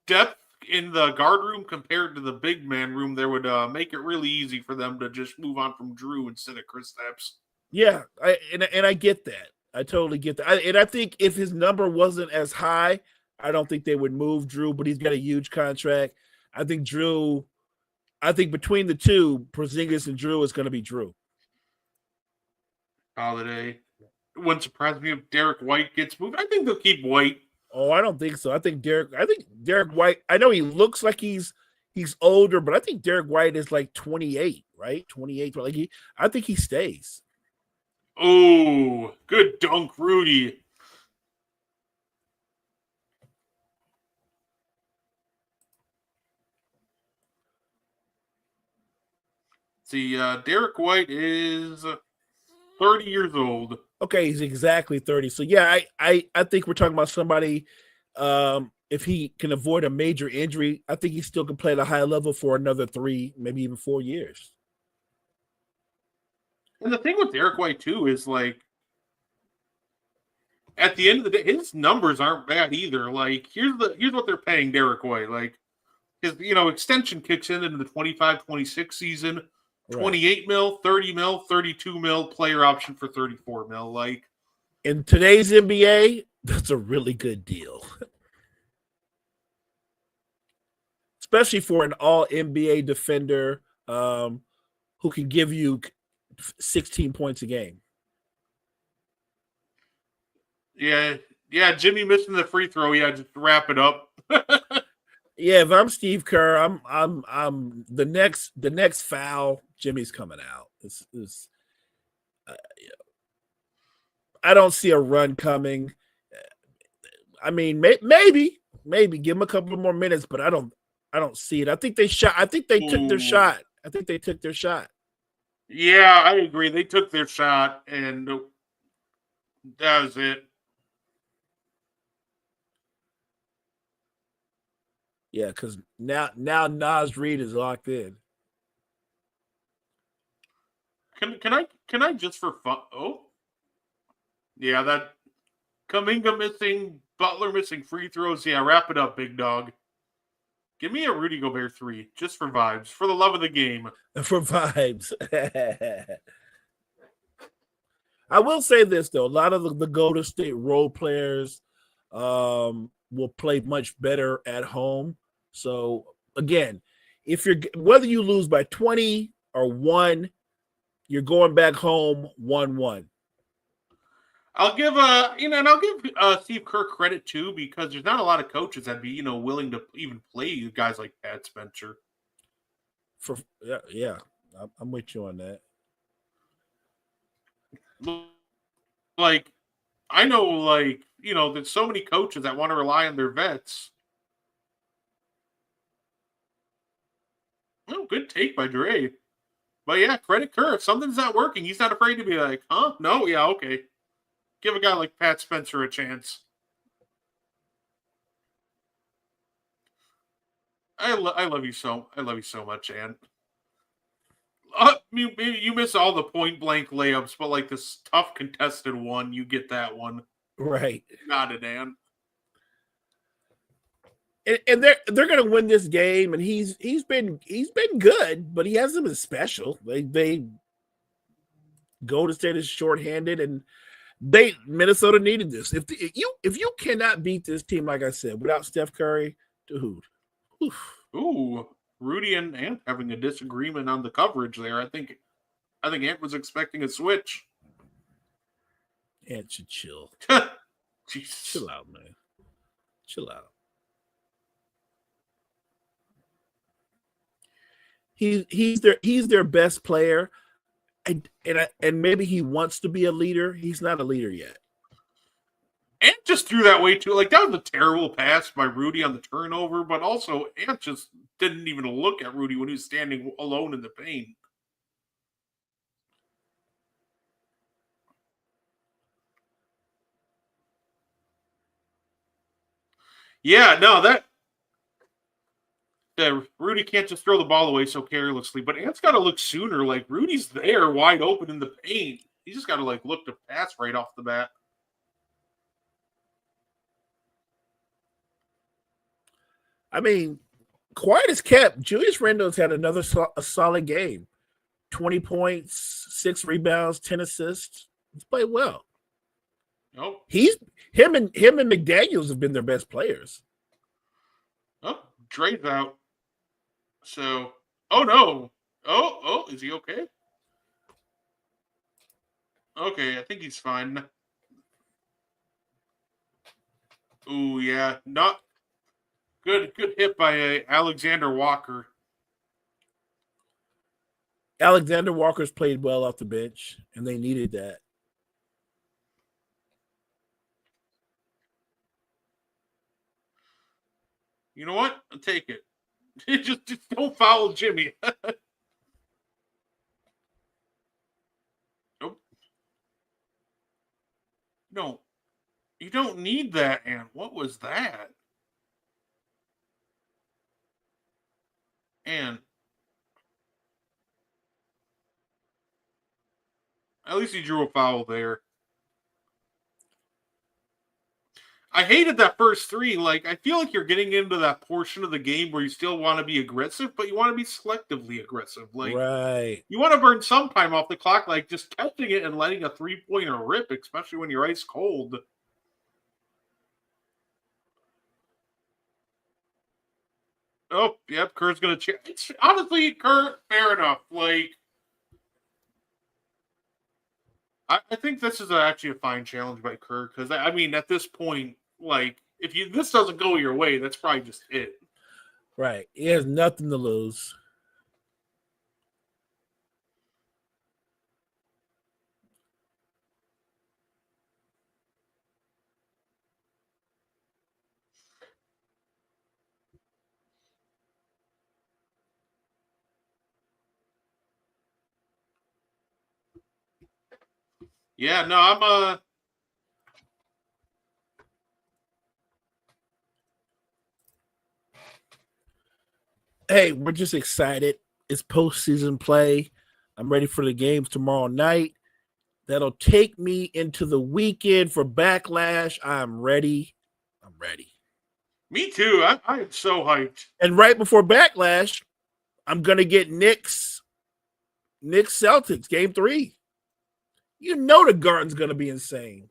depth in the guard room compared to the big man room there would make it really easy for them to just move on from Drew instead of Kristaps. Yeah, I get that. I totally get that. I think if his number wasn't as high, I don't think they would move Drew, but he's got a huge contract. I think between the two, Porzingis and Drew, is going to be Drew. Holiday. It wouldn't surprise me if Derek White gets moved. I think they'll keep White. Oh, I don't think so. I think Derek White, I know he looks like he's older, but I think Derek White is like 28, right? 28. I think he stays. Oh, good dunk, Rudy. See, Derek White is 30 years old. Okay, he's exactly 30. So yeah, I think we're talking about somebody. If he can avoid a major injury, I think he still can play at a high level for another 3, maybe even 4 years. And the thing with Derek White too is like, at the end of the day, his numbers aren't bad either. Like here's what they're paying Derek White. Like his extension kicks in the 25-26 season. 28 mil, 30 mil, 32 mil, player option for 34 mil. Like in today's NBA, that's a really good deal. Especially for an all NBA defender who can give you 16 points a game. Yeah, Jimmy missing the free throw. Yeah, just wrap it up. Yeah, if I'm Steve Kerr, I'm the next foul. Jimmy's coming out. I don't see a run coming. I mean, maybe give him a couple more minutes, but I don't see it. I think they took their shot. I think they took their shot. Yeah, I agree. They took their shot, and that was it. Yeah, because now Naz Reid is locked in. Can I just for fun? Oh, yeah, that Kuminga missing, Butler missing free throws. Yeah, wrap it up, big dog. Give me a Rudy Gobert 3, just for vibes, for the love of the game. For vibes. I will say this though: a lot of the Golden State role players will play much better at home. So again, whether you lose by 20 or 1, you're going back home 1-1. I'll give Steve Kerr credit too, because there's not a lot of coaches that'd be willing to even play guys like Pat Spencer. Yeah, I'm with you on that. Like, I know, there's so many coaches that want to rely on their vets. Oh, good take by Dre. But yeah, credit Kerr. If something's not working, he's not afraid to be like, huh? No? Yeah, okay. Give a guy like Pat Spencer a chance. I love you so much, Ann. You miss all the point blank layups, but like this tough contested one, you get that one. Right. Got it, Ann. And they're gonna win this game, and he's been good, but he hasn't been special. They Golden State is shorthanded, and Minnesota needed this. If you cannot beat this team, like I said, without Steph Curry, dude. Oof. Ooh, Rudy and Ant having a disagreement on the coverage there. I think Ant was expecting a switch. Ant should chill. Jeez. Chill out, man. Chill out. He's their best player, and maybe he wants to be a leader. He's not a leader yet. Ant just threw that way too. Like, that was a terrible pass by Rudy on the turnover, but also Ant just didn't even look at Rudy when he was standing alone in the paint. Yeah, no, that Rudy can't just throw the ball away so carelessly, but Ant's got to look sooner. Like, Rudy's there wide open in the paint. He just got to like look to pass right off the bat. I mean, quiet as kept. Julius Randle's had another solid game. 20 points, 6 rebounds, 10 assists. He's played well. Nope. Him and McDaniels have been their best players. Oh, Dre's out. So, oh no. Oh, is he okay? Okay, I think he's fine. Ooh, yeah, not good hit by Alexander Walker. Alexander Walker's played well off the bench, and they needed that. You know what? I'll take it. Just don't foul Jimmy. Nope. No. You don't need that, Ann. What was that? And at least he drew a foul there. I hated that first 3. Like, I feel like you're getting into that portion of the game where you still want to be aggressive, but you want to be selectively aggressive. Like, right. You want to burn some time off the clock, like just catching it and letting a 3-pointer rip, especially when you're ice cold. Oh, yep, Kerr's going to check. Honestly, Kerr, fair enough. Like, I think this is actually a fine challenge by Kerr, because, I mean, at this point, like, if this doesn't go your way, that's probably just it. Right. He has nothing to lose. Yeah, no, I'm Hey, we're just excited. It's postseason play. I'm ready for the games tomorrow night. That'll take me into the weekend for Backlash. I'm ready. Me too. I am so hyped. And right before Backlash, I'm gonna get Knicks Celtics game 3. You know the Garden's gonna be insane.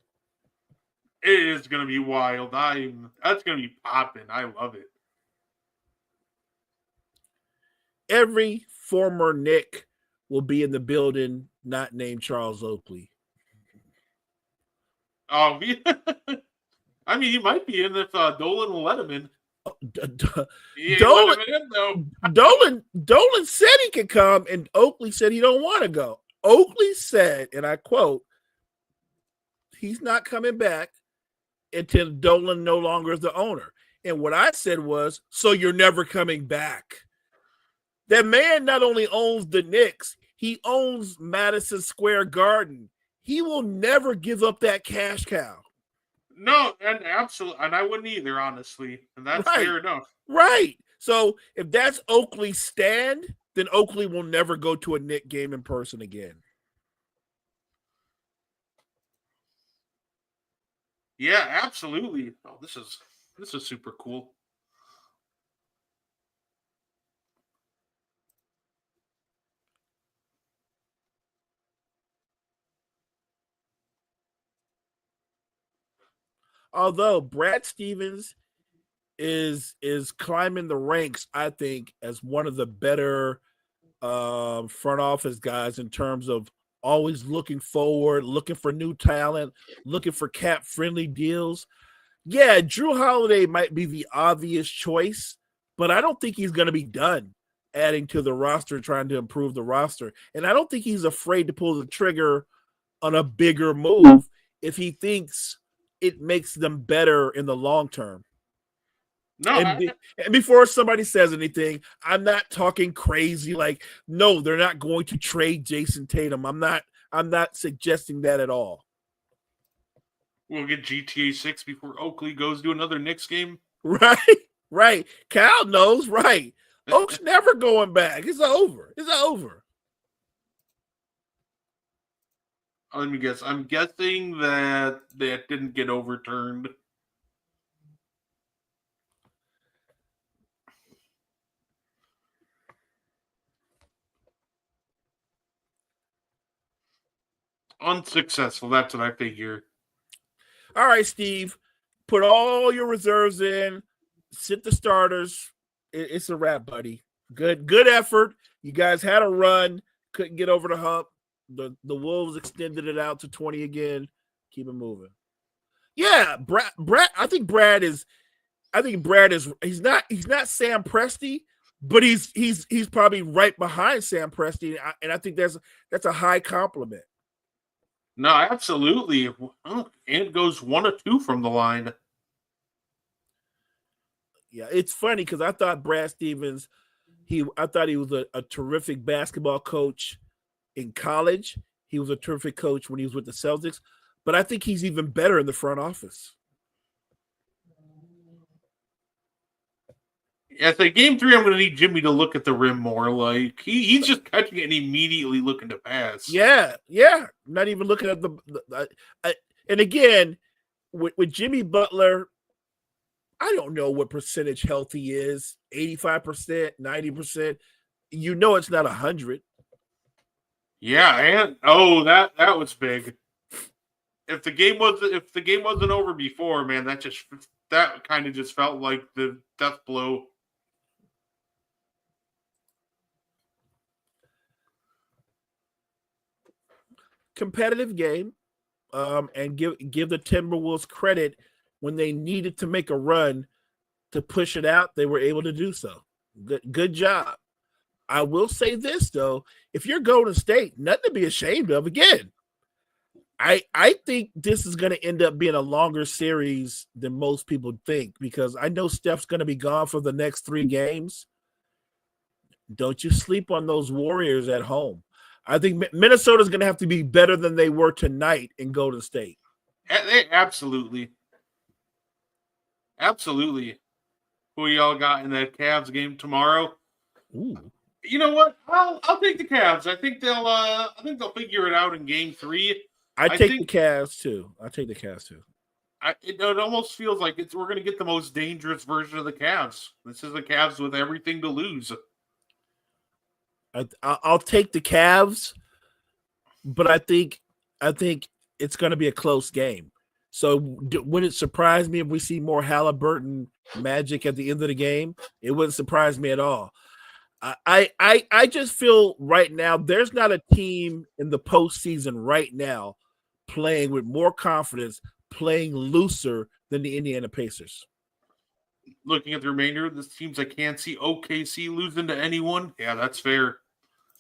It is gonna be wild. That's gonna be popping. I love it. Every former Knick will be in the building, not named Charles Oakley. Oh, I mean, he might be in if Dolan will let him in. Dolan said he could come, and Oakley said he don't want to go. Oakley said, and I quote, he's not coming back until Dolan no longer is the owner. And what I said was, so you're never coming back. That man not only owns the Knicks, he owns Madison Square Garden. He will never give up that cash cow. No, and absolutely, and I wouldn't either, honestly. And that's fair enough. Right. So if that's Oakley's stand, then Oakley will never go to a Knick game in person again. Yeah, absolutely. Oh, this is super cool. Although Brad Stevens is climbing the ranks, I think, as one of the better front office guys in terms of always looking forward, looking for new talent, looking for cap friendly deals. Yeah, Drew Holiday might be the obvious choice, but I don't think he's going to be done adding to the roster, trying to improve the roster. And I don't think he's afraid to pull the trigger on a bigger move if he thinks it makes them better in the long term. No, And before somebody says anything, I'm not talking crazy. Like, no, they're not going to trade Jason Tatum. I'm not suggesting that at all. we'll get GTA 6 before Oakley goes to another Knicks game. Right. Cal knows, right. Oak's never going back. It's over. Let me guess. I'm guessing that didn't get overturned. Unsuccessful. That's what I figure. All right, Steve. Put all your reserves in. Sit the starters. It's a wrap, buddy. Good effort. You guys had a run. Couldn't get over the hump. The Wolves extended it out to 20 again. Keep it moving. Yeah, Brad. I think Brad is. He's not Sam Presti, but he's probably right behind Sam Presti, and I think that's a high compliment. No, absolutely. Well, and it goes 1 or 2 from the line. Yeah, it's funny because I thought Brad Stevens, I thought he was a terrific basketball coach in college. He was a terrific coach when he was with the Celtics, but I think he's even better in the front office. Yeah, I think game 3, I'm going to need Jimmy to look at the rim more. Like he's just catching it and immediately looking to pass. Yeah. Not even looking at and again, with Jimmy Butler, I don't know what percentage health he is. 85%, 90%. You know it's not 100. Yeah, and that was big. If the game wasn't over before, man, that kind of just felt like the death blow. Competitive game, and give the Timberwolves credit when they needed to make a run to push it out. They were able to do so. Good job. I will say this though: if you're Golden State, nothing to be ashamed of. Again, I think this is going to end up being a longer series than most people think because I know Steph's going to be gone for the next 3 games. Don't you sleep on those Warriors at home. I think Minnesota's going to have to be better than they were tonight in Golden State. Absolutely. Who y'all got in that Cavs game tomorrow? Ooh. You know what? I'll take the Cavs. I think they'll figure it out in game 3. I take the Cavs too. It almost feels like we're going to get the most dangerous version of the Cavs. This is the Cavs with everything to lose. I'll take the Cavs, but I think it's going to be a close game. So would it surprise me if we see more Halliburton magic at the end of the game? It wouldn't surprise me at all. I just feel right now there's not a team in the postseason right now playing with more confidence, playing looser than the Indiana Pacers. Looking at the remainder of this teams, I can't see OKC losing to anyone. Yeah, that's fair.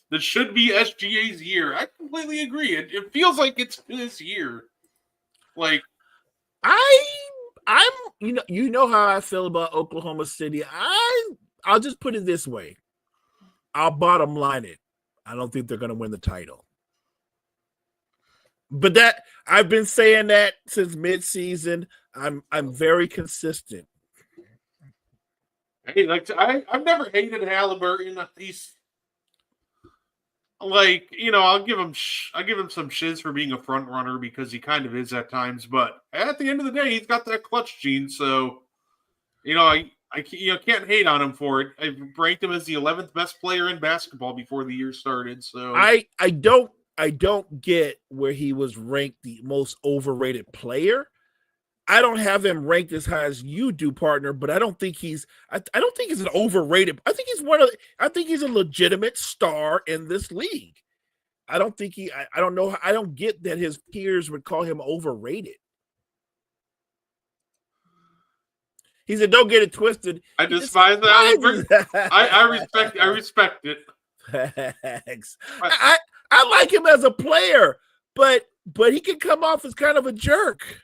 This should be SGA's year. I completely agree. It feels like it's his year. Like I'm you know how I feel about Oklahoma City. I'll just put it this way. I'll bottom line it. I don't think they're going to win the title. But that I've been saying that since midseason. I'm very consistent. Hey, like I've never hated Halliburton. He's like, I'll give him some shiz for being a front runner because he kind of is at times. But at the end of the day, he's got that clutch gene. So, I can't hate on him for it. I ranked him as the 11th best player in basketball before the year started. So I don't get where he was ranked the most overrated player. I don't have him ranked as high as you do, partner, but I don't think he's an overrated. I think he's a legitimate star in this league. I don't think I don't know. I don't get that his peers would call him overrated. He said, "Don't get it twisted." I despise that. I respect it. Thanks. I like him as a player, but he can come off as kind of a jerk.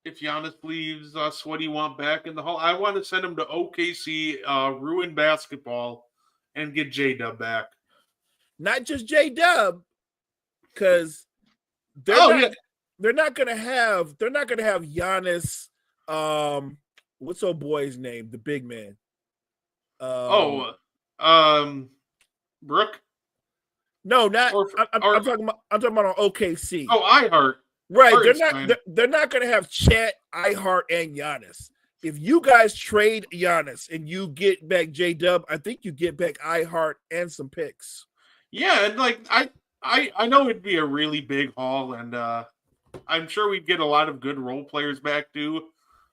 If Giannis leaves us, what do you want back in the hall? I want to send him to OKC, ruin basketball, and get J-Dub back. Not just J-Dub, because they're not gonna have Giannis. What's old boy's name? The big man. Brooke. No, not. I'm talking about on OKC. Oh, iHeart. Right, they're not going to have Chet, iHeart, and Giannis. If you guys trade Giannis and you get back J-Dub, I think you get back iHeart and some picks. Yeah, and like I know it'd be a really big haul, and I'm sure we'd get a lot of good role players back too.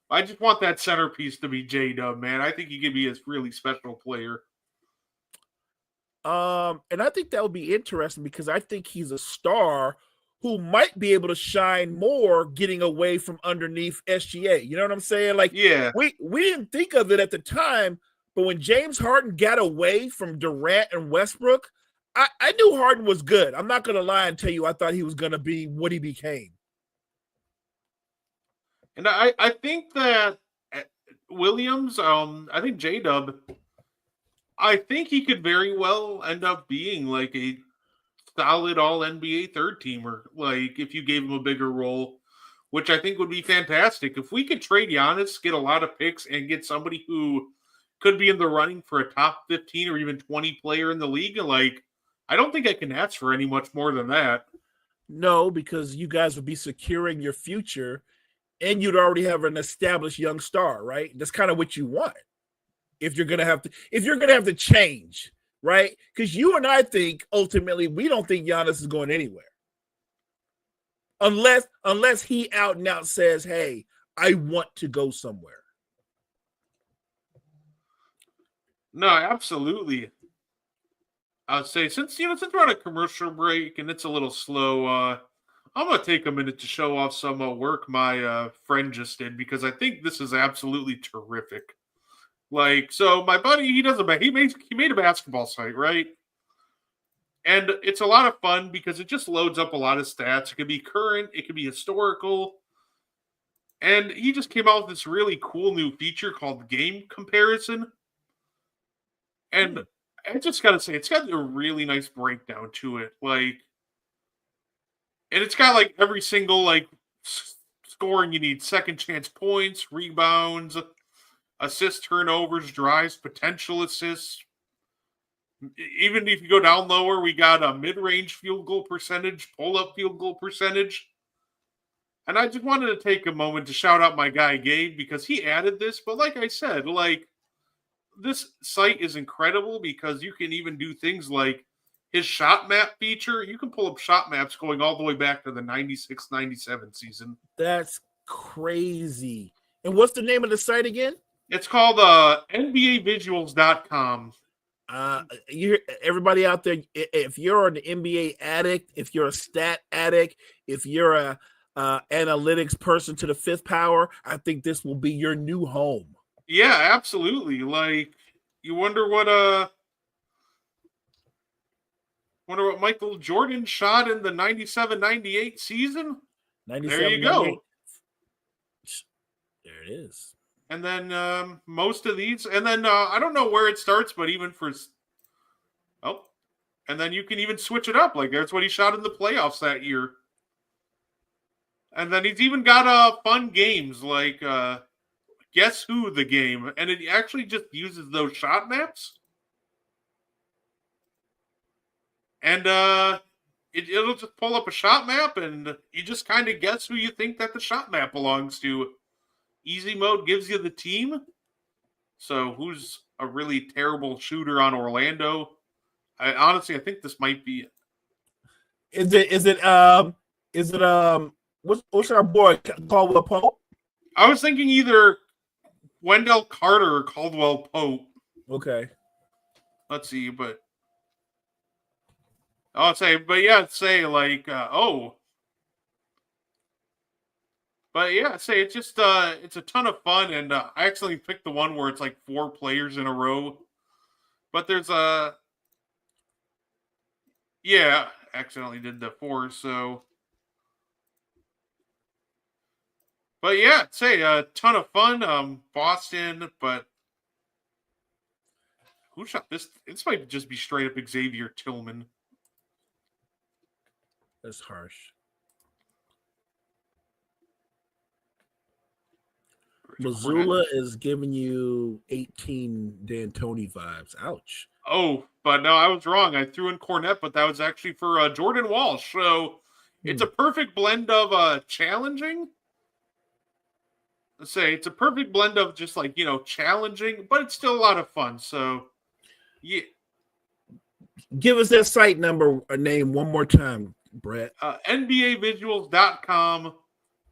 I just want that centerpiece to be J-Dub, man. I think he could be a really special player. And I think that would be interesting because I think he's a star who might be able to shine more getting away from underneath SGA. You know what I'm saying? Like, yeah, we didn't think of it at the time, but when James Harden got away from Durant and Westbrook, I knew Harden was good. I'm not going to lie and tell you I thought he was going to be what he became. And I think that Williams, I think J-Dub, I think he could very well end up being like a solid all-NBA third-teamer, like if you gave him a bigger role, which I think would be fantastic. If we could trade Giannis, get a lot of picks, and get somebody who could be in the running for a top 15 or even 20 player in the league, like, I don't think I can ask for any much more than that. No, because you guys would be securing your future, and you'd already have an established young star, right? That's kind of what you want. If you're gonna have to change, right? Because you and I think ultimately we don't think Giannis is going anywhere, unless he out and out says, "Hey, I want to go somewhere." No, absolutely. I'd say since we're on a commercial break and it's a little slow, I'm gonna take a minute to show off some work my friend just did because I think this is absolutely terrific. Like, so my buddy, he made a basketball site, right? And it's a lot of fun because it just loads up a lot of stats. It could be current, it could be historical. And he just came out with this really cool new feature called Game Comparison. And I just gotta say, it's got a really nice breakdown to it. Like, and it's got like every single like scoring you need: second chance points, rebounds, assists, turnovers, drives, potential assists. Even if you go down lower, we got a mid-range field goal percentage, pull-up field goal percentage. And I just wanted to take a moment to shout out my guy Gabe because he added this. But like I said, like, this site is incredible because you can even do things like his shot map feature. You can pull up shot maps going all the way back to the 96-97 season. That's crazy. And what's the name of the site again? It's called NBAvisuals.com. Everybody out there, if you're an NBA addict, if you're a stat addict, if you're a analytics person to the fifth power, I think this will be your new home. Yeah, absolutely. Like, you wonder what Michael Jordan shot in the 97-98 season? There you go. There it is. And then most of these, and then I don't know where it starts, but even and then you can even switch it up. Like, that's what he shot in the playoffs that year. And then he's even got fun games like Guess Who the game, and it actually just uses those shot maps. And it'll just pull up a shot map, and you just kind of guess who you think that the shot map belongs to. Easy mode gives you the team. So who's a really terrible shooter on Orlando? I think this might be. Is it what's our boy Caldwell Pope? I was thinking either Wendell Carter or Caldwell Pope. Okay. Let's see, but I'd say like But yeah, say it's just it's a ton of fun, and I actually picked the one where it's like 4 players in a row. But there's accidentally did the 4, so. But yeah, say a ton of fun. Boston, but who shot this? This might just be straight up Xavier Tillman. That's harsh. Missoula is giving you 18 D'Antoni vibes. Ouch. Oh, but no, I was wrong. I threw in Cornette, but that was actually for Jordan Walsh. So it's a perfect blend of challenging. Let's say it's a perfect blend of just like, challenging, but it's still a lot of fun. So, yeah. Give us that site number or name one more time, Brett. NBAvisuals.com.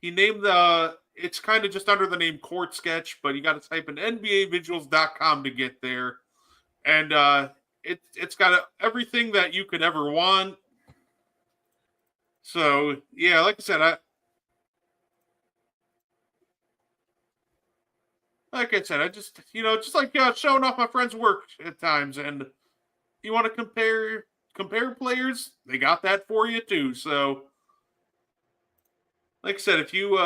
He named it's kind of just under the name Court Sketch, but you got to type in NBAvisuals.com to get there. And it's got everything that you could ever want. So, yeah, like I said, I just, just like showing off my friend's work at times. And you want to compare players, they got that for you too. So, like I said, if you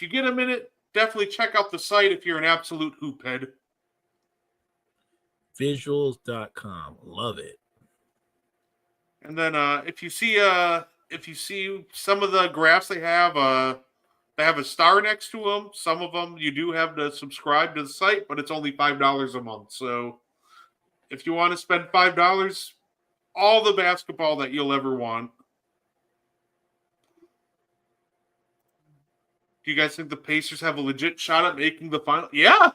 get a minute, definitely check out the site if you're an absolute hoop head. Visuals.com. Love it. And then if you see some of the graphs they have a star next to them. Some of them you do have to subscribe to the site, but it's only $5 a month. So if you want to spend $5, all the basketball that you'll ever want. Do you guys think the Pacers have a legit shot at making the final? Yeah.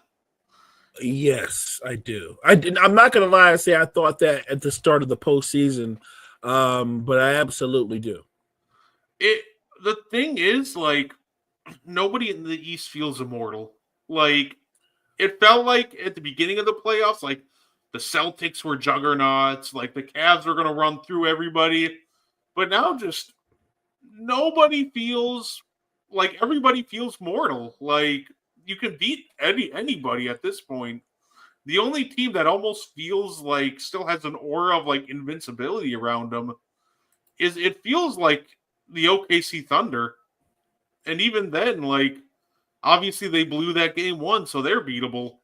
Yes, I do. I'm not going to lie and say I thought that at the start of the postseason, but I absolutely do. The thing is, like, nobody in the East feels immortal. Like, it felt like at the beginning of the playoffs, like, the Celtics were juggernauts, like, the Cavs were going to run through everybody. But now just nobody feels like everybody feels mortal. Like, you can beat anybody at this point. The only team that almost feels like still has an aura of like invincibility around them it feels like the OKC Thunder. And even then, like, obviously they blew that game 1, so they're beatable.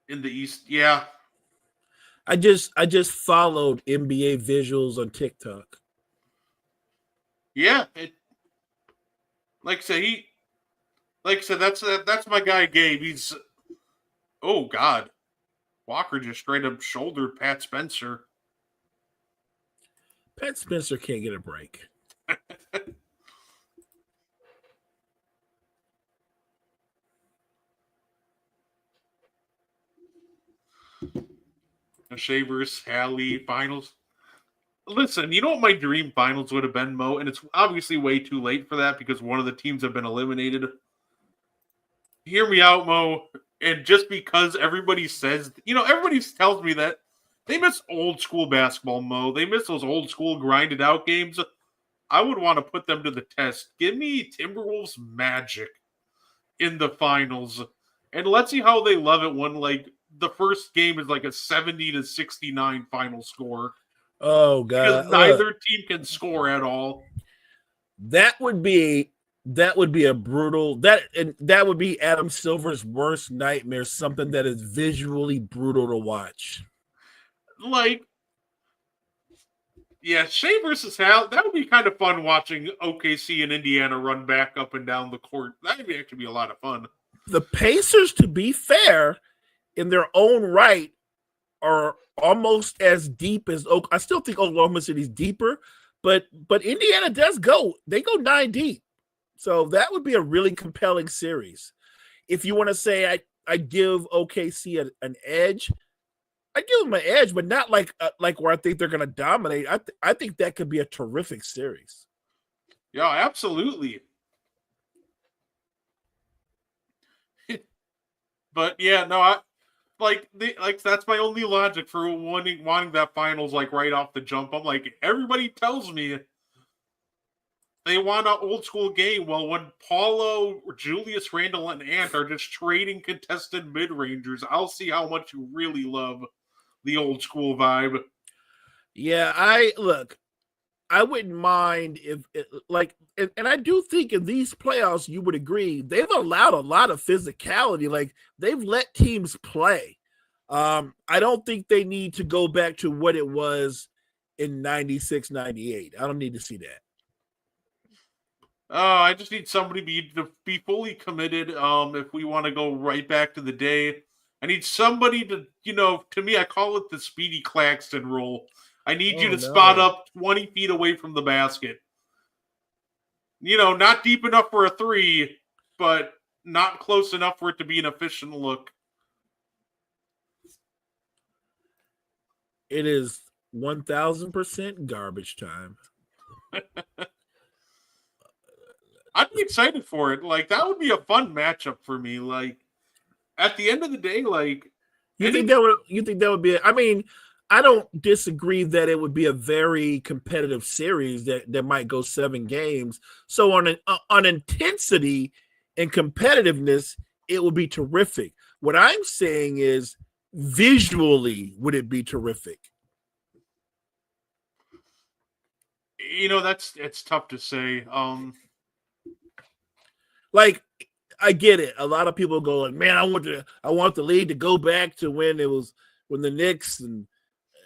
In the East, yeah. I just followed NBA Visuals on TikTok. Yeah, like I said, that's my guy Gabe. He's, oh God, Walker just straight up shouldered Pat Spencer. Pat Spencer can't get a break. The Shavers, Hallie, finals. Listen, you know what my dream finals would have been, Mo? And it's obviously way too late for that because one of the teams have been eliminated. Hear me out, Mo. And just because everybody says, everybody tells me that they miss old school basketball, Mo. They miss those old school grinded out games. I would want to put them to the test. Give me Timberwolves Magic in the finals. And let's see how they love it when, like, the first game is like a 70-69 final score. Oh God! Because neither team can score at all. That would be a brutal that would be Adam Silver's worst nightmare. Something that is visually brutal to watch. Like, Yeah, Shea versus Hal, that would be kind of fun watching OKC and Indiana run back up and down the court. That would actually be a lot of fun. The Pacers, to be fair, in their own right, are almost as deep as I still think Oklahoma City's deeper, but Indiana does go. They go 9 deep. So that would be a really compelling series. If you want to say I give OKC an edge, I give them an edge, but not like where I think they're going to dominate. I think that could be a terrific series. Yeah, absolutely. But yeah, no, that's my only logic for wanting that finals like right off the jump. I'm like, everybody tells me they want an old school game. Well, when Paulo, Julius Randle, and Ant are just trading contested mid rangers, I'll see how much you really love the old school vibe. Yeah, I wouldn't mind if and I do think in these playoffs, you would agree, they've allowed a lot of physicality. Like they've let teams play. I don't think they need to go back to what it was in 96, 98. I don't need to see that. I just need somebody to be fully committed. If we want to go right back to the day, I need somebody to, to me, I call it the Speedy Claxton rule. I need you to spot up 20 feet away from the basket. Not deep enough for a three, but not close enough for it to be an efficient look. It is 1000% garbage time. I'd be excited for it. Like, that would be a fun matchup for me. Like, at the end of the day, like... You think that would be... I mean, I don't disagree that it would be a very competitive series that might go 7 games. So on intensity and competitiveness, it would be terrific. What I'm saying is, visually, would it be terrific? It's tough to say. Like, I get it. A lot of people go like, man, I want the league to go back to when the Knicks and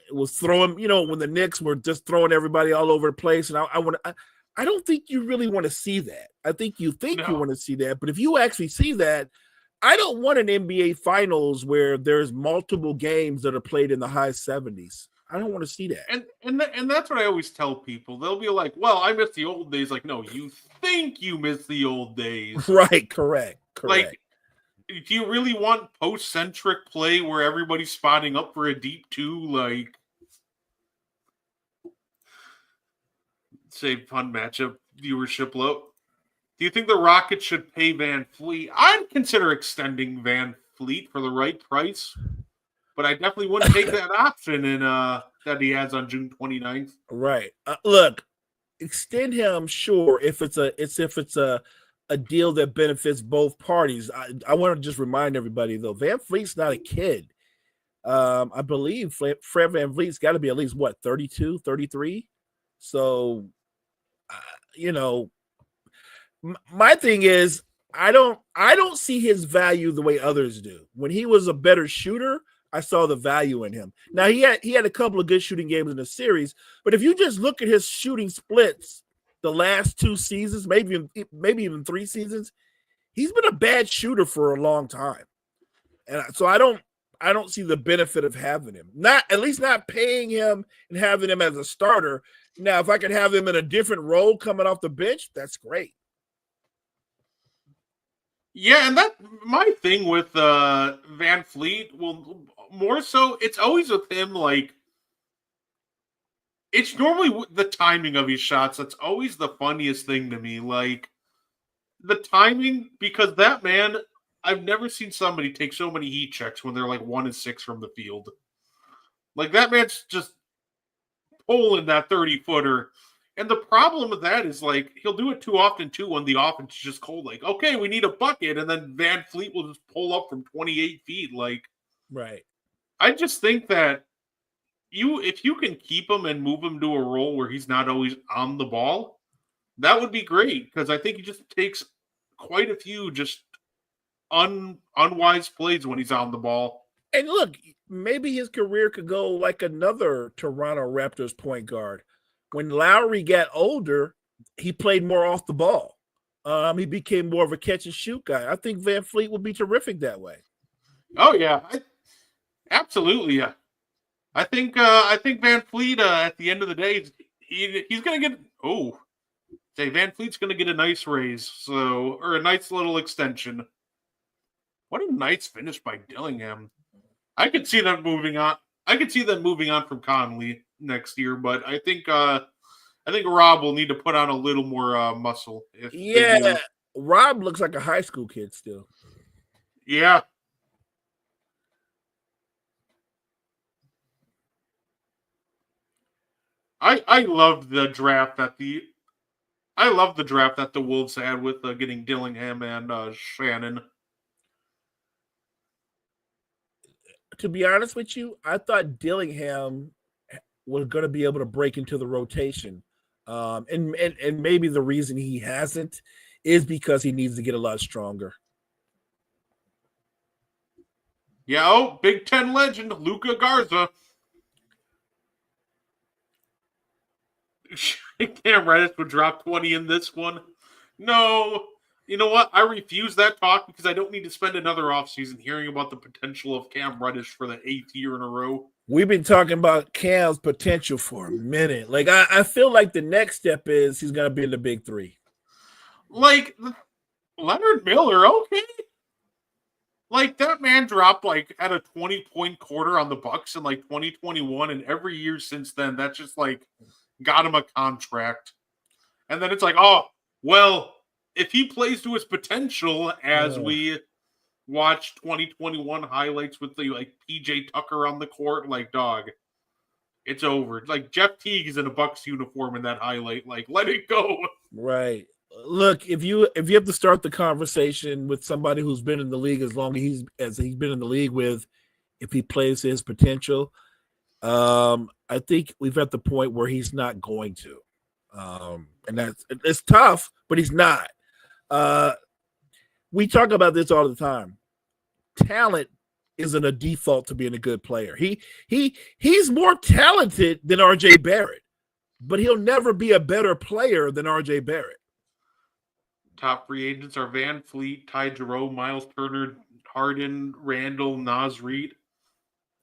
it was throwing, when the Knicks were just throwing everybody all over the place. And I don't think you really want to see that. I think you want to see that. But if you actually see that, I don't want an NBA Finals where there's multiple games that are played in the high 70s. I don't want to see that. And that's what I always tell people. They'll be like, well, I miss the old days. Like, no, you think you miss the old days. Right, correct. Like, do you really want post-centric play where everybody's spotting up for a deep two? Like, say fun matchup, viewership low. Do you think the Rockets should pay Van Fleet? I'd consider extending Van Fleet for the right price. But I definitely wouldn't take that option that he has on June 29th. Right. Look, extend him, sure, if it's a deal that benefits both parties. I want to just remind everybody, though, Van Fleet's not a kid. I believe Fred Van Vliet's got to be at least, 32, 33? So, my thing is, I don't see his value the way others do. When he was a better shooter, I saw the value in him. Now he had a couple of good shooting games in the series, but if you just look at his shooting splits the last 2 seasons, maybe even 3 seasons, he's been a bad shooter for a long time. And so I don't see the benefit of having him. At least not paying him and having him as a starter. Now, if I could have him in a different role coming off the bench, that's great. Yeah, and that my thing with Van Fleet, well, more so, it's always with him, like, it's normally the timing of his shots that's always the funniest thing to me. Like, the timing, because that man, I've never seen somebody take so many heat checks when they're like 1-6 from the field. Like, that man's just pulling that 30-footer. And the problem with that is, like, he'll do it too often, too, when the offense is just cold. Like, okay, we need a bucket, and then Van Fleet will just pull up from 28 feet. Like, right. I just think that if you can keep him and move him to a role where he's not always on the ball, that would be great, because I think he just takes quite a few just unwise plays when he's on the ball. And look, maybe his career could go like another Toronto Raptors point guard. when Lowry got older, he played more off the ball. He became more of a catch and shoot guy. I think Van Fleet would be terrific that way. Oh yeah, absolutely. Yeah, I think Van Fleet at the end of the day he's gonna get Van Fleet's gonna get a nice raise, or a nice little extension. What a nice finish by Dillingham. I could see them moving on. I could see them moving on from Conley next year, but I think Rob will need to put on a little more muscle. Yeah, Rob looks like a high school kid still. Yeah. I love the draft that the Wolves had with getting Dillingham and Shannon. To be honest with you, I thought Dillingham was going to be able to break into the rotation. And maybe the reason he hasn't is because he needs to get a lot stronger. Yeah, Big Ten legend, Luka Garza. Cam Reddish would drop 20 in this one. No. You know what? I refuse that talk because I don't need to spend another offseason hearing about the potential of Cam Reddish for the 8th year in a row. We've been talking about Cam's potential for a minute. Like, I feel like the next step is he's going to be in the big three. Like, Leonard Miller, okay. Like, that man dropped, at a 20-point quarter on the Bucks in, 2021, and every year since then, that's just, got him a contract. And then it's if he plays to his potential as we watch 2021 highlights with the PJ Tucker on the court, dog, it's over. Jeff Teague is in a Bucks uniform in that highlight. Let it go. Right. Look, if you have to start the conversation with somebody who's been in the league as long as he's been in the league with, if he plays to his potential, I think we've at the point where he's not going to. And it's tough, but he's not. We talk about this all the time. Talent isn't a default to being a good player. He's more talented than RJ Barrett, but he'll never be a better player than RJ Barrett. Top free agents are Van Fleet, Ty Jerome, Miles Turner, Harden, Randall, Naz Reid.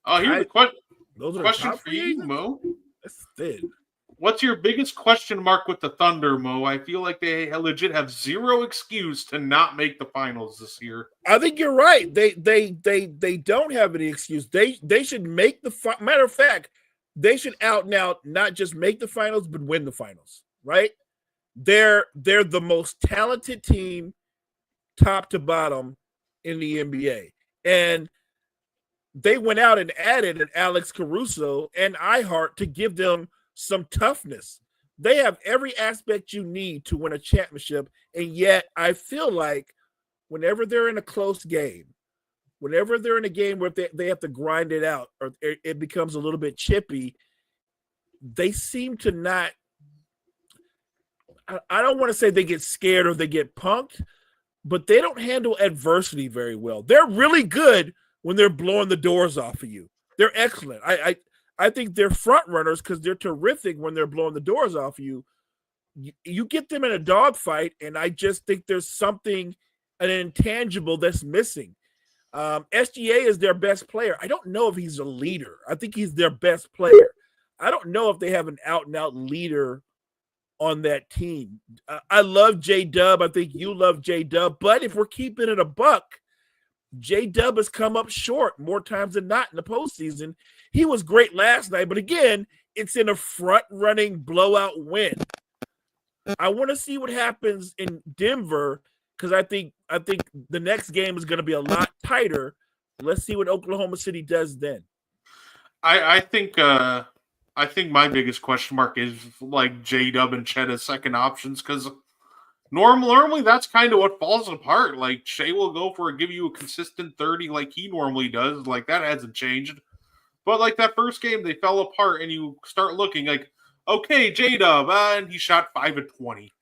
Here's the question. Those are question the for you, Mo. That's thin. What's your biggest question mark with the Thunder, Mo? I feel like they legit have zero excuse to not make the finals this year. I think you're right. They don't have any excuse. They should make matter of fact, they should out and out not just make the finals, but win the finals. Right? They're the most talented team, top to bottom, in the NBA, and they went out and added an Alex Caruso and iHeart to give them some toughness. They have every aspect you need to win a championship, and yet I feel like whenever they're in a close game, whenever they're in a game where they have to grind it out or it becomes a little bit chippy, they seem to not – I don't want to say they get scared or they get punked, but they don't handle adversity very well. They're really good when they're blowing the doors off of you. They're excellent. I think they're front runners because they're terrific when they're blowing the doors off of you. You get them in a dogfight, and I just think there's something, an intangible that's missing. SGA is their best player. I don't know if he's a leader. I think he's their best player. I don't know if they have an out-and-out leader on that team. I love J-Dub. I think you love J-Dub. But if we're keeping it a buck, J-Dub has come up short more times than not in the postseason. He was great last night, but again, it's in a front-running blowout win. I want to see what happens in Denver because I think the next game is going to be a lot tighter. Let's see what Oklahoma City does then. I think my biggest question mark is J-Dub and Chet as second options because normally that's kind of what falls apart. Shea will go give you a consistent 30 like he normally does. That hasn't changed. But that first game, they fell apart, and you start looking okay, J-Dub, and he shot 5 of 20.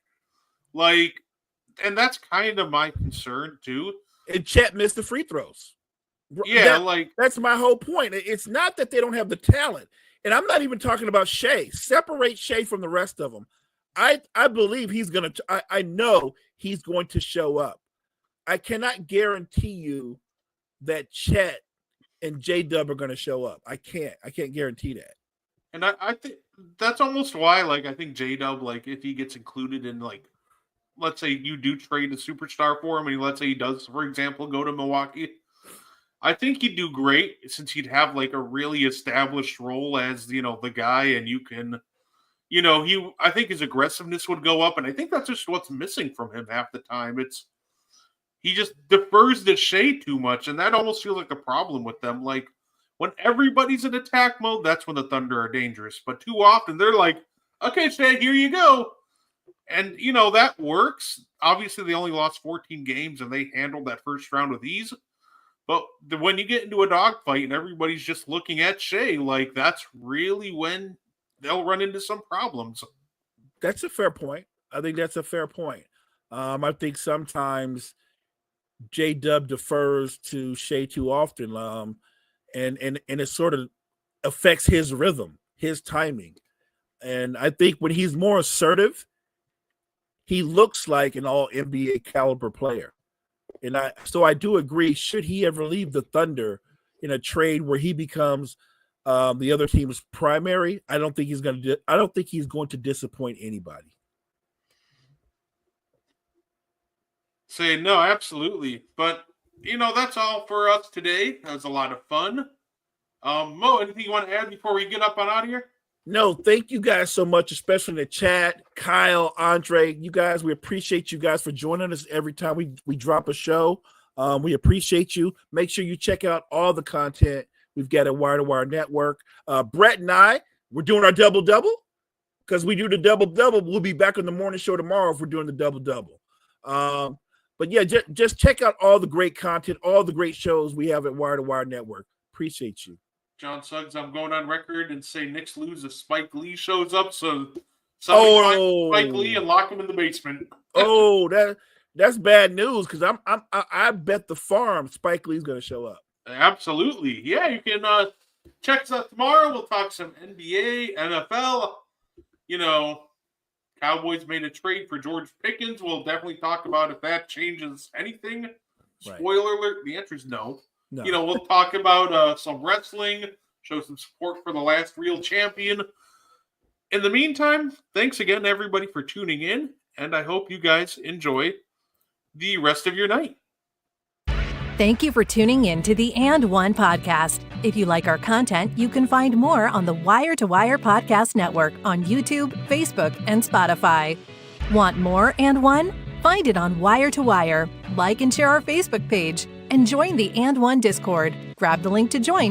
And that's kind of my concern too. And Chet missed the free throws. Yeah, that's my whole point. It's not that they don't have the talent. And I'm not even talking about Shea. Separate Shea from the rest of them. I believe he's going to, I know he's going to show up. I cannot guarantee you that Chet and J-Dub are going to show up. I can't guarantee that. And I think that's almost why, like, I think J-Dub, like, if he gets included in, like, let's say you do trade a superstar for him, and let's say he does, for example, go to Milwaukee, I think he'd do great since he'd have, like, a really established role as, you know, the guy, and you can, you know, I think his aggressiveness would go up, and I think that's just what's missing from him half the time. He just defers to Shea too much, and that almost feels like a problem with them. Like, when everybody's in attack mode, that's when the Thunder are dangerous. But too often, they're like, okay, Shea, here you go. And, you know, that works. Obviously, they only lost 14 games, and they handled that first round with ease. But when you get into a dogfight and everybody's just looking at Shea, like, that's really when they'll run into some problems. That's a fair point. I think that's a fair point. I think sometimes J-Dub defers to Shea too often, and it sort of affects his rhythm, his timing. And I think when he's more assertive, he looks like an all-NBA caliber player. And so I do agree, should he ever leave the Thunder in a trade where he becomes the other team's primary, I don't think he's going to disappoint anybody. Say no, absolutely. But, you know, that's all for us today. That was a lot of fun. Mo, anything you want to add before we get up on out of here? No, thank you guys so much, especially in the chat. Kyle, Andre, you guys, we appreciate you guys for joining us every time we drop a show. We appreciate you. Make sure you check out all the content we've got at Wire to Wire Network. Brett and I, we're doing our double-double because we do the double-double. We'll be back on the morning show tomorrow if we're doing the double-double. But yeah, just check out all the great content, all the great shows we have at Wire to Wire Network. Appreciate you. John Suggs, I'm going on record and say Knicks lose if Spike Lee shows up. So find Spike Lee and lock him in the basement. That's bad news because I bet the farm Spike Lee's going to show up. Absolutely. Yeah, you can check us out tomorrow. We'll talk some NBA, NFL. You know, Cowboys made a trade for George Pickens. We'll definitely talk about if that changes anything. Right. Spoiler alert, the answer is no. No. You know, we'll talk about some wrestling, show some support for the last real champion. In the meantime, thanks again, everybody, for tuning in, and I hope you guys enjoy the rest of your night. Thank you for tuning in to the And One podcast. If you like our content, you can find more on the Wire to Wire Podcast Network on YouTube, Facebook, and Spotify. Want more And One? Find it on Wire to Wire. Like and share our Facebook page and join the And One Discord. Grab the link to join